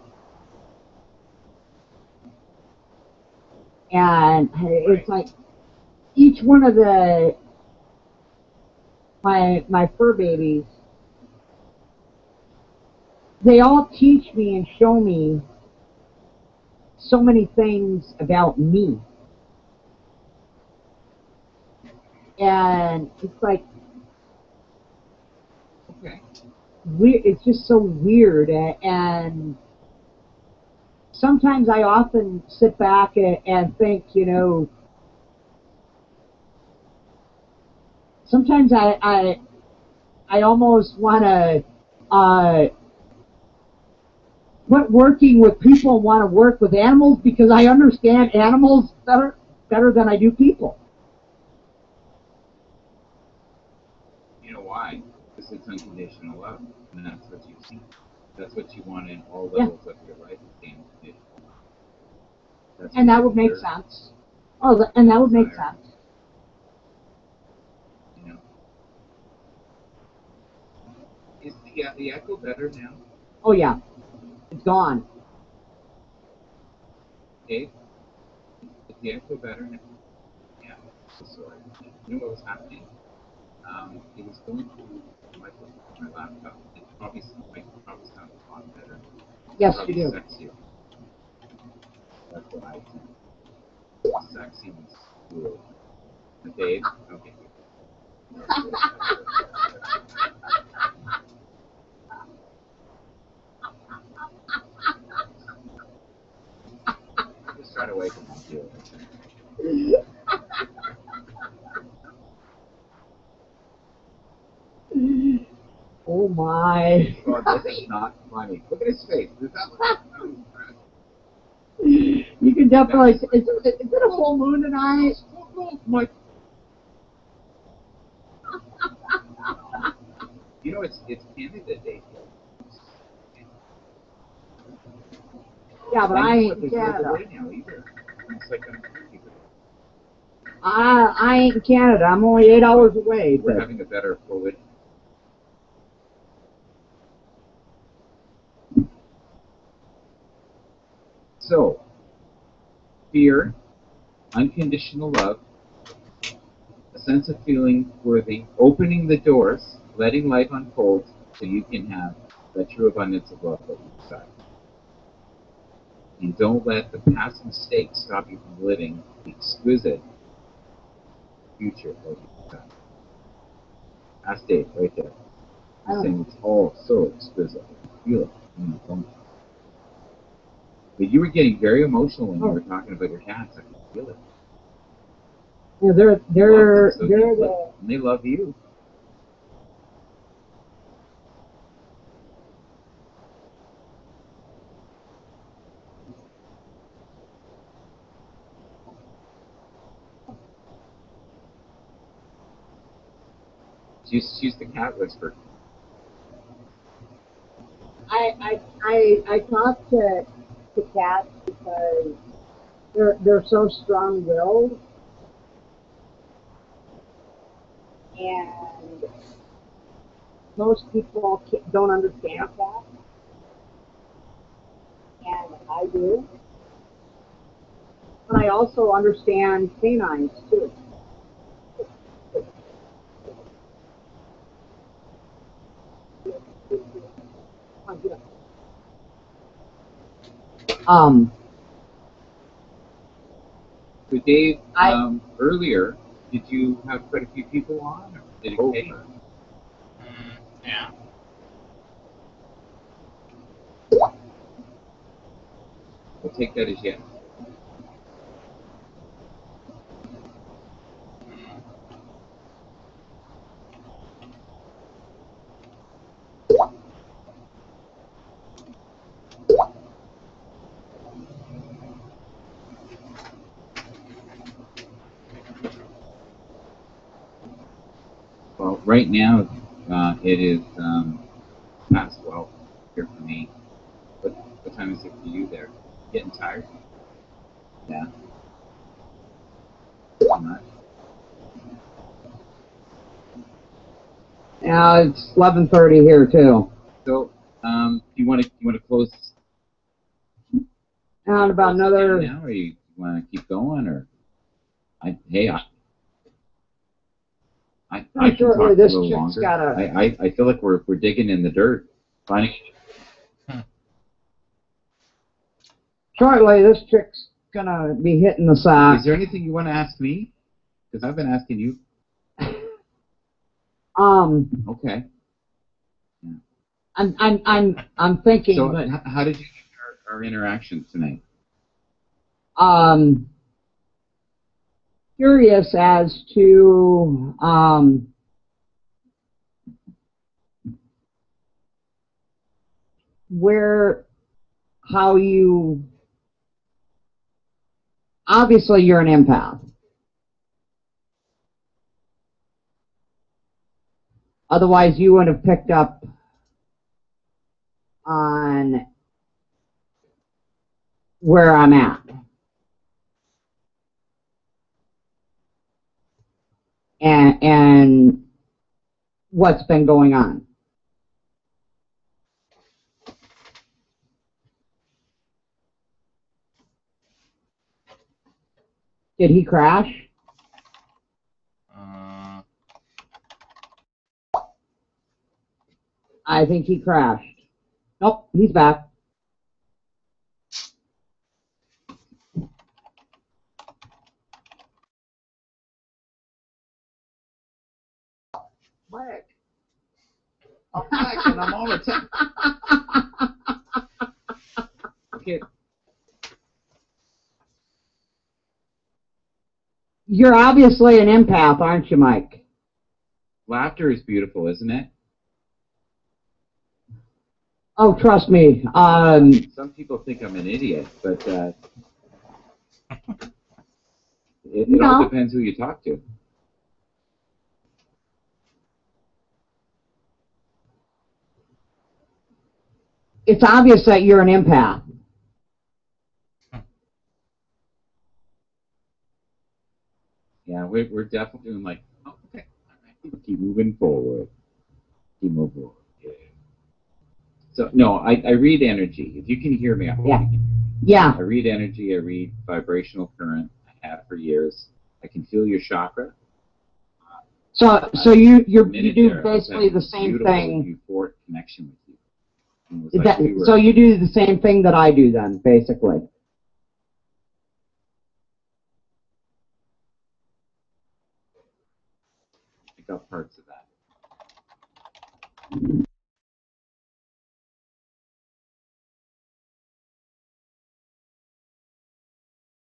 A: And it's like each one of my fur babies, they all teach me and show me so many things about me. And it's like, it's just so weird. And sometimes I often sit back and think, you know, sometimes I almost want to quit working with people and want to work with animals, because I understand animals better than I do people.
F: You know why? Because it's unconditional love, and that's what you see. That's what you want in all levels of your life, is unconditional love.
A: And that would make sense. Oh, and that would make sense.
F: You know. Is the echo better now?
A: Oh yeah, it's gone.
F: Dave, is the echo better now? Yeah. Sorry. You know what was happening? It was going through my laptop. It probably sounds a lot better.
A: Yes, you do.
F: Sexier. That's what I think. Sexy and cool. Dave? Okay. Just try to wake him up, too.
A: Oh my.
F: Oh, this is not funny. Look at his face. Does that look
A: You can definitely. Is it a full moon tonight?
F: My. You know, it's Canada Day.
A: Yeah, but I ain't in Canada.
F: It's like
A: I ain't in Canada. I'm only 8 hours away.
F: We're having a better forward. So, fear, unconditional love, a sense of feeling worthy, opening the doors, letting life unfold so you can have that true abundance of love that you desire. And don't let the past mistakes stop you from living the exquisite future that you desire. Ask Dave right there. He's saying it's all so exquisite. Feel it. Don't you? But you were getting very emotional when you were talking about your cats. I can feel it.
A: Yeah,
F: and they love you. She's the cat whisperer.
A: I talk to cats because they're so strong-willed, and most people don't understand cats, and I do. But I also understand canines too.
F: So Dave, earlier did you have quite a few people on, or did it pay?
C: Yeah.
F: I'll take that as yes. Well, right now it is past 12 here for me. What time is it for you there? Getting tired? Yeah. Too much.
A: Yeah, it's 11:30 here too.
F: So, you want to close?
A: And about another.
F: Now, or you want to keep going, or I can
A: Shortly,
F: talk a
A: this
F: little
A: chick's
F: longer.
A: gotta.
F: I feel like we're digging in the dirt, finding.
A: Shortly, this chick's gonna be hitting the sack.
F: Is there anything you want to ask me? Because I've been asking you. Okay.
A: Yeah. I'm thinking.
F: So,
A: but,
F: how did you get our interaction tonight?
A: Curious as to how you. Obviously, you're an empath. Otherwise, you would have picked up on where I'm at. And what's been going on. Did he crash? I think he crashed. Nope, he's back. Back.
F: I'm back, and I'm all the time. Okay.
A: You're obviously an empath, aren't you, Mike?
F: Laughter is beautiful, isn't it?
A: Oh, trust me.
F: Some people think I'm an idiot, but it all depends who you talk to.
A: It's obvious that you're an empath.
F: Yeah, we're definitely doing like, oh, okay, all right, keep moving forward. Keep moving forward. Yeah. So, no, I read energy. If you can hear me, I hope you can hear me.
A: Yeah.
F: I read energy, I read vibrational current. I have for years. I can feel your chakra.
A: So you do basically the same thing.
F: Euphoric connection with you.
A: So you do the same thing that I do then, basically.
F: Pick up parts of that.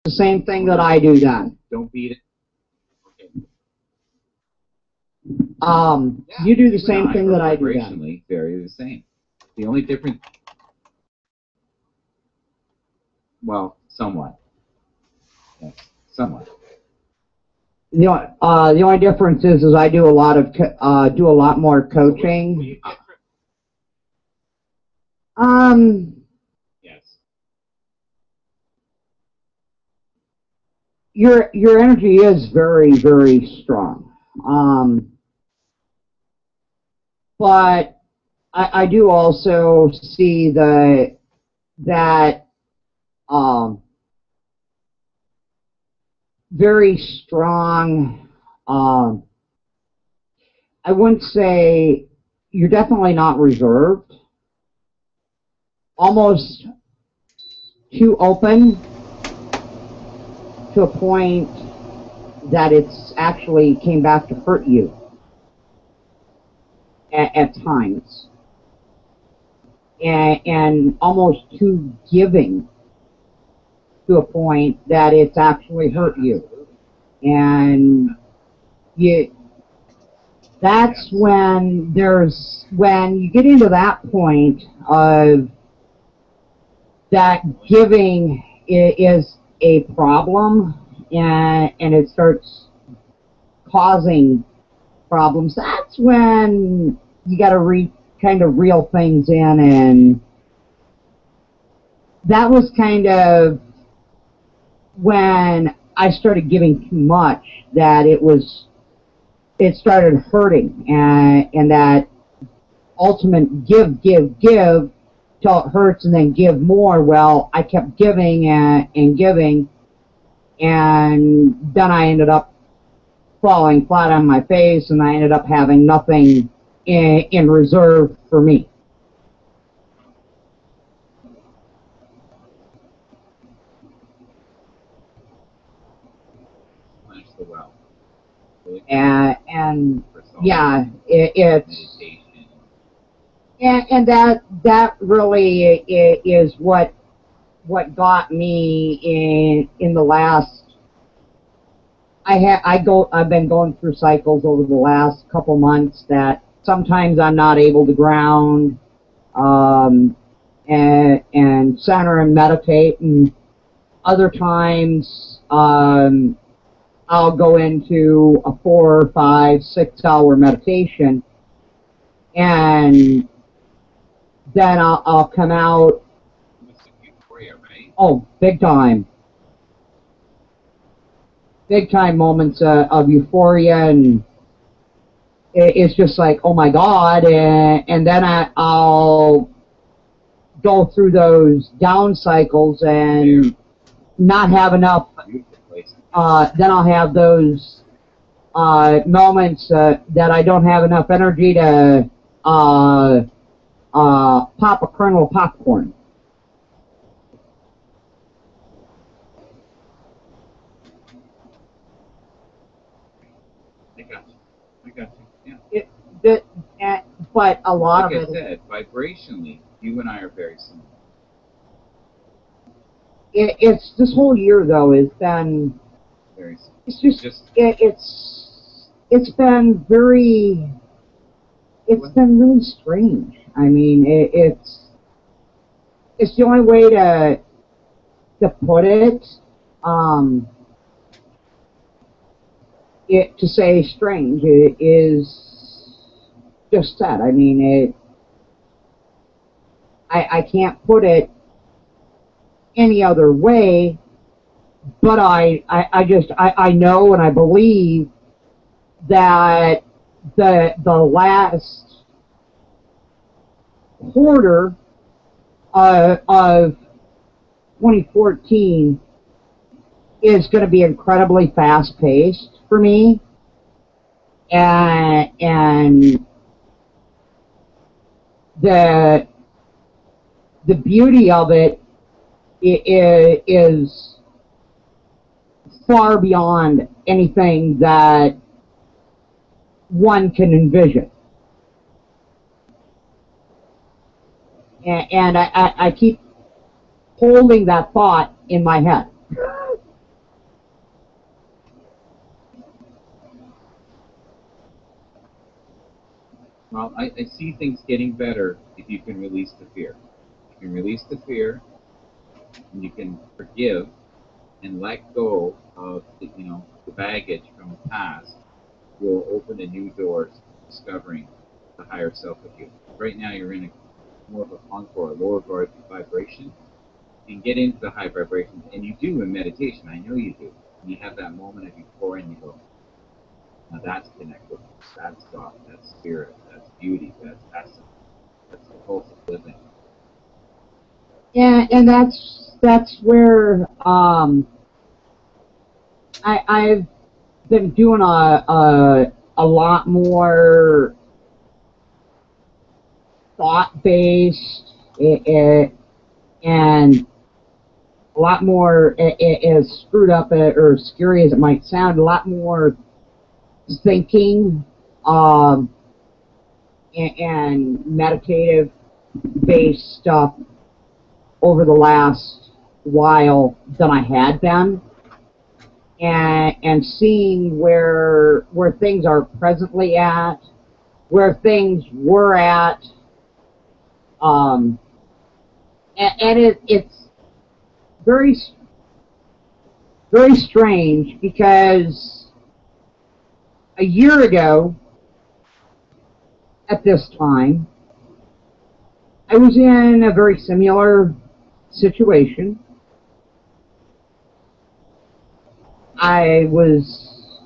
A: The same thing that I do then.
F: Don't beat it. Okay.
A: You do the same thing that I do then.
F: Vibrationally, very the same. The only difference, well, somewhat. Yes, somewhat.
A: The only difference is I do a lot more coaching.
F: Yes.
A: Your energy is very, very strong. But I do also see that very strong. I wouldn't say you're definitely not reserved. Almost too open to a point that it's actually came back to hurt you at times, and almost too giving to a point that it's actually hurt you. And that's when you get into that point of that giving is a problem, and it starts causing problems. That's when you got to kind of reel things in, and that was kind of when I started giving too much, that it started hurting, and that ultimate give till it hurts, and then give more. Well, I kept giving and giving, and then I ended up falling flat on my face, and I ended up having nothing in reserve for me.
F: The well.
A: And yeah, it's and that really is what got me in the last. I've been going through cycles over the last couple months that sometimes I'm not able to ground and center and meditate, and other times I'll go into a 4, 5, 6 hour meditation, and then I'll come out. Oh, big time. Big time moments of euphoria, and it's just like, oh my God, and then I'll go through those down cycles and not have enough. Then I'll have those moments that I don't have enough energy to pop a kernel of popcorn.
F: I got you. Yeah.
A: But a lot
F: like
A: of
F: I
A: it.
F: said, vibrationally, you and I are very similar.
A: It's this whole year though has been.
F: Very similar.
A: It's it's been very. It's been really strange. I mean, it's the only way to put it. To say strange is just that. I mean, I can't put it any other way, but I know and I believe that the last quarter of 2014 is going to be incredibly fast-paced for me, and the beauty of it is far beyond anything that one can envision. And I keep holding that thought in my head.
F: Well, I see things getting better if you can release the fear. You can release the fear, and you can forgive and let go of the baggage from the past. Will open a new doors to discovering the higher self of you. Right now, you're in more of a funk or a lower vibration, and get into the high vibration. And you do in meditation. I know you do. And you have that moment of euphoria, and you go, now that's connected. That's God. That's spirit. That's beauty. That's essence. That's the pulse of living.
A: Yeah, and that's where I've been doing a lot more thought-based and a lot more, as screwed up or scary as it might sound, a lot more thinking and meditative based stuff over the last while than I had been, and seeing where things are presently at, where things were at, and it's very strange because a year ago at this time I was in a very similar situation. I was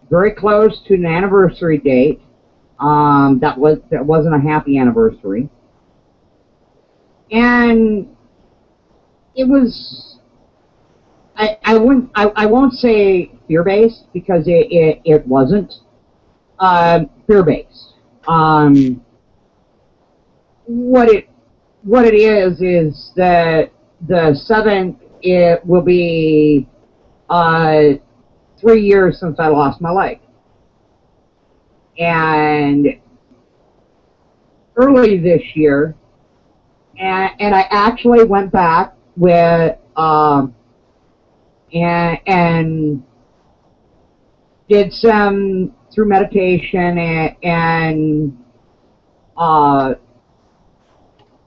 A: very close to an anniversary date. That wasn't a happy anniversary, and it was. I won't say fear based because it wasn't fear based. What it is that the 7th, it will be 3 years since I lost my leg. And early this year, and I actually went back with and did some through meditation and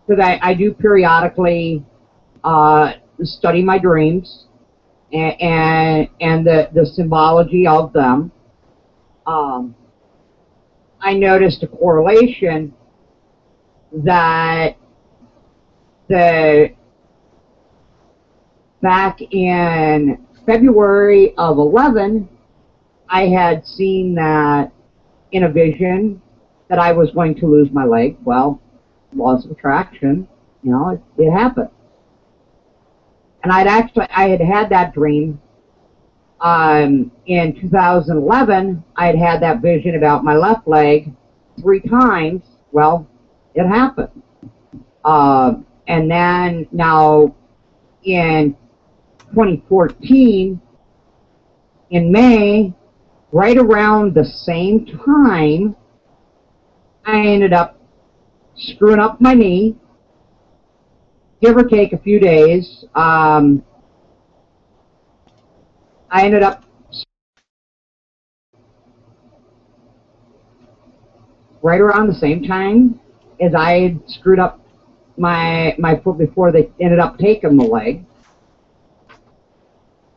A: because I do periodically study my dreams and the symbology of them. I noticed a correlation that back in February of 11, I had seen that in a vision that I was going to lose my leg. Well, laws of attraction, you know, it happened. And I had that dream in 2011. I had that vision about my left leg 3 times. Well, it happened. And then now in 2014, in May, right around the same time, I ended up screwing up my knee, give or take a few days. I ended up right around the same time as I had screwed up my foot before they ended up taking the leg.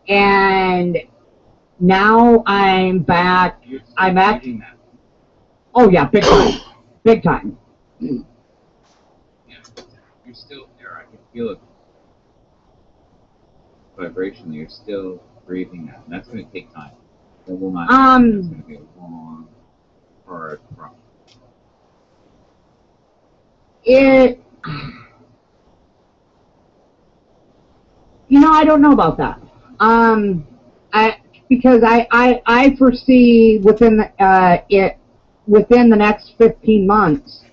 A: And now I'm back. I'm at. Oh yeah, big time, big time.
F: Yeah, you're still there. I can feel it. Vibration. You're still breathing that, and that's going to take time. That will not. It's going to be a long, hard process.
A: You know, I don't know about that. Because I foresee within the next 15 months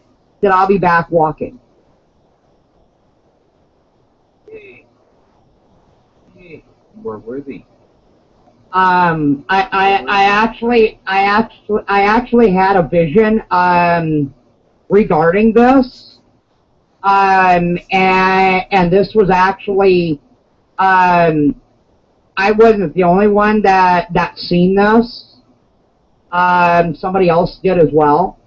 A: that I'll be back walking.
F: Hey, we're worthy.
A: I actually had a vision regarding this, and this was actually. I wasn't the only one that seen this. Somebody else did as well.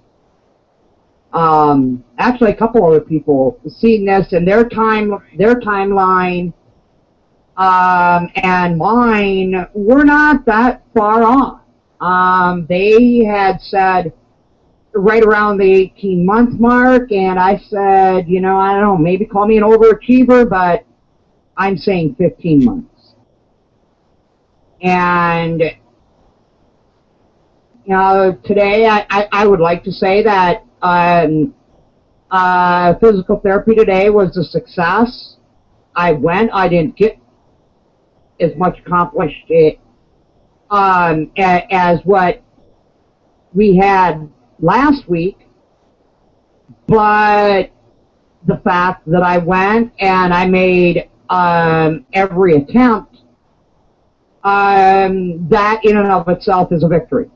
A: Actually, a couple other people seen this, and their timeline and mine were not that far off. They had said right around the 18-month mark, and I said, you know, I don't know, maybe call me an overachiever, but I'm saying 15 months. And, you know, today I would like to say that physical therapy today was a success. I didn't get as much accomplished as what we had last week, but the fact that I went and I made every attempt, that in and of itself is a victory.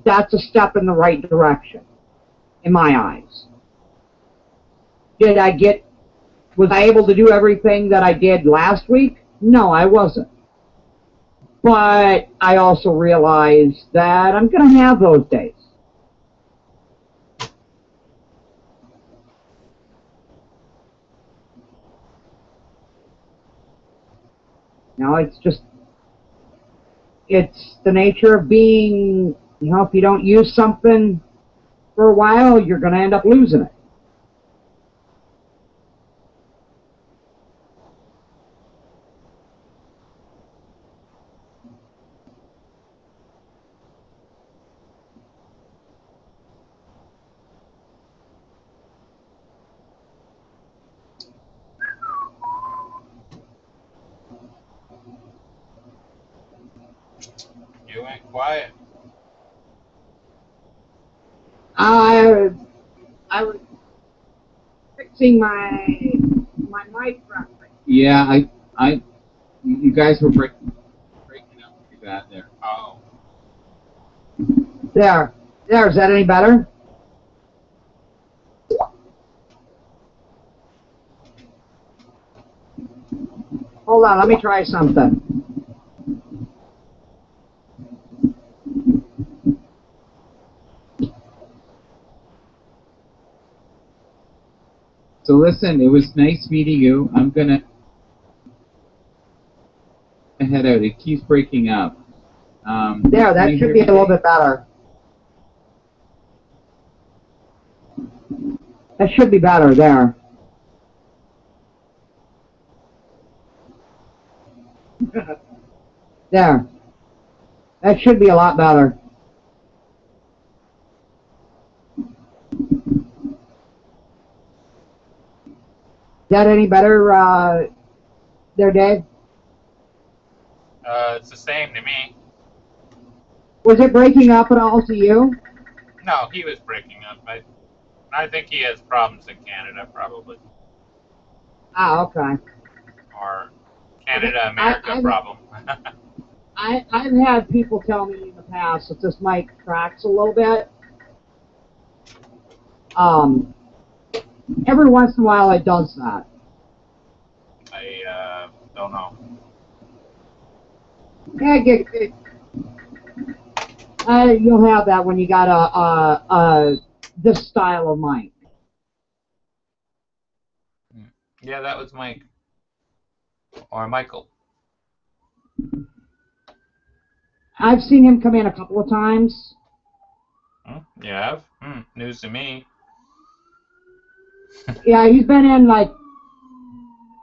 A: That's a step in the right direction, in my eyes. Was I able to do everything that I did last week? No, I wasn't. But I also realized that I'm going to have those days. Now, it's the nature of being, if you don't use something for a while, you're going to end up losing it.
C: You went quiet.
A: I was fixing my mic properly.
F: Yeah, you guys were breaking up pretty bad there.
C: Oh.
A: There, is that any better? Hold on, let me try something.
F: So listen, it was nice meeting you. I'm gonna head out. It keeps breaking up.
A: There, that should be a little bit better. That should be better there. There. That should be a lot better. Is that any better there, Dave?
C: It's the same to me.
A: Was it breaking up at all to you?
C: No, he was breaking up. I think he has problems in Canada, probably.
A: Ah, okay.
C: Or Canada-America problem.
A: I've had people tell me in the past that this mic cracks a little bit. Every once in a while it does that.
C: I don't know.
A: Yeah, you'll have that when you got this style of mic.
C: Yeah, that was Mike. Or Michael.
A: I've seen him come in a couple of times.
C: You have? News to me.
A: Yeah, he's been in like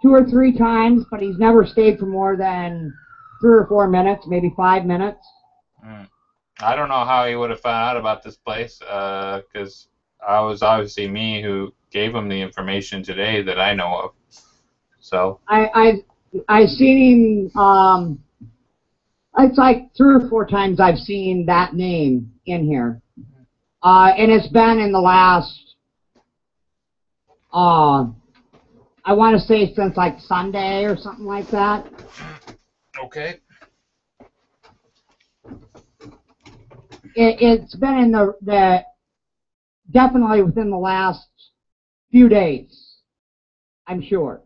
A: 2 or 3 times, but he's never stayed for more than 3 or 4 minutes, maybe 5 minutes.
C: I don't know how he would have found out about this place, because I was obviously me who gave him the information today that I know of. So
A: I've seen him. It's like 3 or 4 times I've seen that name in here, and it's been in the last. I want to say since like Sunday or something like that.
C: Okay.
A: It's been in the definitely within the last few days, I'm sure.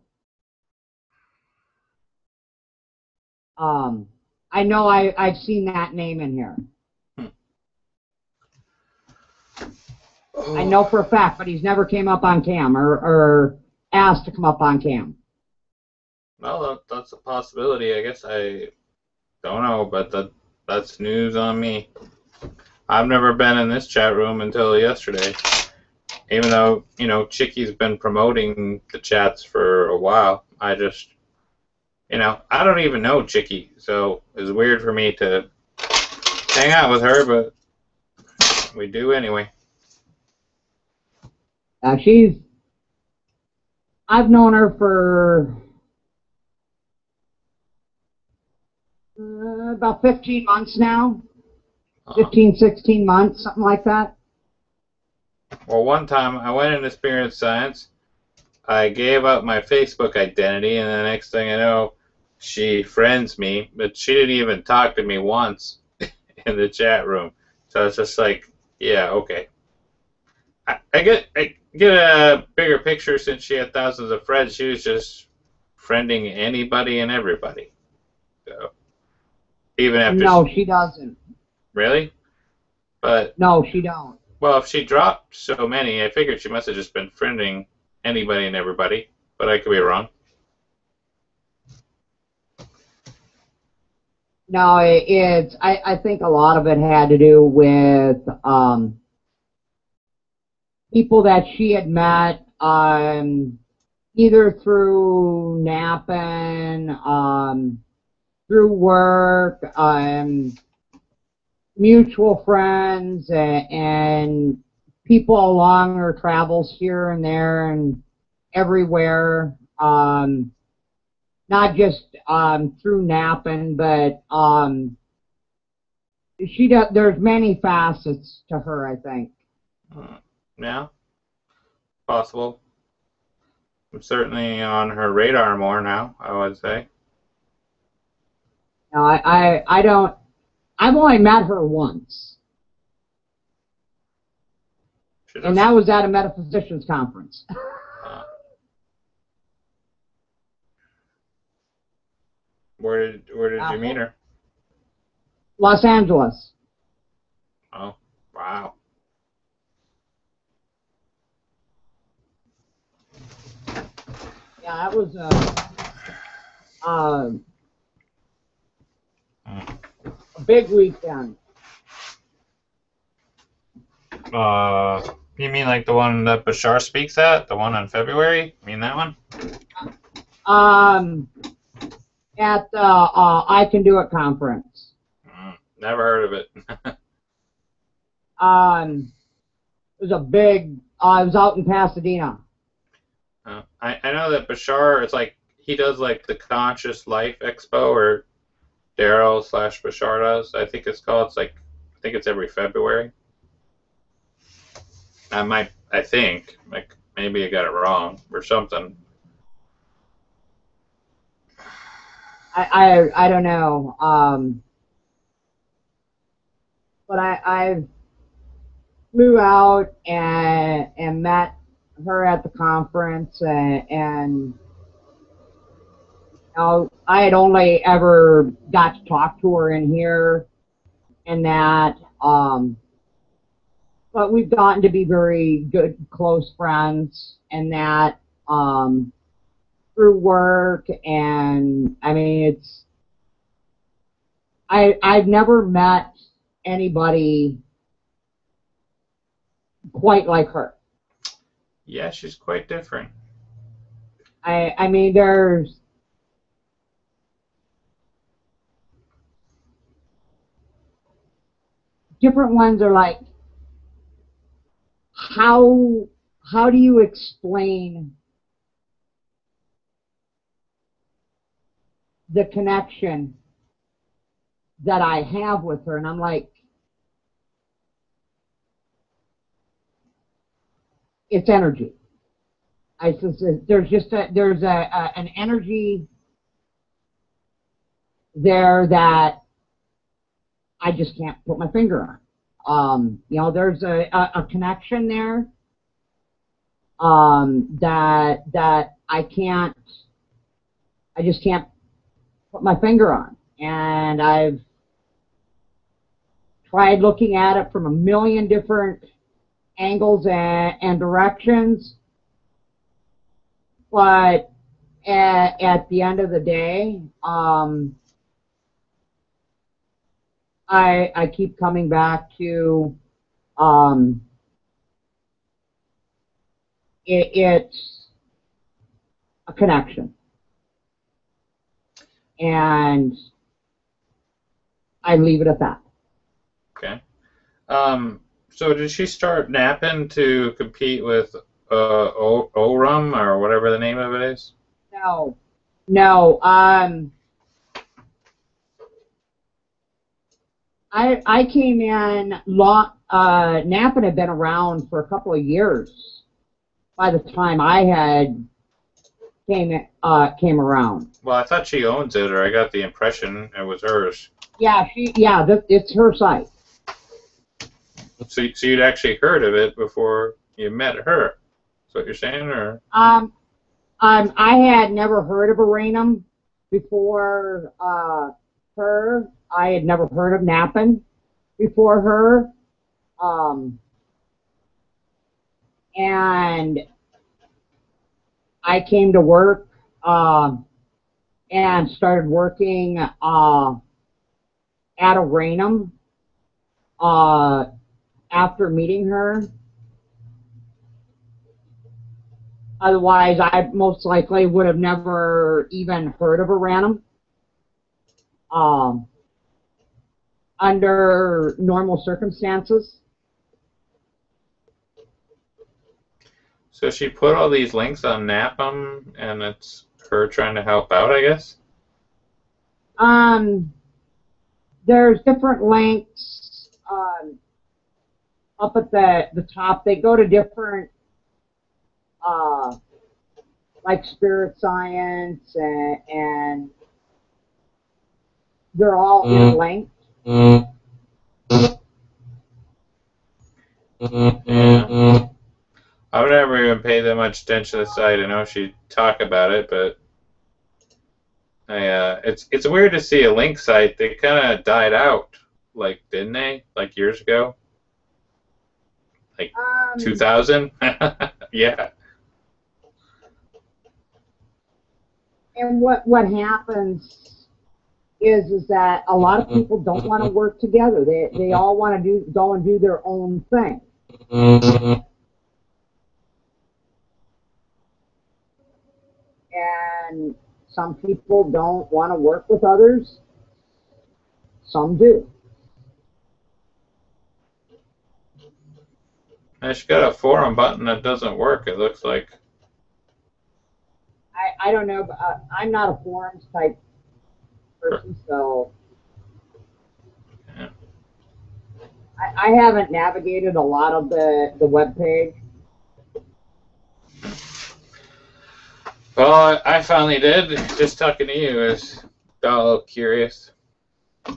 A: I know I've seen that name in here. I know for a fact, but he's never came up on cam or asked to come up on cam.
C: Well, that's a possibility. I guess I don't know, but that's news on me. I've never been in this chat room until yesterday. Even though, Chickie's been promoting the chats for a while. I just, I don't even know Chickie, so it's weird for me to hang out with her, but we do anyway.
A: I've known her for about 15 months now. 15, 16 months, something like that.
C: Well, one time I went into Spirit Science. I gave up my Facebook identity, and the next thing I know, she friends me, but she didn't even talk to me once in the chat room. So it's just like, yeah, okay. I get a bigger picture since she had thousands of friends. She was just friending anybody and everybody. So even after
A: No, she doesn't.
C: Really? But
A: no, she don't.
C: Well, if she dropped so many, I figured she must have just been friending anybody and everybody. But I could be wrong.
A: No, it's. I think a lot of it had to do with people that she had met either through napping, through work, mutual friends, and people along her travels here and there and everywhere. Not just through napping, but there's many facets to her, I think.
C: Yeah, possible. I'm certainly on her radar more now, I would say.
A: No, I don't. I've only met her once, and that was at a metaphysicians conference.
C: Where did you meet her?
A: Los Angeles.
C: Oh, wow.
A: Yeah, that was a big weekend.
C: You mean like the one that Bashar speaks at? The one in February? You mean that one?
A: At the I Can Do It conference.
C: Never heard of it.
A: It was a big. It was out in Pasadena.
C: I know that Bashar, it's like he does like the Conscious Life Expo, or Daryl/Bashar does. I think it's called. I think it's every February. I think, like, maybe I got it wrong or something.
A: I don't know. But I flew out and met her at the conference, and you know, I had only ever got to talk to her in here and that, but we've gotten to be very good, close friends, and that through work, and I mean, I've never met anybody quite like her.
C: Yeah, she's quite different.
A: I mean, there's different ones are like, how do you explain the connection that I have with her? And I'm like, it's energy. I said, there's an energy there that I just can't put my finger on. You know, there's a connection there that I just can't put my finger on. And I've tried looking at it from a million different angles and directions, but at the end of the day, I keep coming back to it's a connection, and I leave it at that.
C: Okay. So did she start napping to compete with Orum or whatever the name of it is?
A: No. I came in napping had been around for a couple of years by the time I had came around.
C: Well, I thought she owns it, or I got the impression it was hers.
A: Yeah, it's her site.
C: So you'd actually heard of it before you met her. That's what you're saying, or?
A: I had never heard of Aranum before her. I had never heard of Nappin before her. And I came to work and started working at Aranum after meeting her. Otherwise, I most likely would have never even heard of Aranum. Under normal circumstances.
C: So she put all these links on NAPM, and it's her trying to help out, I guess?
A: There's different links up at the top. They go to different, like spirit science, and they're all interlinked.
C: Yeah. I would never even pay that much attention to the site. I know she'd talk about it, but it's weird to see a link site. They kind of died out, like, didn't they? Like years ago? Like 2000? Yeah.
A: And what happens is that a lot of people don't want to work together. They all want to go and do their own thing. And some people don't want to work with others. Some do.
C: She's got a forum button that doesn't work, it looks like.
A: I don't know, but I'm not a forums type person, so
C: yeah.
A: I haven't navigated a lot of the web page.
C: Well, I finally did. Just talking to you is all curious.
A: I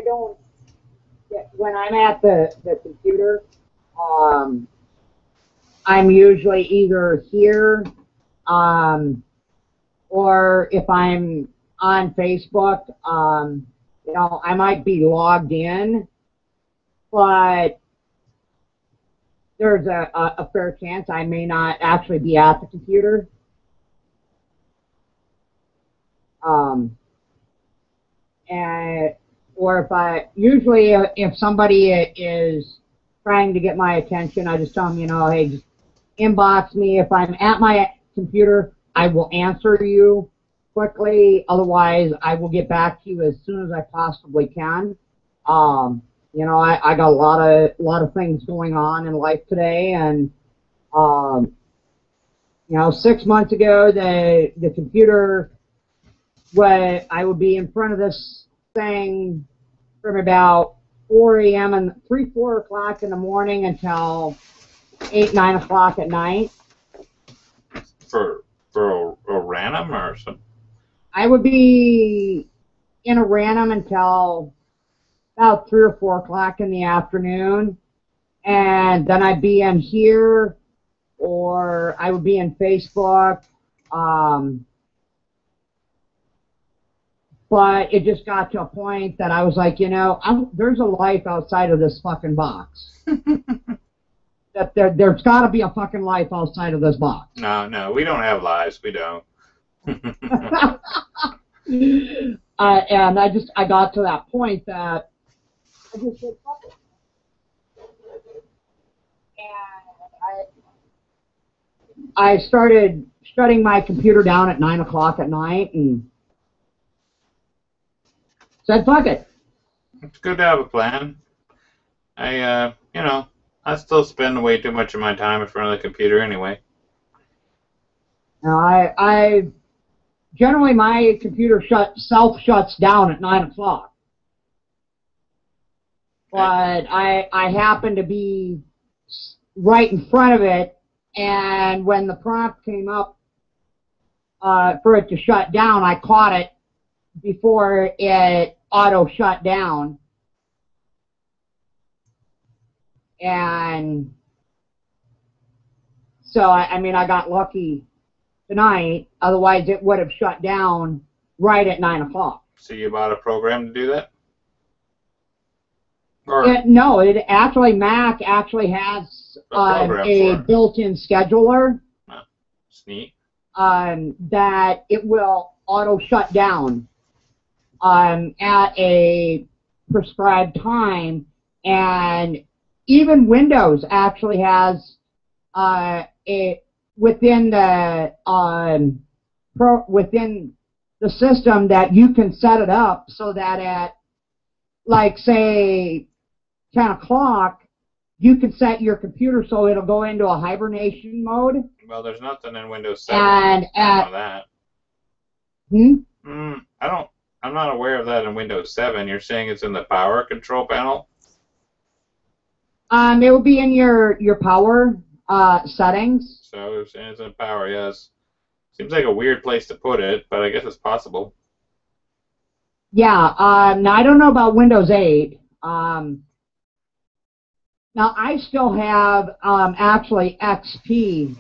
A: don't get, when I'm at the computer, I'm usually either here, or if I'm on Facebook, you know, I might be logged in, but there's a fair chance I may not actually be at the computer. Or usually if somebody is trying to get my attention, I just tell them, you know, hey, just inbox me. If I'm at my computer, I will answer you quickly. Otherwise, I will get back to you as soon as I possibly can. You know, I got a lot of things going on in life today, and you know, 6 months ago, the computer, I would be in front of this thing from about 4 a.m. and 4 o'clock in the morning until 8, 9 o'clock at night.
C: For a random or something?
A: I would be in a random until about 3 or 4 o'clock in the afternoon, and then I'd be in here, or I would be in Facebook. But it just got to a point that I was like, you know, there's a life outside of this fucking box. That there's got to be a fucking life outside of this box.
C: No, we don't have lives. We don't.
A: And I got to that point that I just said, fuck it. And I started shutting my computer down at 9 o'clock at night and said, fuck it.
C: It's good to have a plan. You know, I still spend way too much of my time in front of the computer anyway.
A: Now, I generally, my computer self-shuts down at 9 o'clock. But I happen to be right in front of it and when the prompt came up for it to shut down, I caught it before it auto shut down. And so, I mean, I got lucky tonight. Otherwise, it would have shut down right at 9 o'clock.
C: So you bought a program to do that?
A: No, it actually, Mac actually has a built-in scheduler.
C: Oh, it's neat.
A: That it will auto shut down at a prescribed time, and even Windows actually has within the system that you can set it up so that at, like, say 10 o'clock, you can set your computer so it'll go into a hibernation mode.
C: Well, there's nothing in Windows 7. And I know that. I'm not aware of that in Windows 7. You're saying it's in the power control panel?
A: It will be in your power settings.
C: So it's in power, yes. Seems like a weird place to put it, but I guess it's possible.
A: Yeah. Now I don't know about Windows 8. Now I still have actually XP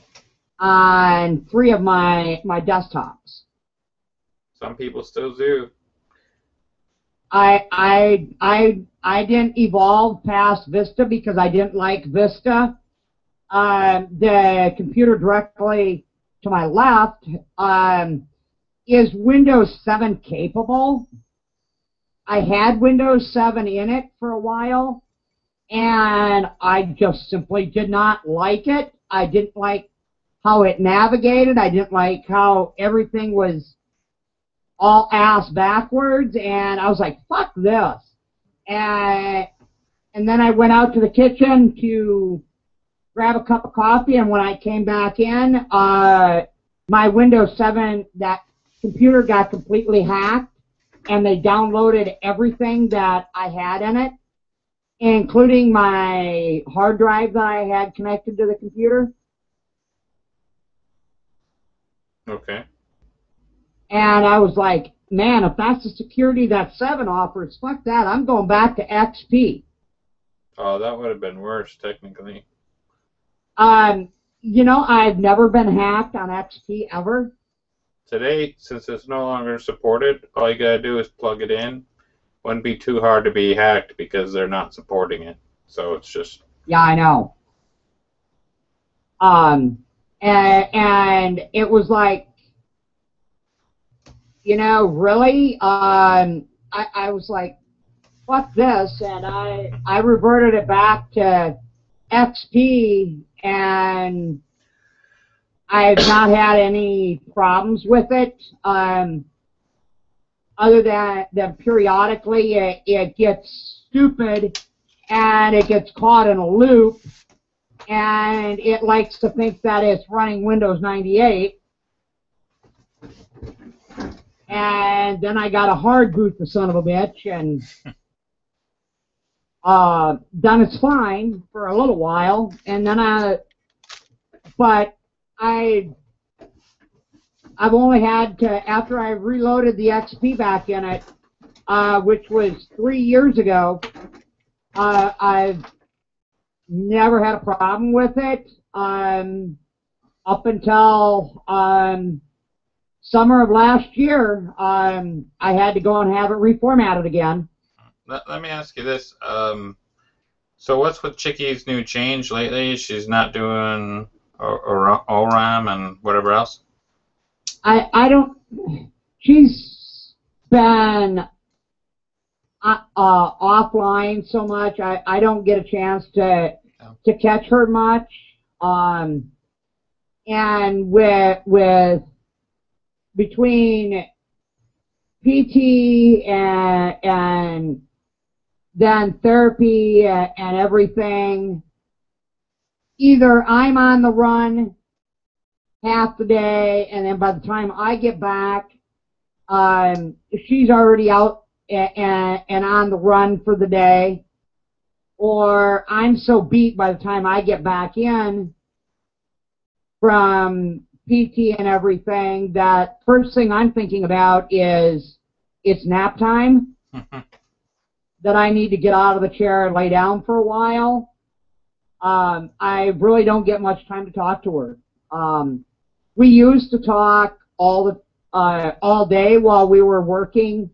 A: on 3 of my desktops.
C: Some people still do.
A: I didn't evolve past Vista because I didn't like Vista. The computer directly to my left is Windows 7 capable. I had Windows 7 in it for a while, and I just simply did not like it. I didn't like how it navigated. I didn't like how everything was all ass backwards, and I was like, fuck this. And then I went out to the kitchen to grab a cup of coffee, and when I came back in, my Windows 7, that computer got completely hacked, and they downloaded everything that I had in it, including my hard drive that I had connected to the computer.
C: Okay.
A: And I was like, man, if that's the security that 7 offers, fuck that. I'm going back to XP.
C: Oh, that would have been worse, technically.
A: You know, I've never been hacked on XP ever.
C: Today, since it's no longer supported, all you gotta do is plug it in. Wouldn't be too hard to be hacked because they're not supporting it. So it's just...
A: Yeah, I know. And it was like, you know, really? I was like, fuck this, and I reverted it back to XP, and I've not had any problems with it, other than periodically it gets stupid, and it gets caught in a loop, and it likes to think that it's running Windows 98. And then I got a hard boot, the son of a bitch, and then it's fine for a little while, and then I've only had to, after I reloaded the XP back in it, which was 3 years ago, I've never had a problem with it, up until summer of last year. I had to go and have it reformatted again.
C: Let me ask you this. So what's with Chickie's new change lately? She's not doing ORAM and whatever else?
A: I don't... She's been offline so much. I don't get a chance to catch her much. And with between PT and then therapy and everything, either I'm on the run half the day, and then by the time I get back, she's already out and on the run for the day, or I'm so beat by the time I get back in from PT and everything, that first thing I'm thinking about is it's nap time, that I need to get out of the chair and lay down for a while. I really don't get much time to talk to her. We used to talk all day while we were working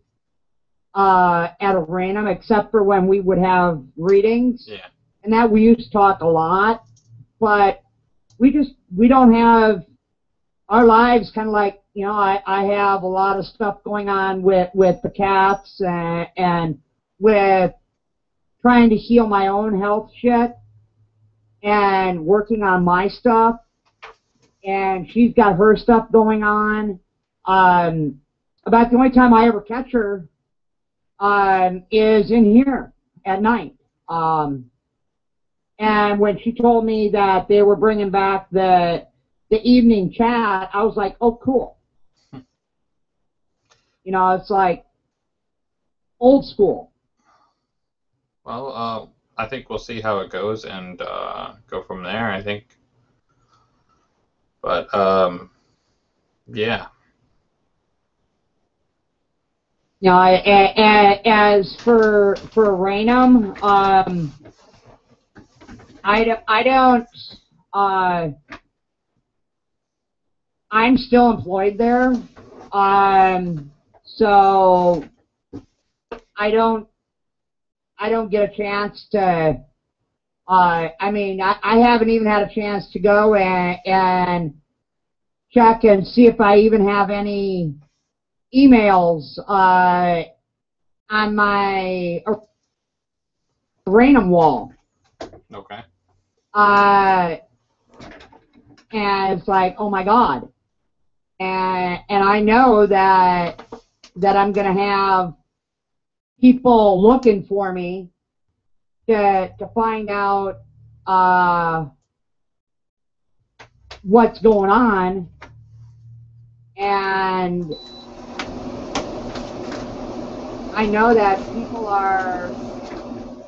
A: at a random, except for when we would have readings.
C: Yeah.
A: And that we used to talk a lot, but we don't have our lives kind of like, you know, I have a lot of stuff going on with the cats and with trying to heal my own health shit and working on my stuff. And she's got her stuff going on. About the only time I ever catch her is in here at night. And when she told me that they were bringing back the evening chat, I was like, oh, cool. You know, it's like old school.
C: Well, I think we'll see how it goes and go from there, I think. But, yeah.
A: You know, as for Raynham, I don't. I'm still employed there, so I don't get a chance to. I mean, I haven't even had a chance to go and check and see if I even have any emails on my Raynham wall.
C: Okay.
A: And it's like, oh my God. And I know that I'm going to have people looking for me to find out what's going on. And I know that people are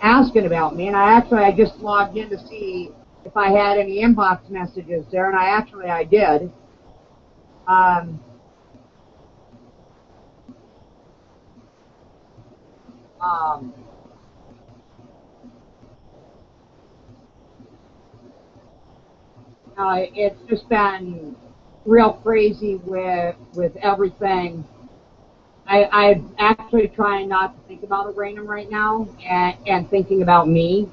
A: asking about me, and I just logged in to see if I had any inbox messages there, and I did. It's just been real crazy with everything. I'm actually trying not to think about a Raynham right now, and thinking about me,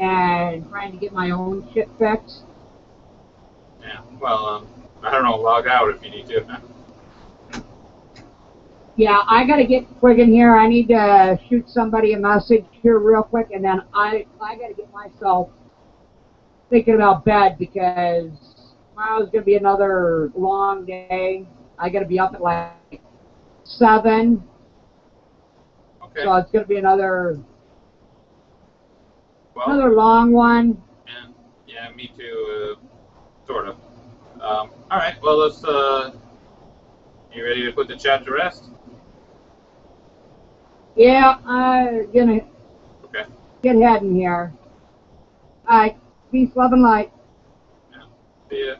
A: and trying to get my own shit fixed.
C: Yeah, well, I don't know, log out if you need to.
A: Yeah, I gotta get friggin' here. I need to shoot somebody a message here real quick, and then I gotta get myself thinking about bed, because tomorrow's gonna be another long day. I gotta be up at like 7.
C: Okay.
A: So it's gonna be another long one.
C: Yeah, me too, sort of. All right, well, let's, you ready to put the chat to rest?
A: Yeah, I'm gonna get heading here. All right, peace, love, and light.
C: Yeah. See ya.